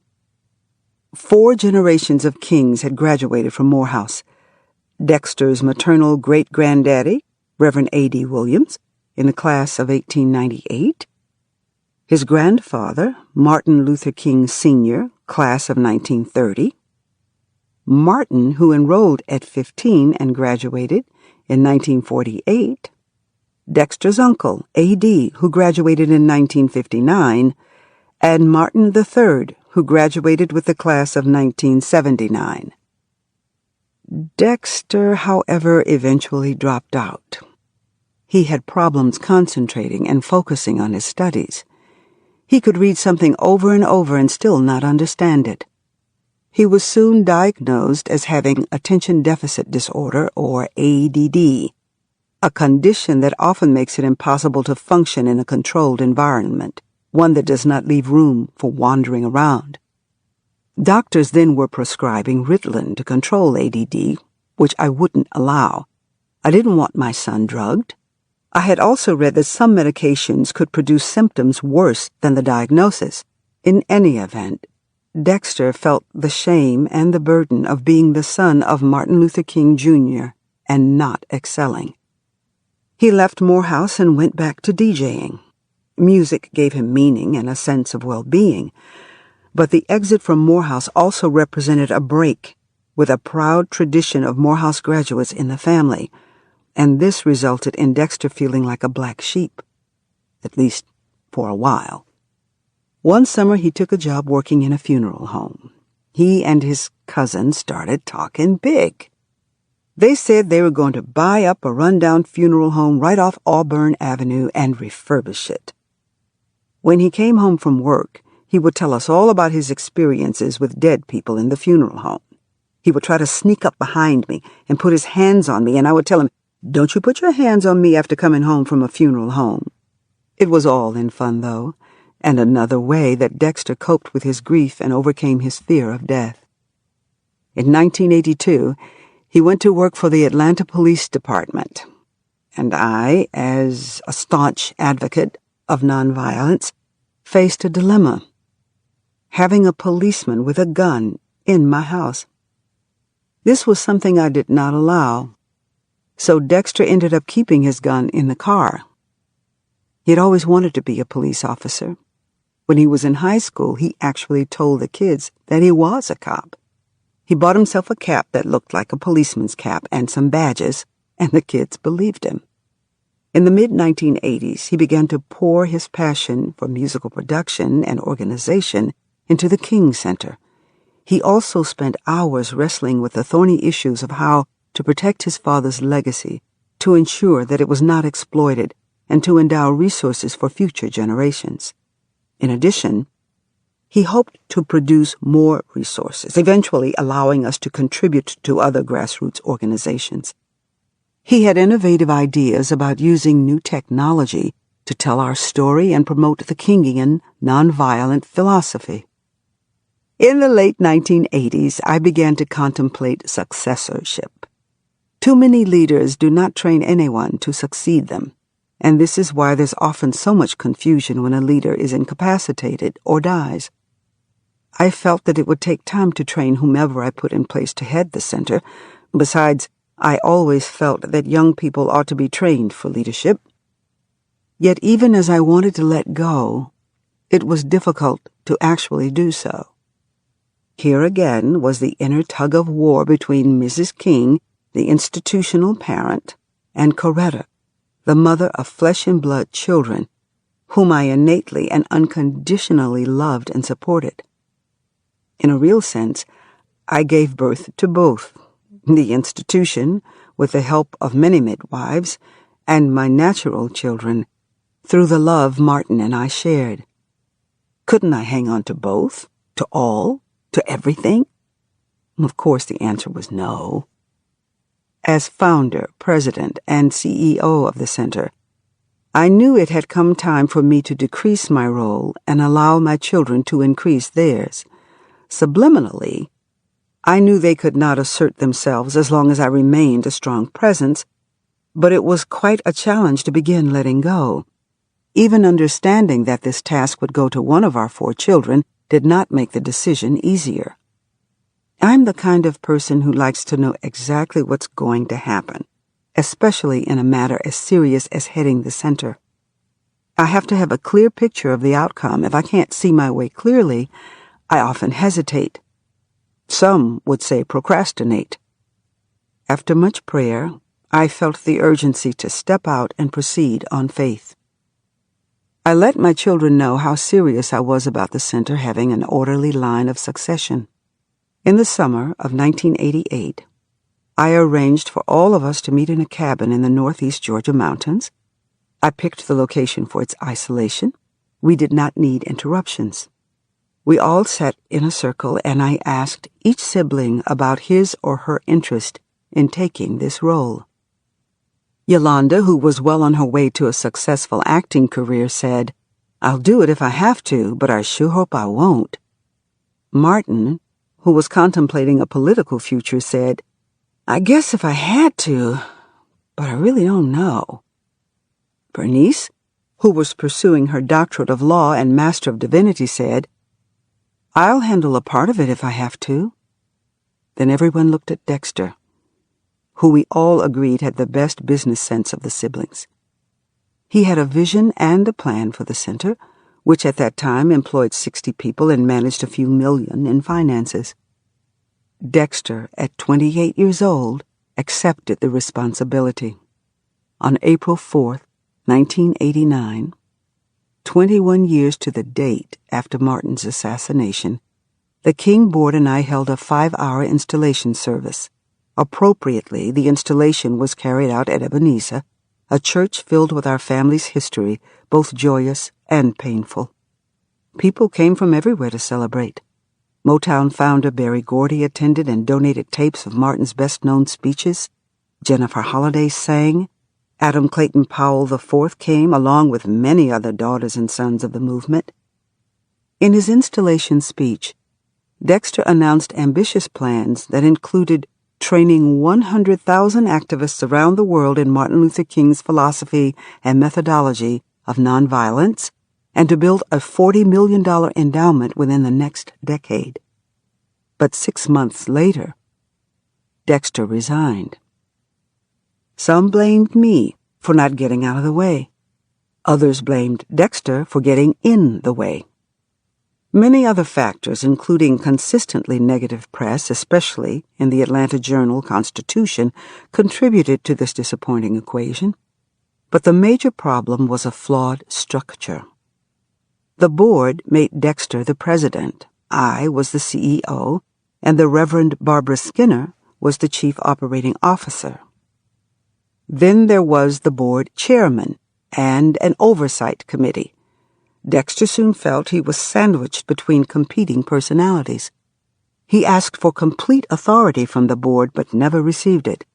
4 generations of Kings had graduated from Morehouse. Dexter's maternal great-granddaddy, Reverend A.D. Williams, in the class of 1898. His grandfather, Martin Luther King Sr., class of 1930. Martin, who enrolled at 15 and graduated in 1948. Dexter's uncle, A.D., who graduated in 1959, and Martin III, who graduated with the class of 1979. Dexter, however, eventually dropped out. He had problems concentrating and focusing on his studies. He could read something over and over and still not understand it. He was soon diagnosed as having attention deficit disorder, or ADD, a condition that often makes it impossible to function in a controlled environment, one that does not leave room for wandering around. Doctors then were prescribing Ritalin to control ADD, which I wouldn't allow. I didn't want my son drugged. I had also read that some medications could produce symptoms worse than the diagnosis. In any event, Dexter felt the shame and the burden of being the son of Martin Luther King Jr. and not excelling. He left Morehouse and went back to DJing. Music gave him meaning and a sense of well-being, but the exit from Morehouse also represented a break with a proud tradition of Morehouse graduates in the family, and this resulted in Dexter feeling like a black sheep, at least for a while. One summer he took a job working in a funeral home. He and his cousin started talking big. They said they were going to buy up a rundown funeral home right off Auburn Avenue and refurbish it. When he came home from work, he would tell us all about his experiences with dead people in the funeral home. He would try to sneak up behind me and put his hands on me, and I would tell him, "Don't you put your hands on me after coming home from a funeral home." It was all in fun, though, and another way that Dexter coped with his grief and overcame his fear of death. In 1982, he went to work for the Atlanta Police Department, and I, as a staunch advocate of nonviolence, faced a dilemma: having a policeman with a gun in my house. This was something I did not allow, so Dexter ended up keeping his gun in the car. He had always wanted to be a police officer. When he was in high school, he actually told the kids that he was a cop. He bought himself a cap that looked like a policeman's cap and some badges, and the kids believed him. In the mid-1980s, he began to pour his passion for musical production and organization into the King Center. He also spent hours wrestling with the thorny issues of how to protect his father's legacy, to ensure that it was not exploited, and to endow resources for future generations. In addition, he hoped to produce more resources, eventually allowing us to contribute to other grassroots organizations. He had innovative ideas about using new technology to tell our story and promote the Kingian nonviolent philosophy. In the late 1980s, I began to contemplate successorship. Too many leaders do not train anyone to succeed them, and this is why there's often so much confusion when a leader is incapacitated or dies. I felt that it would take time to train whomever I put in place to head the center. Besides, I always felt that young people ought to be trained for leadership. Yet even as I wanted to let go, it was difficult to actually do so. Here again was the inner tug-of-war between Mrs. King, the institutional parent, and Coretta, the mother of flesh-and-blood children, whom I innately and unconditionally loved and supported. In a real sense, I gave birth to both, the institution, with the help of many midwives, and my natural children, through the love Martin and I shared. Couldn't I hang on to both, to all, to everything? Of course, the answer was no. As founder, president, and CEO of the center, I knew it had come time for me to decrease my role and allow my children to increase theirs. Subliminally, I knew they could not assert themselves as long as I remained a strong presence, but it was quite a challenge to begin letting go. Even understanding that this task would go to one of our 4 children did not make the decision easier. I'm the kind of person who likes to know exactly what's going to happen, especially in a matter as serious as heading the center. I have to have a clear picture of the outcome. If I can't see my way clearly, I often hesitate. Some would say procrastinate. After much prayer, I felt the urgency to step out and proceed on faith. I let my children know how serious I was about the center having an orderly line of succession. In the summer of 1988, I arranged for all of us to meet in a cabin in the northeast Georgia mountains. I picked the location for its isolation. We did not need interruptions. We all sat in a circle, and I asked each sibling about his or her interest in taking this role. Yolanda, who was well on her way to a successful acting career, said, "I'll do it if I have to, but I sure hope I won't." Martin, who was contemplating a political future, said, "I guess if I had to, but I really don't know." Bernice, who was pursuing her doctorate of law and Master of Divinity, said, "I'll handle a part of it if I have to." Then everyone looked at Dexter, who we all agreed had the best business sense of the siblings. He had a vision and a plan for the center, which at that time employed 60 people and managed a few million in finances. Dexter, at 28 years old, accepted the responsibility. On April 4th, 1989, 21 years to the date after Martin's assassination, the King Board and I held a 5-hour installation service. Appropriately, the installation was carried out at Ebenezer, a church filled with our family's history, both joyous and painful. People came from everywhere to celebrate. Motown founder Berry Gordy attended and donated tapes of Martin's best-known speeches. Jennifer Holliday sang. Adam Clayton Powell IV came, along with many other daughters and sons of the movement. In his installation speech, Dexter announced ambitious plans that included training 100,000 activists around the world in Martin Luther King's philosophy and methodology of nonviolence, and to build a $40 million endowment within the next decade. But 6 months later, Dexter resigned. Some blamed me for not getting out of the way. Others blamed Dexter for getting in the way. Many other factors, including consistently negative press, especially in the Atlanta Journal-Constitution, contributed to this disappointing equation. But the major problem was a flawed structure. The board made Dexter the president, I was the CEO, and the Reverend Barbara Skinner was the chief operating officer. Then there was the board chairman and an oversight committee. Dexter soon felt he was sandwiched between competing personalities. He asked for complete authority from the board but never received it.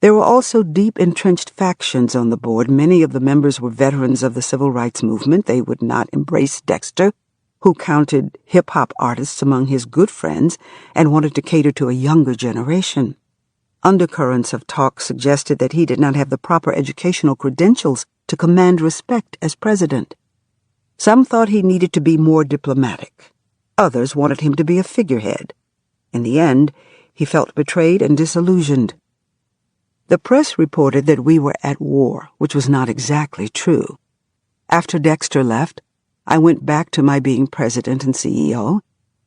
There were also deep entrenched factions on the board. Many of the members were veterans of the civil rights movement. They would not embrace Dexter, who counted hip-hop artists among his good friends and wanted to cater to a younger generation. Undercurrents of talk suggested that he did not have the proper educational credentials to command respect as president. Some thought he needed to be more diplomatic. Others wanted him to be a figurehead. In the end, he felt betrayed and disillusioned. The press reported that we were at war, which was not exactly true. After Dexter left, I went back to my being president and CEO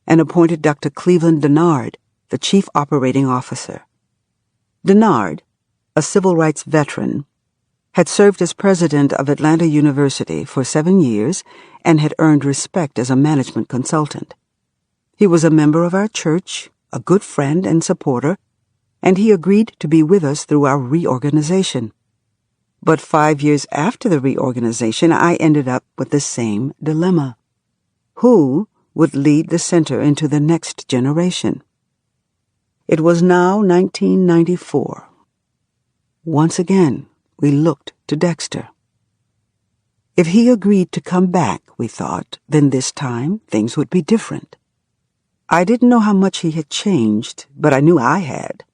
and appointed Dr. Cleveland Denard, the chief operating officer. Denard, a civil rights veteran, had served as president of Atlanta University for 7 years and had earned respect as a management consultant. He was a member of our church, a good friend and supporter, and he agreed to be with us through our reorganization. But 5 years after the reorganization, I ended up with the same dilemma. Who would lead the center into the next generation? It was now 1994. Once again, we looked to Dexter. If he agreed to come back, we thought, then this time things would be different. I didn't know how much he had changed, but I knew I had.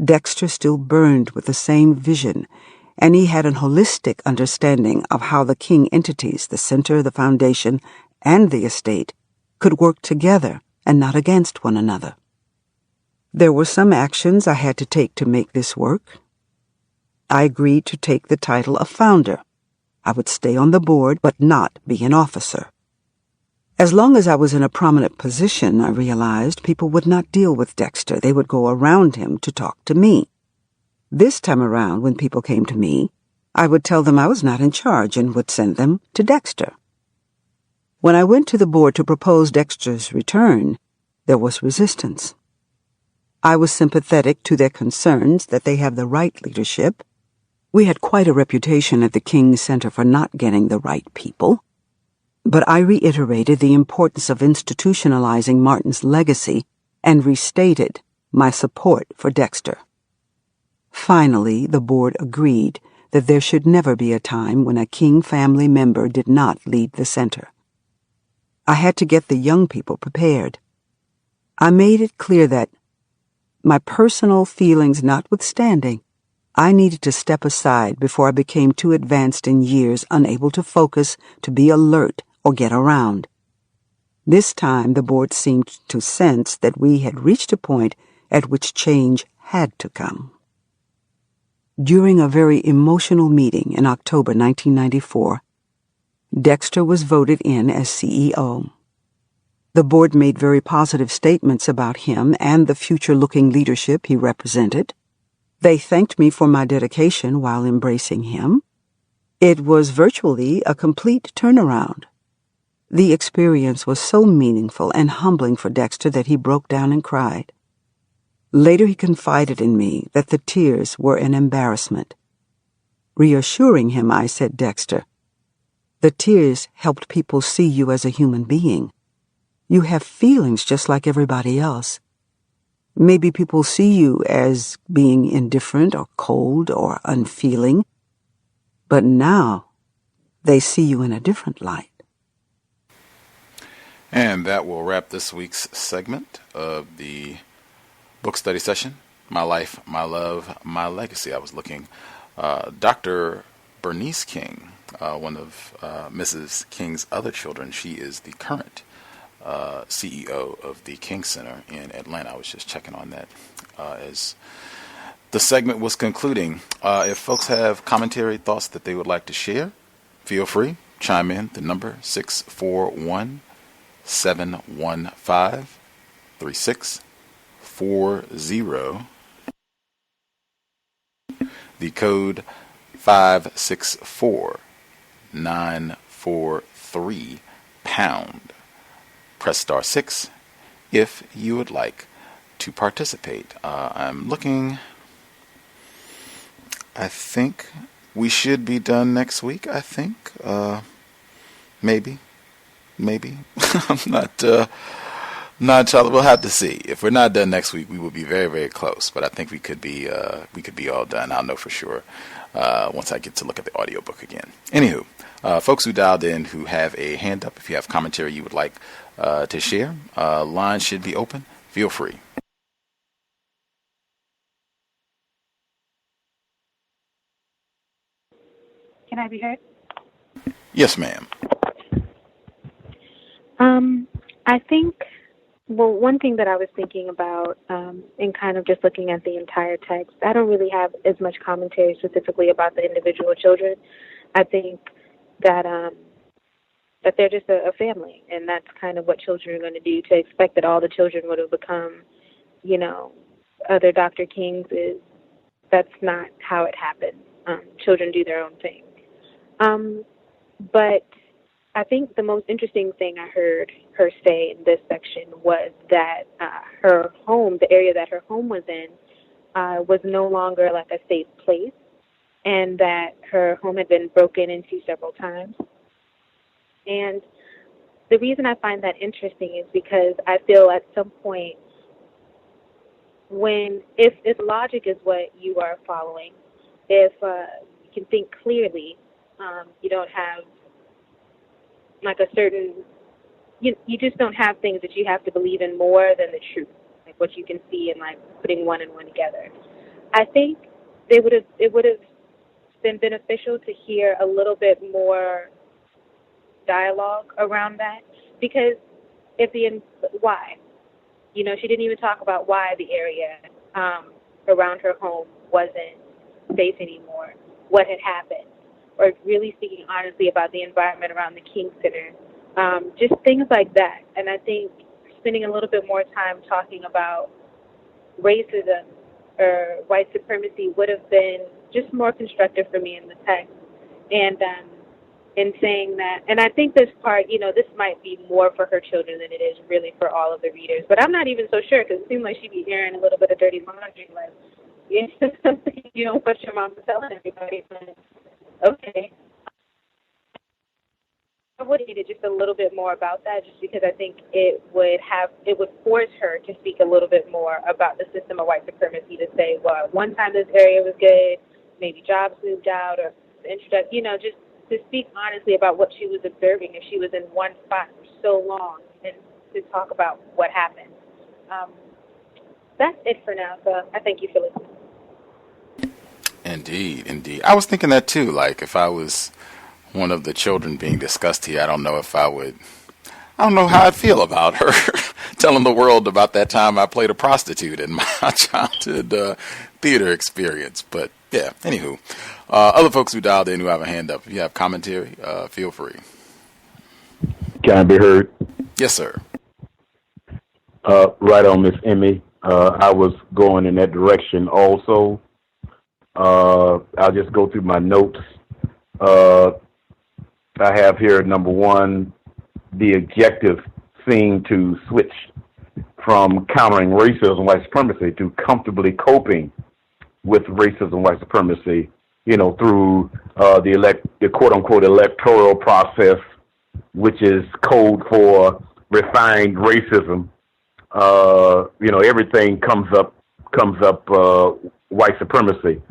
Dexter still burned with the same vision, and he had an holistic understanding of how the King entities, the center, the foundation, and the estate, could work together and not against one another. There were some actions I had to take to make this work. I agreed to take the title of founder. I would stay on the board but not be an officer. As long as I was in a prominent position, I realized people would not deal with Dexter. They would go around him to talk to me. This time around, when people came to me, I would tell them I was not in charge and would send them to Dexter. When I went to the board to propose Dexter's return, there was resistance. I was sympathetic to their concerns that they have the right leadership. We had quite a reputation at the King Center for not getting the right people. But I reiterated the importance of institutionalizing Martin's legacy and restated my support for Dexter. Finally, the board agreed that there should never be a time when a King family member did not lead the center. I had to get the young people prepared. I made it clear that, my personal feelings notwithstanding, I needed to step aside before I became too advanced in years, unable to focus, to be alert, or get around. This time the board seemed to sense that we had reached a point at which change had to come. During a very emotional meeting in October 1994, Dexter was voted in as CEO. The board made very positive statements about him and the future-looking leadership he represented. They thanked me for my dedication while embracing him. It was virtually a complete turnaround. The experience was so meaningful and humbling for Dexter that he broke down and cried. Later he confided in me that the tears were an embarrassment. Reassuring him, I said, Dexter, the tears helped people see you as a human being. You have feelings just like everybody else. Maybe people see you as being indifferent or cold or unfeeling, but now they see you in a different light. And that will wrap this week's segment of the book study session, My Life, My Love, My Legacy. I was looking. Dr. Bernice King, one of Mrs. King's other children, she is the current CEO of the King Center in Atlanta. I was just checking on that as the segment was concluding. If folks have commentary, thoughts that they would like to share, feel free. Chime in. The number 641-715-3640. The code 564-943 pound. Press star 6 if you would like to participate. I'm looking. I think we should be done next week. I think maybe. I'm not sure. We'll have to see. If we're not done next week, we will be very, very close. But I think we could be all done. I'll know for sure once I get to look at the audiobook again. Anywho, folks who dialed in who have a hand up, if you have commentary you would like to share, line should be open. Feel free. Can I be heard? Yes, ma'am. I think, well, one thing that I was thinking about in kind of just looking at the entire text, I don't really have as much commentary specifically about the individual children. I think that that they're just a family, and that's kind of what children are going to do. To expect that all the children would have become, other Dr. Kings that's not how it happens. Children do their own thing. But I think the most interesting thing I heard her say in this section was that her home, the area that her home was in, was no longer like a safe place, and that her home had been broken into several times. And the reason I find that interesting is because I feel at some point if logic is what you are following, if you can think clearly, you don't have like a certain, you just don't have things that you have to believe in more than the truth, like what you can see and like putting one and one together. I think it would have been beneficial to hear a little bit more dialogue around that, because why? She didn't even talk about why the area around her home wasn't safe anymore, what had happened, or really speaking honestly about the environment around the King Center, just things like that. And I think spending a little bit more time talking about racism or white supremacy would have been just more constructive for me in the text. And in saying that, and I think this part, this might be more for her children than it is really for all of the readers. But I'm not even so sure, because it seemed like she'd be airing a little bit of dirty laundry, like, something you don't want your mom telling everybody, but okay. I would read it just a little bit more about that, just because I think it would force her to speak a little bit more about the system of white supremacy, to say, well, at one time this area was good, maybe jobs moved out, or the introduction, just to speak honestly about what she was observing if she was in one spot for so long, and to talk about what happened. That's it for now, so I thank you for listening. Indeed. I was thinking that too. Like, if I was one of the children being discussed here, I don't know how I'd feel about her telling the world about that time I played a prostitute in my childhood theater experience. But yeah, anywho, other folks who dialed in who have a hand up, if you have commentary, feel free. Can I be heard? Yes, sir. Right on, Miss Emmy. I was going in that direction also. I'll just go through my notes. I have here, number one, the objective thing to switch from countering racism and white supremacy to comfortably coping with racism and white supremacy, through the quote-unquote electoral process, which is code for refined racism. Everything comes up white supremacy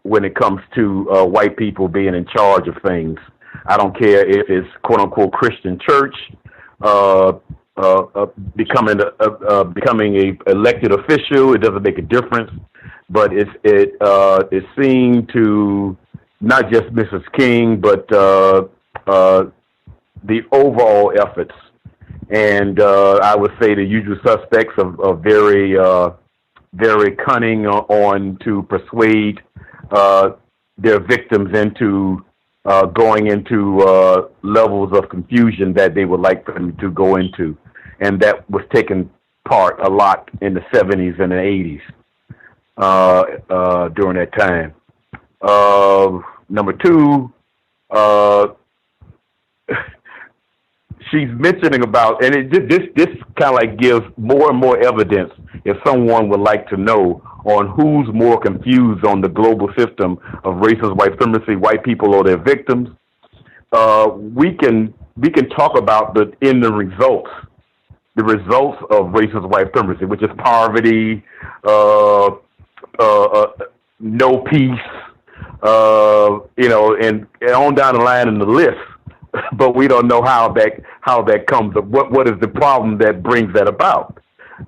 when it comes to white people being in charge of things. I don't care if it's quote-unquote Christian church, becoming a elected official. It doesn't make a difference, but it's seen to not just Mrs. King, but the overall efforts. And I would say the usual suspects are very, very cunning on to persuade their victims into going into levels of confusion that they would like them to go into. And that was taking part a lot in the 70s and the 80s during that time. Number two, she's mentioning about, and this kind of like gives more and more evidence if someone would like to know on who's more confused on the global system of racist white supremacy, white people or their victims. We can talk about the results of racist white supremacy, which is poverty, no peace, and on down the line in the list. But we don't know how that comes up. What is the problem that brings that about,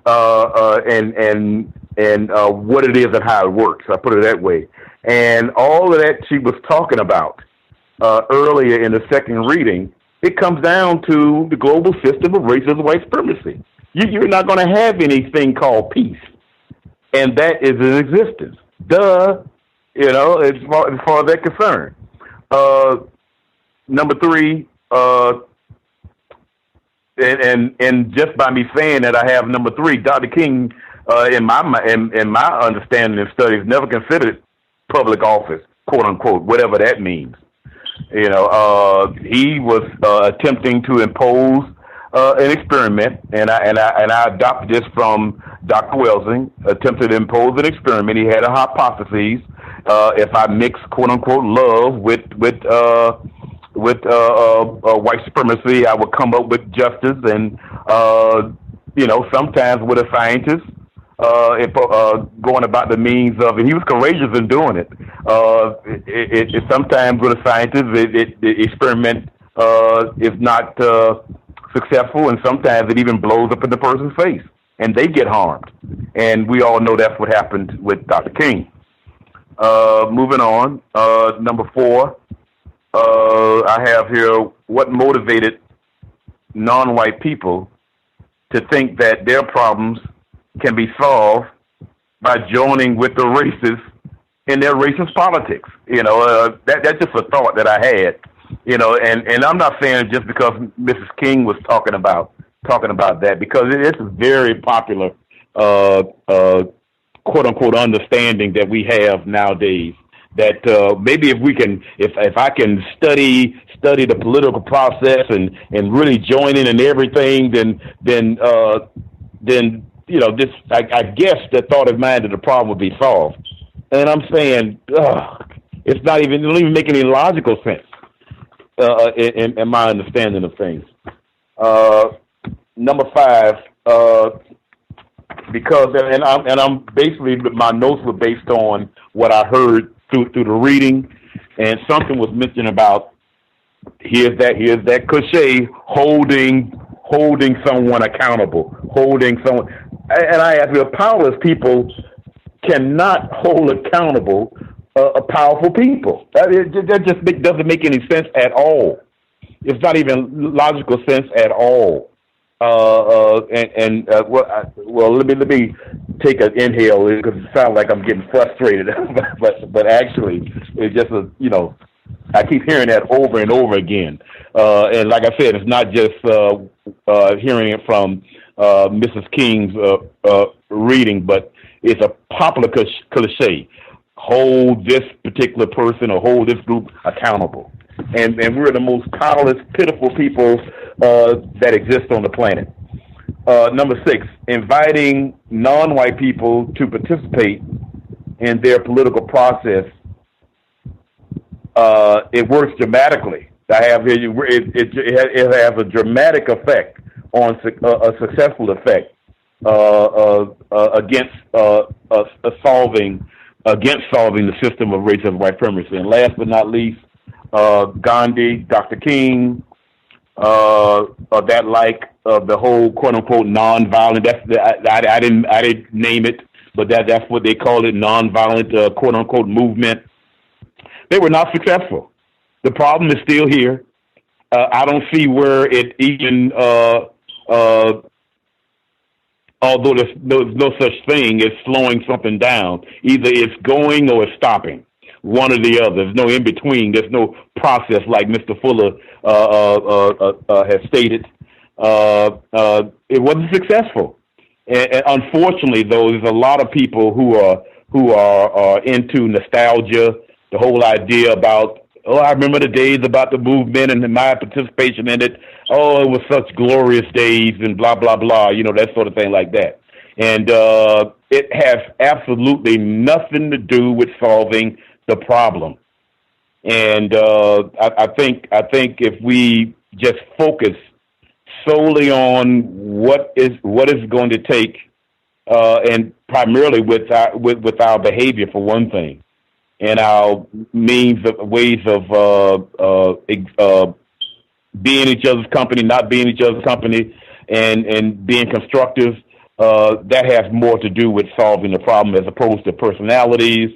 and what it is and how it works. I put it that way. And all of that she was talking about earlier in the second reading, it comes down to the global system of racist white supremacy. You're not going to have anything called peace, and that is in existence. Duh, as far as that concerned. Number three, and just by me saying that I have number three, Dr. King, in my understanding and studies, never considered public office, quote unquote, whatever that means. He was attempting to impose an experiment, and I adopted this from Dr. Welsing. Attempted to impose an experiment. He had a hypothesis. If I mix, quote unquote, love with white supremacy, I would come up with justice, and sometimes with a scientist going about the means of it. He was courageous in doing it. Sometimes with a scientist, the experiment is not successful, and sometimes it even blows up in the person's face, and they get harmed. And we all know that's what happened with Dr. King. Moving on, number four. I have here what motivated non-white people to think that their problems can be solved by joining with the racists in their racist politics. That's just a thought that I had. And I'm not saying it just because Mrs. King was talking about that, because it's a very popular quote unquote understanding that we have nowadays. That maybe if I can study the political process and really join in everything, then I guess the thought of mine that the problem would be solved. And I'm saying it don't even make any logical sense in my understanding of things. Number five, because I'm basically, my notes were based on what I heard through the reading, and something was mentioned about here's that cliche, holding someone accountable, and I asked, powerless people cannot hold accountable powerful people. That just doesn't make any sense at all. It's not even logical sense at all. Well, let me take an inhale because it sounds like I'm getting frustrated, but actually, it's just I keep hearing that over and over again. And like I said, it's not just hearing it from Mrs. King's reading, but it's a popular cliche. Hold this particular person or hold this group accountable. And we're the most powerless, pitiful people that exist on the planet. Number six, inviting non-white people to participate in their political process. It works dramatically. I have here. It has a dramatic effect on a successful effect against solving the system of racist white supremacy. And last but not least, Gandhi, Dr. King, the whole quote unquote nonviolent. I didn't name it, but that's what they called it, nonviolent quote unquote movement. They were not successful. The problem is still here. I don't see where it even, although there's no such thing as slowing something down. Either it's going or it's stopping. one or the other. There's no in between. There's no process like Mr. Fuller has stated. It wasn't successful, and unfortunately, though, there's a lot of people who are into nostalgia. The whole idea about, I remember the days about the movement and my participation in it. Oh, it was such glorious days and blah, blah, blah, that sort of thing like that. And it has absolutely nothing to do with solving the problem. And I think if we just focus solely on what is going to take, and primarily with our behavior, for one thing, and our ways of being each other's company, not being each other's company, and being constructive, that has more to do with solving the problem as opposed to personalities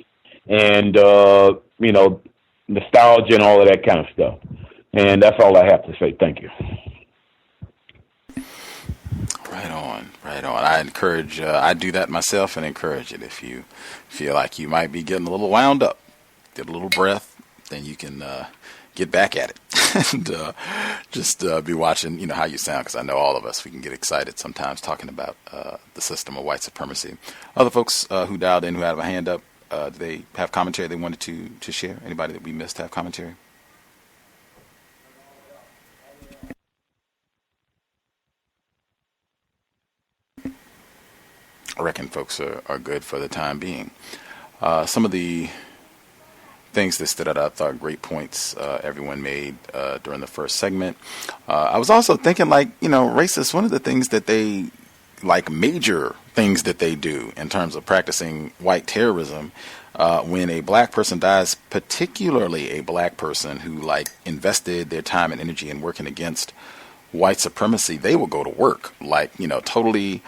and nostalgia and all of that kind of stuff. And that's all I have to say. Thank you. Right on. I encourage, I do that myself and encourage it. If you feel like you might be getting a little wound up, get a little breath, then you can get back at it. And just be watching, how you sound, because I know all of us, we can get excited sometimes talking about the system of white supremacy. Other folks who dialed in, who had a hand up, do they have commentary they wanted to share? Anybody that we missed have commentary? I reckon folks are good for the time being. Some of the things that stood out, I thought great points everyone made during the first segment. I was also thinking, racists, one of the things that they, major things that they do in terms of practicing white terrorism, when a black person dies, particularly a black person who, invested their time and energy in working against white supremacy, they will go to work, totally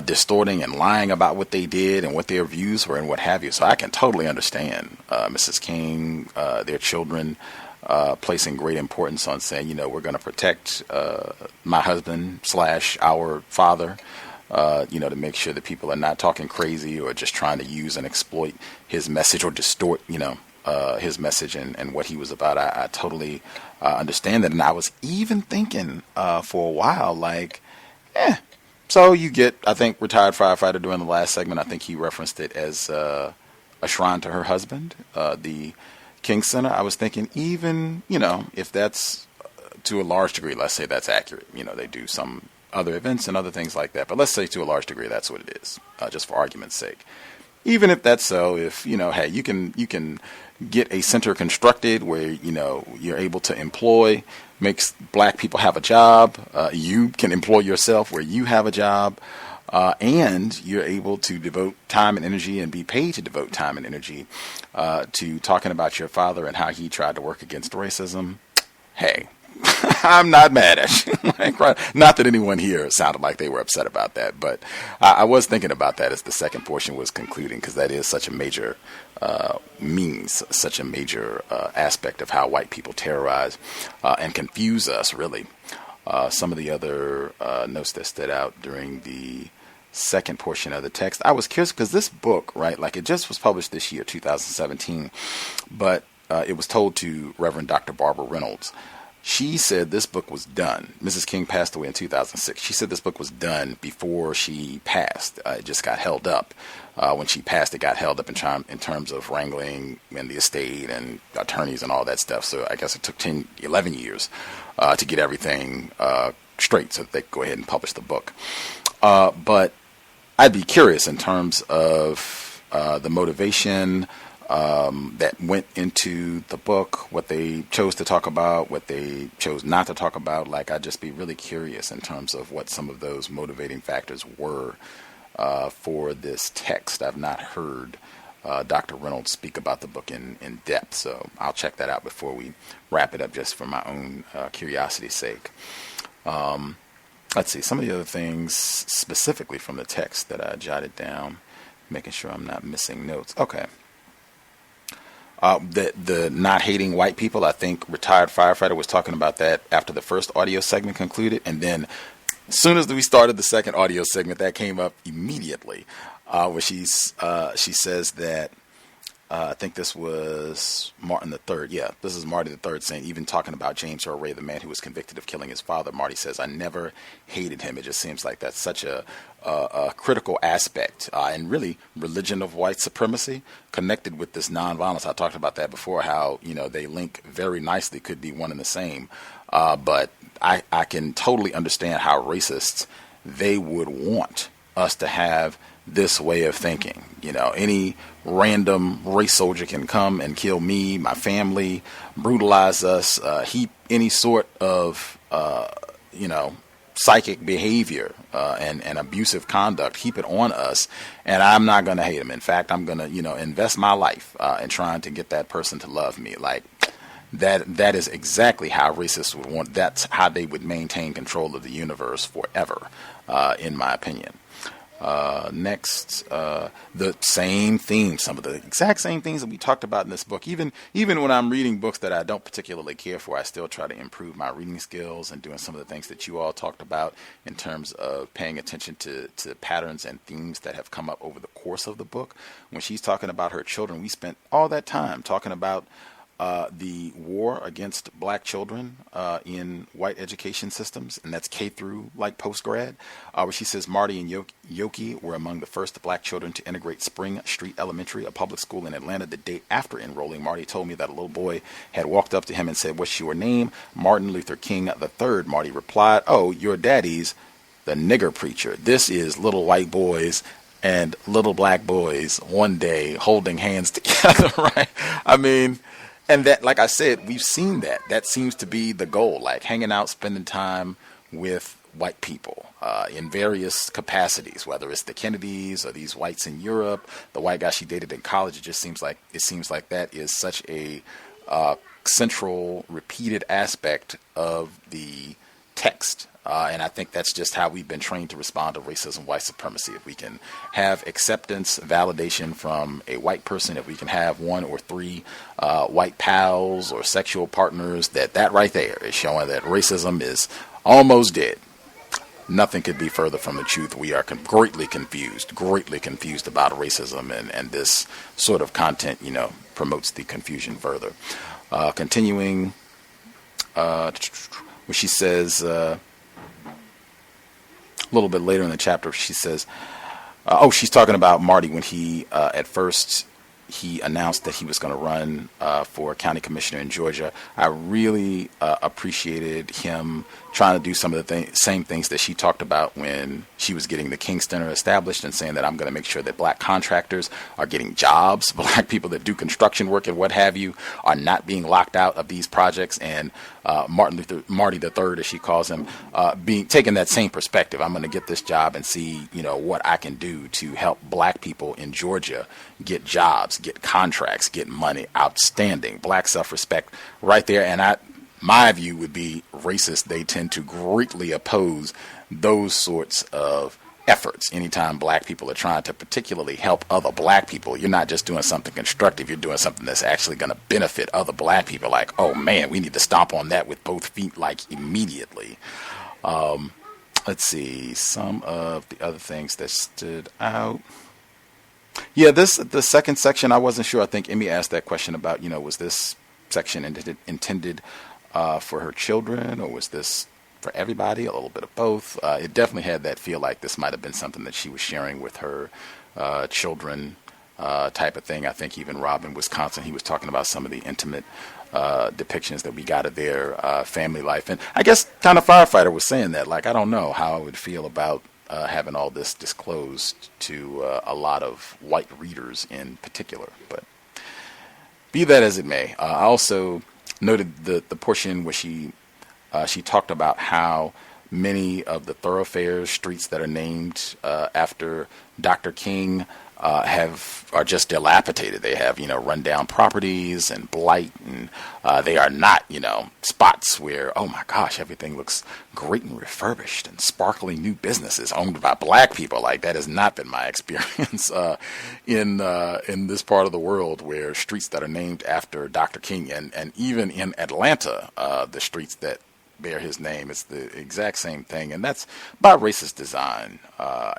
distorting and lying about what they did and what their views were and what have you. So I can totally understand Mrs. King, their children, placing great importance on saying, we're going to protect my husband / our father, to make sure that people are not talking crazy or just trying to use and exploit his message or distort, his message and what he was about. I totally understand that. And I was even thinking for a while, so you get, I think, retired firefighter during the last segment. I think he referenced it as a shrine to her husband, the King Center. I was thinking, even, if that's to a large degree, let's say that's accurate. They do some other events and other things like that. But let's say to a large degree that's what it is, just for argument's sake. Even if that's so, if, hey, you can get a center constructed where, you're able to employ, makes black people have a job, you can employ yourself where you have a job, and you're able to devote time and energy and be paid to devote time and energy to talking about your father and how he tried to work against racism. Hey, I'm not mad at you. Not that anyone here sounded like they were upset about that, but I was thinking about that as the second portion was concluding, because that is such a major such a major aspect of how white people terrorize and confuse us, really. Some of the other notes that stood out during the second portion of the text, I was curious because this book, right, it just was published this year, 2017, but it was told to Reverend Dr. Barbara Reynolds. She said this book was done. Mrs. King passed away in 2006. She said this book was done before she passed. It just got held up. When she passed, it got held up in terms of wrangling in the estate and attorneys and all that stuff. So I guess it took 11 years to get everything straight so that they could go ahead and publish the book. But I'd be curious in terms of the motivation that went into the book, what they chose to talk about, what they chose not to talk about. I'd just be really curious in terms of what some of those motivating factors were for this text. I've not heard Dr. Reynolds speak about the book in depth, so I'll check that out before we wrap it up, just for my own curiosity's sake. Let's see, some of the other things specifically from the text that I jotted down, making sure I'm not missing notes. Okay. The not hating white people, I think retired firefighter was talking about that after the first audio segment concluded, and then as soon as we started the second audio segment, that came up immediately, where she says that I think this was Martin III. Yeah, this is Marty III saying, even talking about James Earl Ray, the man who was convicted of killing his father, Marty says, I never hated him. It just seems like that's such a critical aspect. And really, religion of white supremacy connected with this nonviolence. I talked about that before, how, they link very nicely, could be one and the same. But I can totally understand how racists, they would want us to have this way of thinking. Any random race soldier can come and kill me, my family, brutalize us, heap any sort of, psychic behavior and abusive conduct, heap it on us, and I'm not going to hate him. In fact, I'm going to, invest my life in trying to get that person to love me. Like, that is exactly how racists would want. That's how they would maintain control of the universe forever, in my opinion. Next, the same theme, some of the exact same things that we talked about in this book. Even when I'm reading books that I don't particularly care for, I still try to improve my reading skills and doing some of the things that you all talked about in terms of paying attention to patterns and themes that have come up over the course of the book. When she's talking about her children, we spent all that time talking about the war against black children in white education systems, and that's K through post-grad, where she says Marty and Yoki were among the first black children to integrate Spring Street Elementary, a public school in Atlanta. The day after enrolling, Marty told me that a little boy had walked up to him and said, "What's your name?" "Martin Luther King III." Marty replied, "Oh, your daddy's the nigger preacher." This is little white boys and little black boys one day holding hands together, right? I mean, and that, like I said, we've seen that. That seems to be the goal, like hanging out, spending time with white people in various capacities, whether it's the Kennedys or these whites in Europe, the white guy she dated in college. It seems like that is such a central, repeated aspect of the text. And I think that's just how we've been trained to respond to racism, white supremacy. If we can have acceptance, validation from a white person, if we can have one or three white pals or sexual partners, that right there is showing that racism is almost dead. Nothing could be further from the truth. We are greatly confused about racism, and this sort of content, promotes the confusion further. Continuing, where she says, a little bit later in the chapter, she says, she's talking about Marty when he, at first, he announced that he was going to run for county commissioner in Georgia. I really appreciated him trying to do some of the same things that she talked about when she was getting the King Center established, and saying that I'm going to make sure that black contractors are getting jobs, black people that do construction work and what have you are not being locked out of these projects, and Marty III, as she calls him, taking that same perspective. I'm going to get this job and see, what I can do to help black people in Georgia get jobs, get contracts, get money. Outstanding. Black self-respect right there. And my view would be racist. They tend to greatly oppose those sorts of efforts. Anytime black people are trying to particularly help other black people, you're not just doing something constructive, you're doing something that's actually going to benefit other black people. Like, oh man, we need to stomp on that with both feet, immediately. Let's see, some of the other things that stood out. Yeah, the second section, I wasn't sure. I think Emmy asked that question about, was this section intended for her children, or was this for everybody? A little bit of both. It definitely had that feel like this might have been something that she was sharing with her children, type of thing. I think even Rob in Wisconsin, he was talking about some of the intimate depictions that we got of their family life. And I guess kind of Firefighter was saying that, I don't know how I would feel about having all this disclosed to a lot of white readers in particular. But be that as it may, I also noted the portion where she talked about how many of the thoroughfares, streets that are named after Dr. King are just dilapidated. They have, rundown properties and blight, and they are not, spots where, oh my gosh, everything looks great and refurbished and sparkling new businesses owned by black people. That has not been my experience in this part of the world, where streets that are named after Dr. King, and even in Atlanta, the streets that bear his name. It's the exact same thing, and that's by racist design,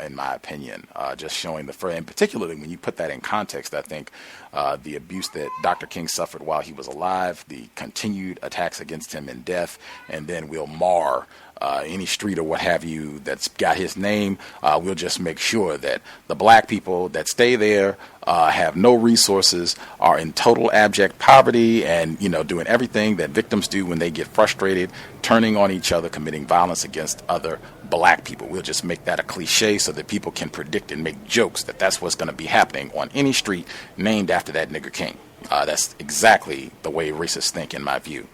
in my opinion. Just showing and particularly when you put that in context, I think the abuse that Dr. King suffered while he was alive, the continued attacks against him in death, and then we'll mar any street or what have you that's got his name. We'll just make sure that the black people that stay there have no resources, are in total abject poverty, and doing everything that victims do when they get frustrated, turning on each other, committing violence against other black people. We'll just make that a cliche so that people can predict and make jokes that that's what's going to be happening on any street named after that nigger king. That's exactly the way racists think, in my view.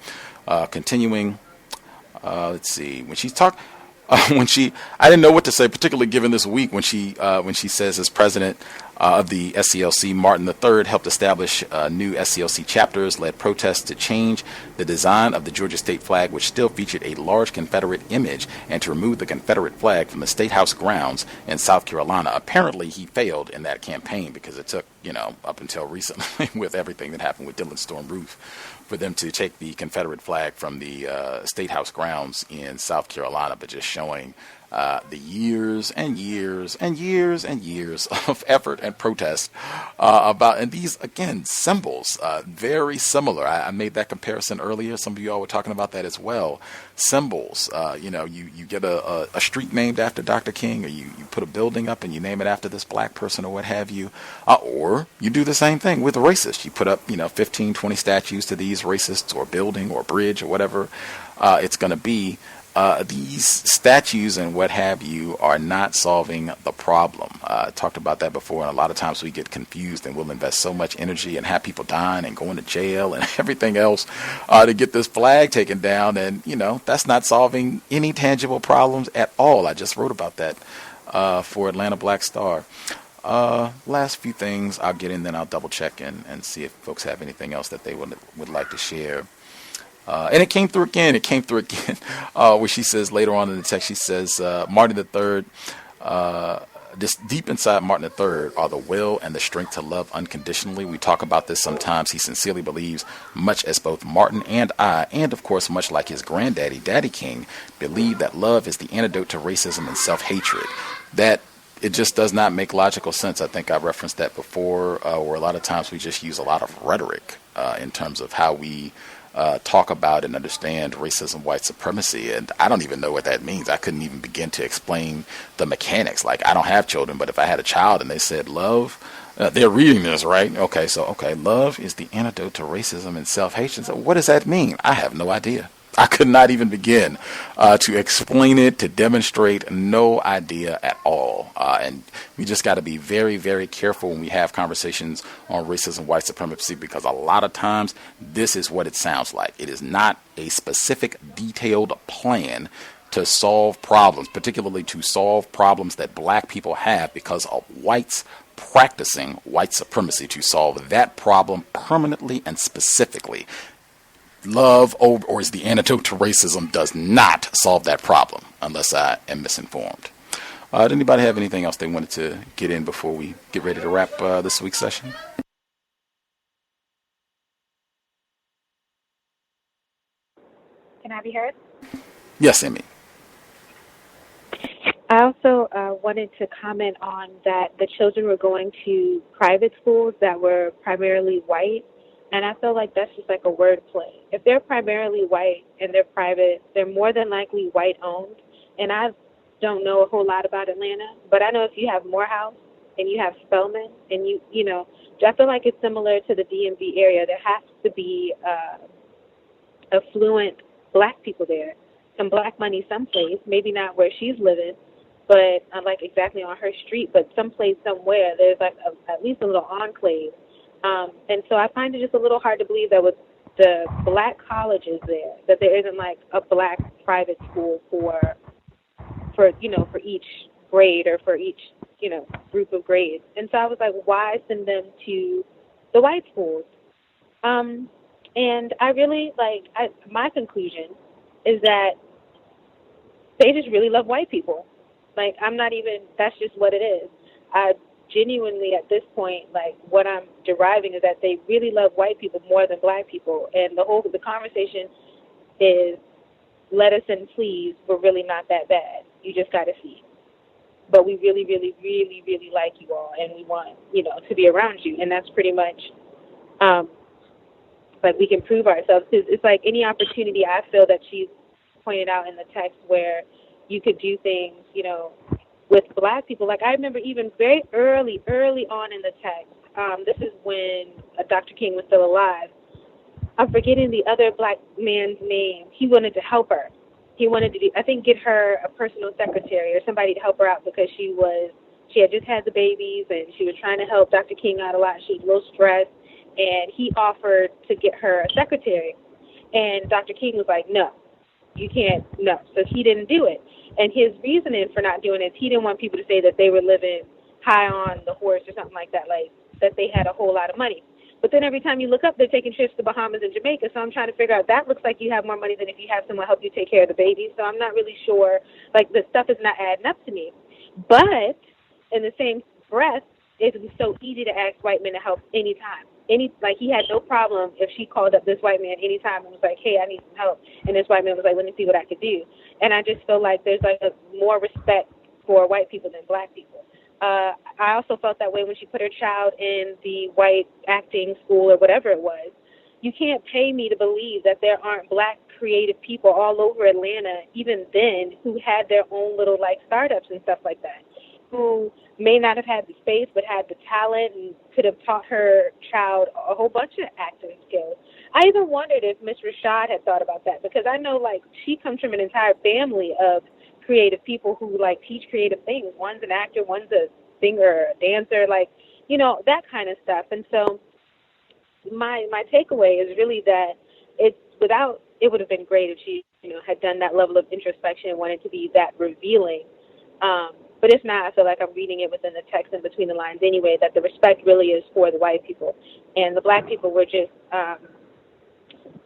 Continuing. Let's see. When she talked, I didn't know what to say, particularly given this week when she says, as president of the SCLC, Martin III helped establish new SCLC chapters, led protests to change the design of the Georgia state flag, which still featured a large Confederate image, and to remove the Confederate flag from the State House grounds in South Carolina. Apparently, he failed in that campaign because it took, up until recently with everything that happened with Dylan Storm Roof, for them to take the Confederate flag from the State House grounds in South Carolina, but just showing the years and years and years and years of effort and protest and these, again, symbols, very similar. I made that comparison earlier. Some of you all were talking about that as well. Symbols, you get a street named after Dr. King, or you put a building up and you name it after this black person or what have you, or you do the same thing with racists. You put up, 15, 20 statues to these racists, or building or bridge or whatever it's going to be. These statues and what have you are not solving the problem. I talked about that before, and a lot of times we get confused and we'll invest so much energy and have people dying and going to jail and everything else to get this flag taken down, and that's not solving any tangible problems at all. I just wrote about that for Atlanta Black Star. Last few things I'll get in, then I'll double check and see if folks have anything else that they would like to share. And it came through again, where she says later on in the text, she says, Martin III, this deep inside Martin III are the will and the strength to love unconditionally. We talk about this sometimes. He sincerely believes, much as both Martin and I, and of course, much like his granddaddy, Daddy King, believe that love is the antidote to racism and self-hatred. That it just does not make logical sense. I think I referenced that before, where a lot of times we just use a lot of rhetoric in terms of how we talk about and understand racism, white supremacy, and I don't even know what that means. I couldn't even begin to explain the mechanics. Like, I don't have children, but if I had a child and they said love, they're reading this, right? Okay, love is the antidote to racism and self-hatred. So what does that mean? I have no idea. I could not even begin to explain it, to demonstrate, no idea at all. And we just got to be very, very careful when we have conversations on racism, white supremacy, because a lot of times this is what it sounds like. It is not a specific, detailed plan to solve problems, particularly to solve problems that black people have because of whites practicing white supremacy, to solve that problem permanently and specifically. Love or is the antidote to racism does not solve that problem, unless I am misinformed. Did anybody have anything else they wanted to get in before we get ready to wrap this week's session? Can I be heard? Yes, Emmy. I also wanted to comment on that the children were going to private schools that were primarily white. And I feel like that's just like a word play. If they're primarily white and they're private, they're more than likely white owned. And I don't know a whole lot about Atlanta, but I know if you have Morehouse and you have Spelman and you know, I feel like it's similar to the DMV area. There has to be affluent black people there, some black money someplace, maybe not where she's living, but like exactly on her street, but someplace somewhere there's like at least a little enclave. And so I find it just a little hard to believe that with the black colleges there, that there isn't like a black private school for each grade or for each, group of grades. And so I was like, why send them to the white schools? And I really my conclusion is that they just really love white people. Like, that's just what it is. I genuinely, at this point, what I'm deriving is that they really love white people more than black people. And the conversation is let us in, please. We're really not that bad. You just got to see. But we really, really, really, really like you all, and we want, to be around you. And that's pretty much, like, we can prove ourselves. Because it's like any opportunity I feel that she's pointed out in the text where you could do things, with black people. Like, I remember even very early on in the text, this is when Dr. King was still alive. I'm forgetting the other black man's name. He wanted to help her. He wanted to, get her a personal secretary or somebody to help her out because she had just had the babies and she was trying to help Dr. King out a lot. She was a little stressed, and he offered to get her a secretary. And Dr. King was like, no, you can't, no. So he didn't do it. And his reasoning for not doing it is he didn't want people to say that they were living high on the horse or something like that, like that they had a whole lot of money. But then every time you look up, they're taking trips to Bahamas and Jamaica. So I'm trying to figure out, that looks like you have more money than if you have someone help you take care of the baby. So I'm not really sure, like, the stuff is not adding up to me. But in the same breath, it was so easy to ask white men to help anytime. Like, he had no problem if she called up this white man anytime and was like, hey, I need some help. And this white man was like, let me see what I could do. And I just feel like there's, like, more respect for white people than black people. I also felt that way when she put her child in the white acting school or whatever it was. You can't pay me to believe that there aren't black creative people all over Atlanta, even then, who had their own little, like, startups and stuff like that, who may not have had the space but had the talent and could have taught her child a whole bunch of acting skills. I even wondered if Miss Rashad had thought about that, because I know, like, she comes from an entire family of creative people who, like, teach creative things. One's an actor, one's a singer, a dancer, like, that kind of stuff. And so my takeaway is really that it would have been great if she, had done that level of introspection and wanted to be that revealing. But if not, I feel like I'm reading it within the text and between the lines anyway, that the respect really is for the white people. And the black people were just,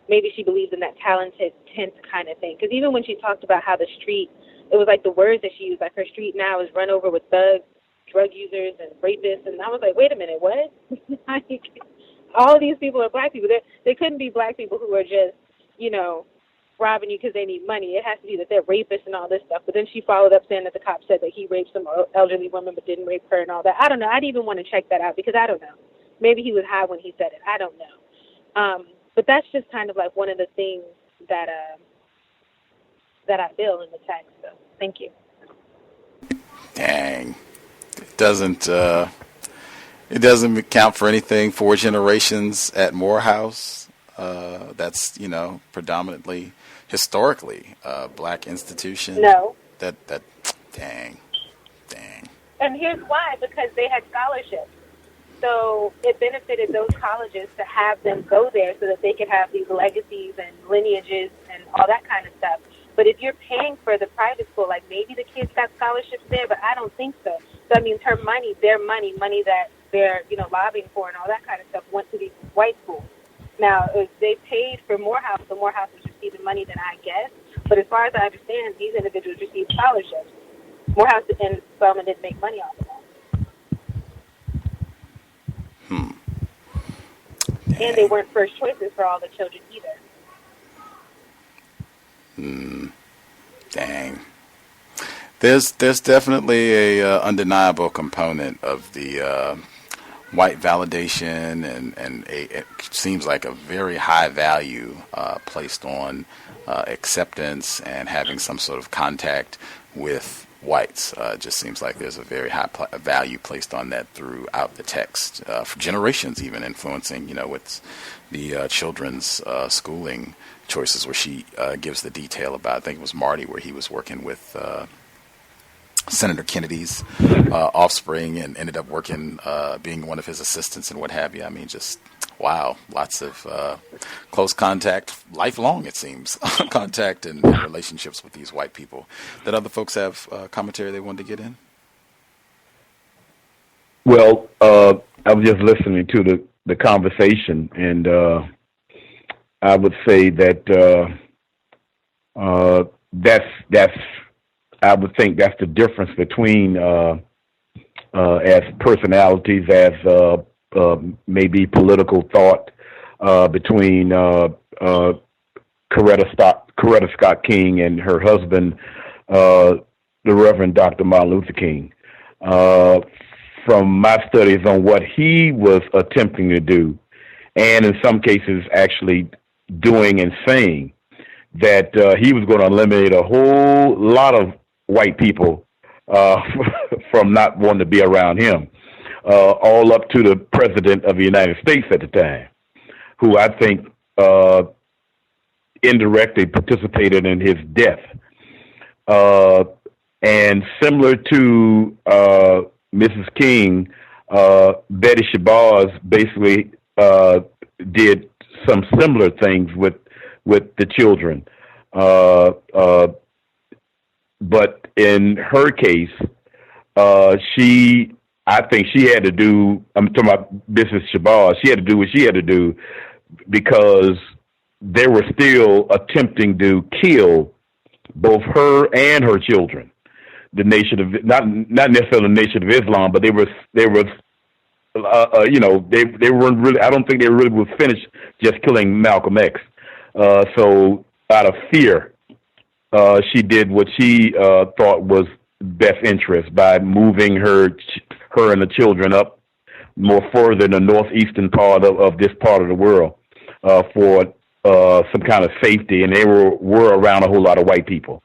maybe she believes in that talented tent kind of thing. Because even when she talked about how the street, it was like the words that she used, like her street now is run over with thugs, drug users, and rapists. And I was like, wait a minute, what? Like, all of these people are black people. They couldn't be black people who are just, robbing you because they need money. It has to be that they're rapists and all this stuff. But then she followed up saying that the cop said that he raped some elderly woman but didn't rape her and all that. I don't know. I'd even want to check that out because I don't know. Maybe he was high when he said it. I don't know. But that's just kind of like one of the things that I feel in the text. So thank you. Dang. It doesn't count for anything. 4 generations at Morehouse. That's, predominantly historically black institution. No. That dang. And here's why, because they had scholarships. So it benefited those colleges to have them go there so that they could have these legacies and lineages and all that kind of stuff. But if you're paying for the private school, like maybe the kids got scholarships there, but I don't think so. So that means her money, their money that they're, lobbying for and all that kind of stuff went to these white schools. Now, if they paid for Morehouse, so Morehouse was receiving money, then I guess. But as far as I understand, these individuals received scholarships. Morehouse and Spelman didn't make money off of that. And they weren't first choices for all the children either. Dang. There's definitely a undeniable component of the white validation and it seems like a very high value placed on acceptance and having some sort of contact with whites. Just seems like there's a very high value placed on that throughout the text, for generations even, influencing, with the children's schooling choices, where she gives the detail about, I think it was Marty, where he was working with Senator Kennedy's offspring and ended up working, being one of his assistants and what have you. I mean, just, wow, lots of close contact, lifelong, it seems, contact and relationships with these white people. Did other folks have commentary they wanted to get in? Well, I was just listening to the conversation, and I would say that that's I would think that's the difference between as personalities, as maybe political thought, between Coretta Coretta Scott King and her husband, the Reverend Dr. Martin Luther King. From my studies on what he was attempting to do, and in some cases actually doing and saying, that he was going to eliminate a whole lot of white people from not wanting to be around him, all up to the President of the United States at the time, who I think indirectly participated in his death. And similar to Mrs. King, Betty Shabazz basically did some similar things with the children. But in her case, I think she had to do, I'm talking about Mrs. Shabazz, she had to do what she had to do because they were still attempting to kill both her and her children. The nation of, not necessarily the Nation of Islam, but they were they weren't really, I don't think they really was finished just killing Malcolm X. So out of fear, she did what she thought was best interest by moving her and the children up more further in the northeastern part of this part of the world for some kind of safety, and they were around a whole lot of white people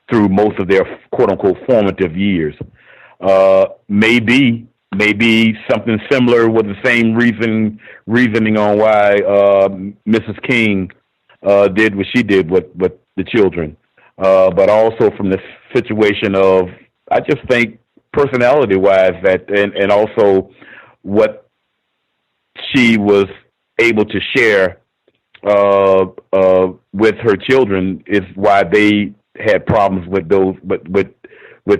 through most of their quote-unquote formative years. Maybe something similar with the same reasoning on why Mrs. King did what she did with the children. But also from the situation of, I just think personality-wise, that and also what she was able to share with her children is why they had problems with those, with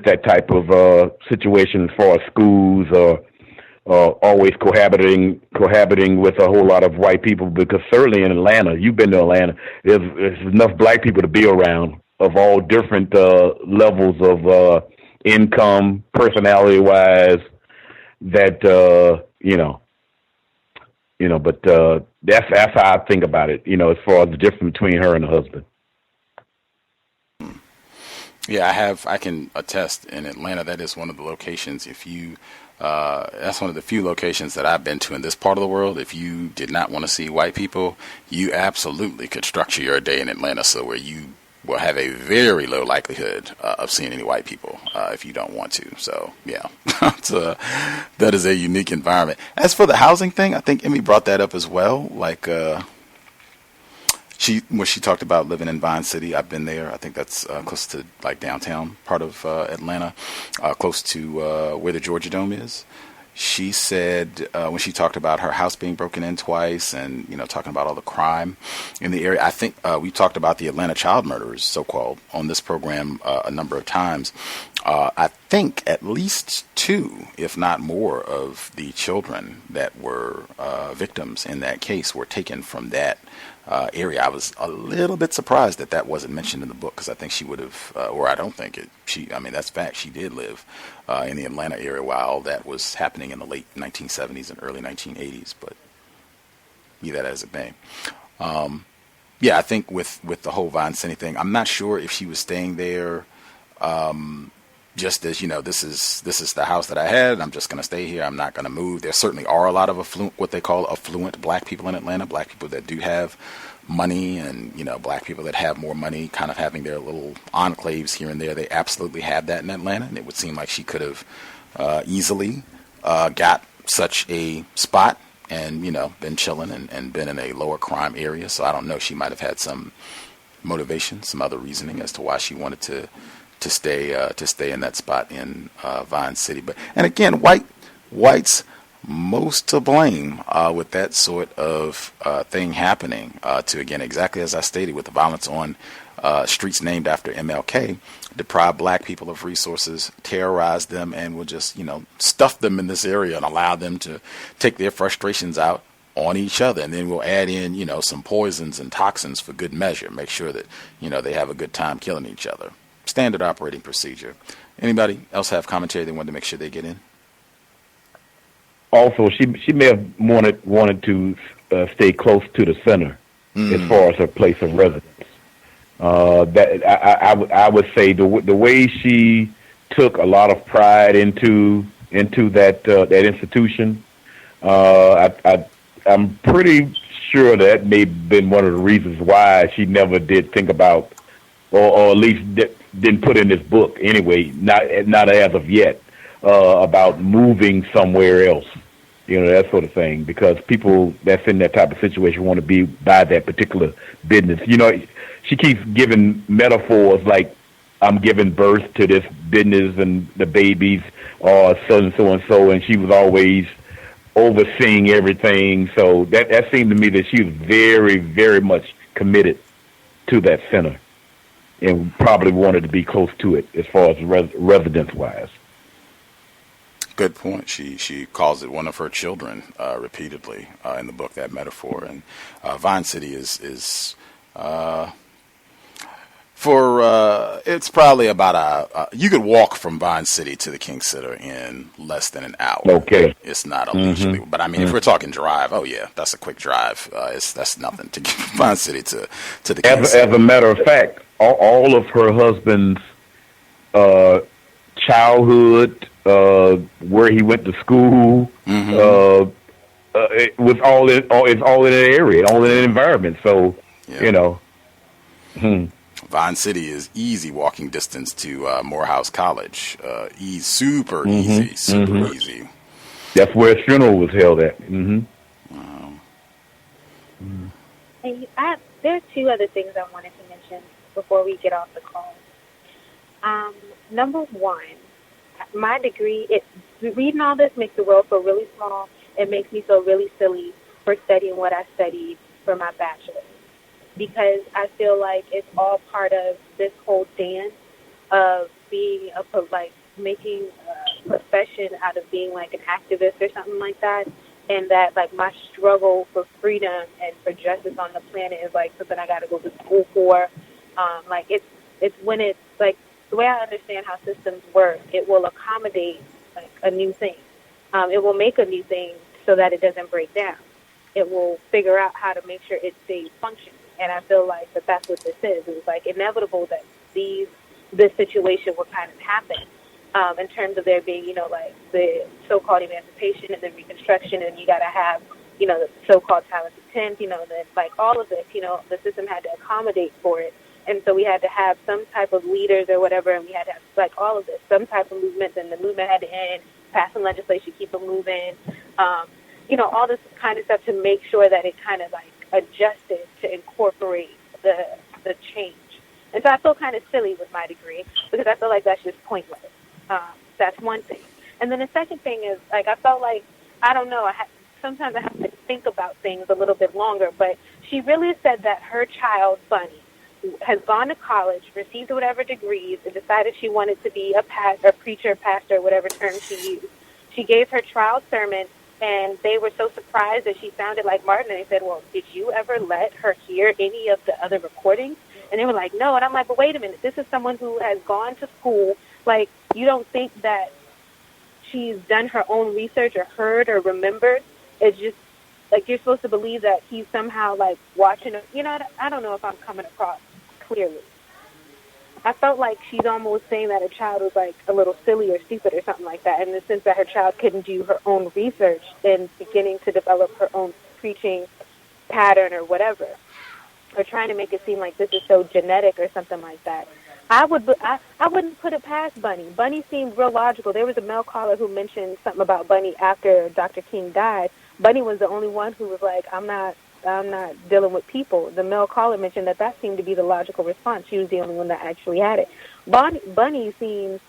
that type of situation as far as schools or always cohabiting with a whole lot of white people. Because certainly in Atlanta, you've been to Atlanta, there's enough black people to be around of all different levels of income, personality-wise, that But that's how I think about it. As far as the difference between her and her husband. Yeah, I can attest in Atlanta, that is one of the locations, that's one of the few locations that I've been to in this part of the world. If you did not want to see white people, you absolutely could structure your day in Atlanta so where you will have a very low likelihood of seeing any white people if you don't want to. So, yeah, that is a unique environment. As for the housing thing, I think Emmy brought that up as well. Like, when she talked about living in Vine City, I've been there. I think that's close to like downtown part of Atlanta, close to where the Georgia Dome is. She said when she talked about her house being broken in twice and, talking about all the crime in the area. I think we talked about the Atlanta child murderers, so-called, on this program a number of times. I think at least 2, if not more, of the children that were victims in that case were taken from that area. I was a little bit surprised that wasn't mentioned in the book, because I think she would have, or I don't think it. That's fact. She did live in the Atlanta area while that was happening in the late 1970s and early 1980s. But be that as it may, yeah, I think with the whole Vine City thing, I'm not sure if she was staying there. Just as this is the house that I had, I'm just going to stay here. I'm not going to move. There certainly are a lot of what they call affluent black people in Atlanta, black people that do have money, and black people that have more money, kind of having their little enclaves here and there. They absolutely have that in Atlanta, and it would seem like she could have easily got such a spot and been chilling and been in a lower crime area. So I don't know. She might have had some motivation, some other reasoning as to why she wanted to stay in that spot in Vine City. And again, whites most to blame with that sort of thing happening. To again, exactly as I stated, with the violence on streets named after MLK, deprive black people of resources, terrorize them, and will just stuff them in this area and allow them to take their frustrations out on each other, and then we'll add in some poisons and toxins for good measure. Make sure that they have a good time killing each other. Standard operating procedure. Anybody else have commentary they wanted to make sure they get in? Also, she may have wanted to stay close to the center as far as her place of residence. That I would say the way she took a lot of pride into that institution. I'm pretty sure that may have been one of the reasons why she never did think about, or at least didn't put in this book anyway, not as of yet, about moving somewhere else, that sort of thing, because people that's in that type of situation want to be by that particular business. She keeps giving metaphors like, I'm giving birth to this business and the babies or so and so and so, and she was always overseeing everything. So that seemed to me that she was very, very much committed to that center and probably wanted to be close to it as far as residence-wise. Good point. She calls it one of her children repeatedly in the book, that metaphor. And Vine City is it's probably about you could walk from Vine City to the King Center in less than an hour. Okay. It's not a leisurely, but I mean, if we're talking drive, oh yeah, that's a quick drive. That's nothing to get from Vine City to the King Center. As a matter of fact, all of her husband's childhood, where he went to school, it was all in an area, all in an environment. So Vine City is easy walking distance to Morehouse College. Super easy. That's where his funeral was held at. Wow. And there are two other things I wanted to mention before we get off the call. Number one, my degree, reading all this makes the world feel really small. It makes me feel really silly for studying what I studied for my bachelor's, because I feel like it's all part of this whole dance of being making a profession out of being like an activist or something like that, and that like my struggle for freedom and for justice on the planet is like something I got to go to school for. It's when it's like, the way I understand how systems work, it will accommodate like a new thing. It will make a new thing so that it doesn't break down. It will figure out how to make sure it stays functioning. And I feel like that's what this is. It was like inevitable that this situation would kind of happen in terms of there being, like the so-called emancipation and then Reconstruction, and you got to have, the so-called talented 10th, that like all of this, the system had to accommodate for it. And so we had to have some type of leaders or whatever, and we had to have, like, all of this, some type of movement, and the movement had to end, pass some legislation, keep it moving, all this kind of stuff to make sure that it kind of, like, adjusted to incorporate the change. And so I feel kind of silly with my degree, because I feel like that's just pointless. That's one thing. And then the second thing is, like, I felt like, I don't know, sometimes I have to think about things a little bit longer, but she really said that her child, Bunny, has gone to college, received whatever degrees, and decided she wanted to be a preacher, pastor, whatever term she used. She gave her trial sermon, and they were so surprised that she sounded like Martin, and they said, well, did you ever let her hear any of the other recordings? And they were like, no. And I'm like, but wait a minute, this is someone who has gone to school. Like, you don't think that she's done her own research or heard or remembered? It's just, like, you're supposed to believe that he's somehow, like, watching her. I don't know if I'm coming across clearly. I felt like she's almost saying that her child was like a little silly or stupid or something like that, in the sense that her child couldn't do her own research and beginning to develop her own preaching pattern or whatever, or trying to make it seem like this is so genetic or something like that. I wouldn't put it past Bunny. Bunny seemed real logical. There was a male caller who mentioned something about Bunny after Dr. King died. Bunny was the only one who was like, I'm not dealing with people. The male caller mentioned that seemed to be the logical response. She was the only one that actually had it. Bunny seems,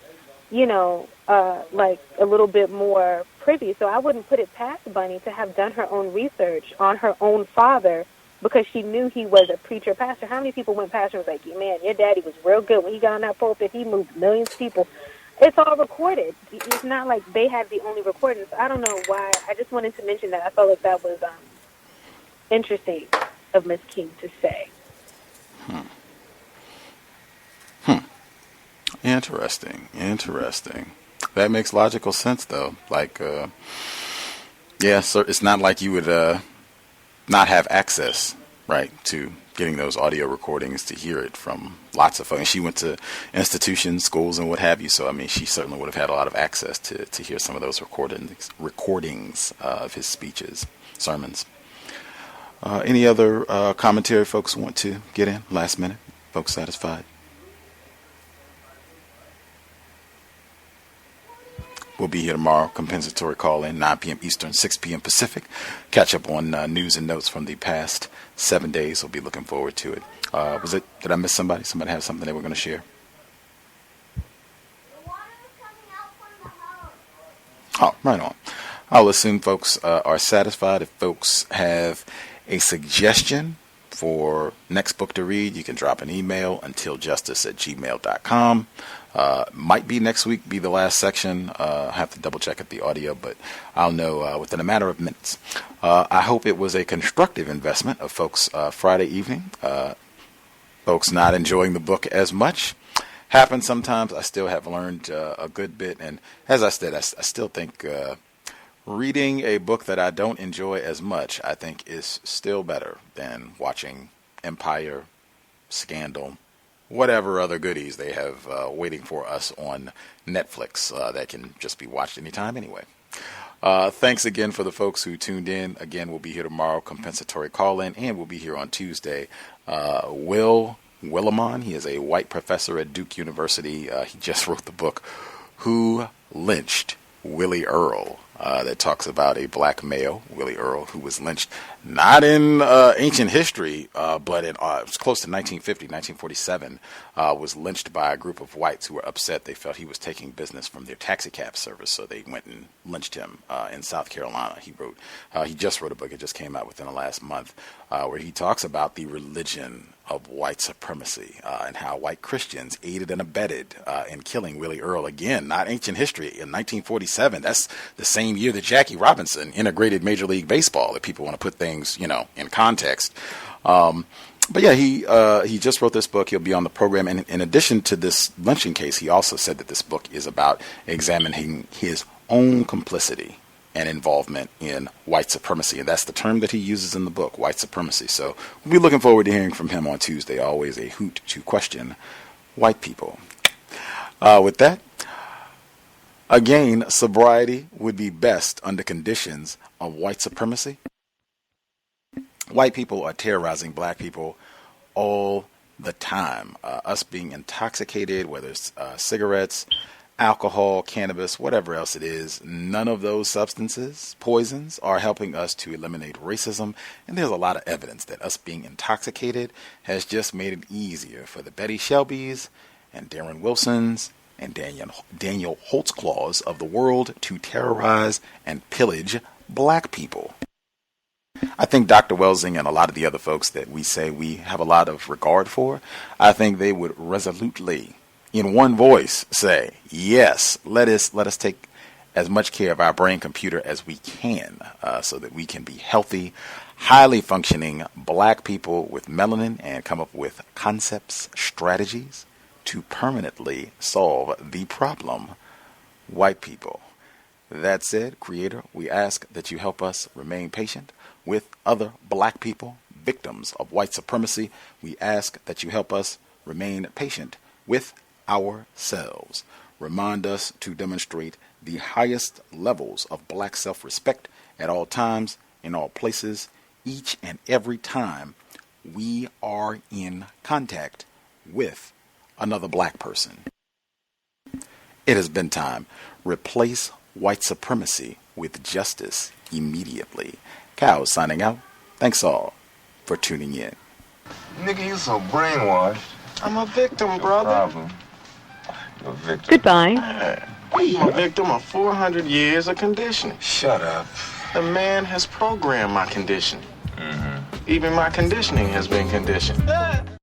like a little bit more privy. So I wouldn't put it past Bunny to have done her own research on her own father, because she knew he was a preacher, pastor. How many people went pastor and was like, man, your daddy was real good. When he got on that pulpit, he moved millions of people. It's all recorded. It's not like they had the only recordings. I don't know why. I just wanted to mention that. I felt like that was interesting of Miss King to say. Interesting. That makes logical sense, though. Like, so it's not like you would not have access, right, to getting those audio recordings to hear it from lots of folks. And she went to institutions, schools, and what have you. So, I mean, she certainly would have had a lot of access to hear some of those recordings of his speeches, sermons. Any other commentary folks want to get in? Last minute. Folks satisfied? We'll be here tomorrow. Compensatory call in 9 p.m. Eastern, 6 p.m. Pacific. Catch up on news and notes from the past 7 days. We'll be looking forward to it. Did I miss somebody? Somebody have something they were going to share? Oh, right on. I'll assume folks are satisfied. If folks have a suggestion for next book to read, you can drop an email untiljustice@gmail.com. Might be next week, be the last section. I have to double check at the audio, but I'll know within a matter of minutes. I hope it was a constructive investment of folks Friday evening. Folks not enjoying the book as much. Happens sometimes. I still have learned a good bit. And as I said, I still think reading a book that I don't enjoy as much, I think, is still better than watching Empire, Scandal, whatever other goodies they have waiting for us on Netflix that can just be watched anytime anyway. Thanks again for the folks who tuned in. Again, we'll be here tomorrow, compensatory call-in, and we'll be here on Tuesday. Will Willimon, he is a white professor at Duke University. He just wrote the book, Who Lynched Willie Earl? That talks about a black male, Willie Earl, who was lynched not in ancient history, but it was close to 1950, 1947, was lynched by a group of whites who were upset. They felt he was taking business from their taxi cab service, so they went and lynched him in South Carolina. He just wrote a book, it just came out within the last month, where he talks about the religion of white supremacy and how white Christians aided and abetted in killing Willie Earl. Again, not ancient history, in 1947. That's the same year that Jackie Robinson integrated Major League Baseball, if people want to put things, in context. But yeah, he just wrote this book. He'll be on the program. And in addition to this lynching case, he also said that this book is about examining his own complicity and involvement in white supremacy. And that's the term that he uses in the book, white supremacy. So we'll be looking forward to hearing from him on Tuesday. Always a hoot to question white people. With that, again, sobriety would be best under conditions of white supremacy. White people are terrorizing black people all the time. Us being intoxicated, whether it's cigarettes, alcohol, cannabis, whatever else it is, none of those substances, poisons, are helping us to eliminate racism. And there's a lot of evidence that us being intoxicated has just made it easier for the Betty Shelbys and Darren Wilsons and Daniel Holtzclaws of the world to terrorize and pillage black people. I think Dr. Welsing and a lot of the other folks that we say we have a lot of regard for, I think they would resolutely, in one voice, say, yes, let us take as much care of our brain computer as we can so that we can be healthy, highly functioning black people with melanin and come up with concepts, strategies to permanently solve the problem, white people. That said, Creator, we ask that you help us remain patient with other black people, victims of white supremacy. We ask that you help us remain patient with ourselves. Remind us to demonstrate the highest levels of black self-respect at all times, in all places, each and every time we are in contact with another black person. It has been time. Replace white supremacy with justice immediately. Cow signing out. Thanks all for tuning in. Nigga, you so brainwashed. I'm a victim, brother. No problem. You're a victim. Goodbye. I'm a victim of 400 years of conditioning. Shut up. The man has programmed my conditioning. Mm-hmm. Even my conditioning has been conditioned.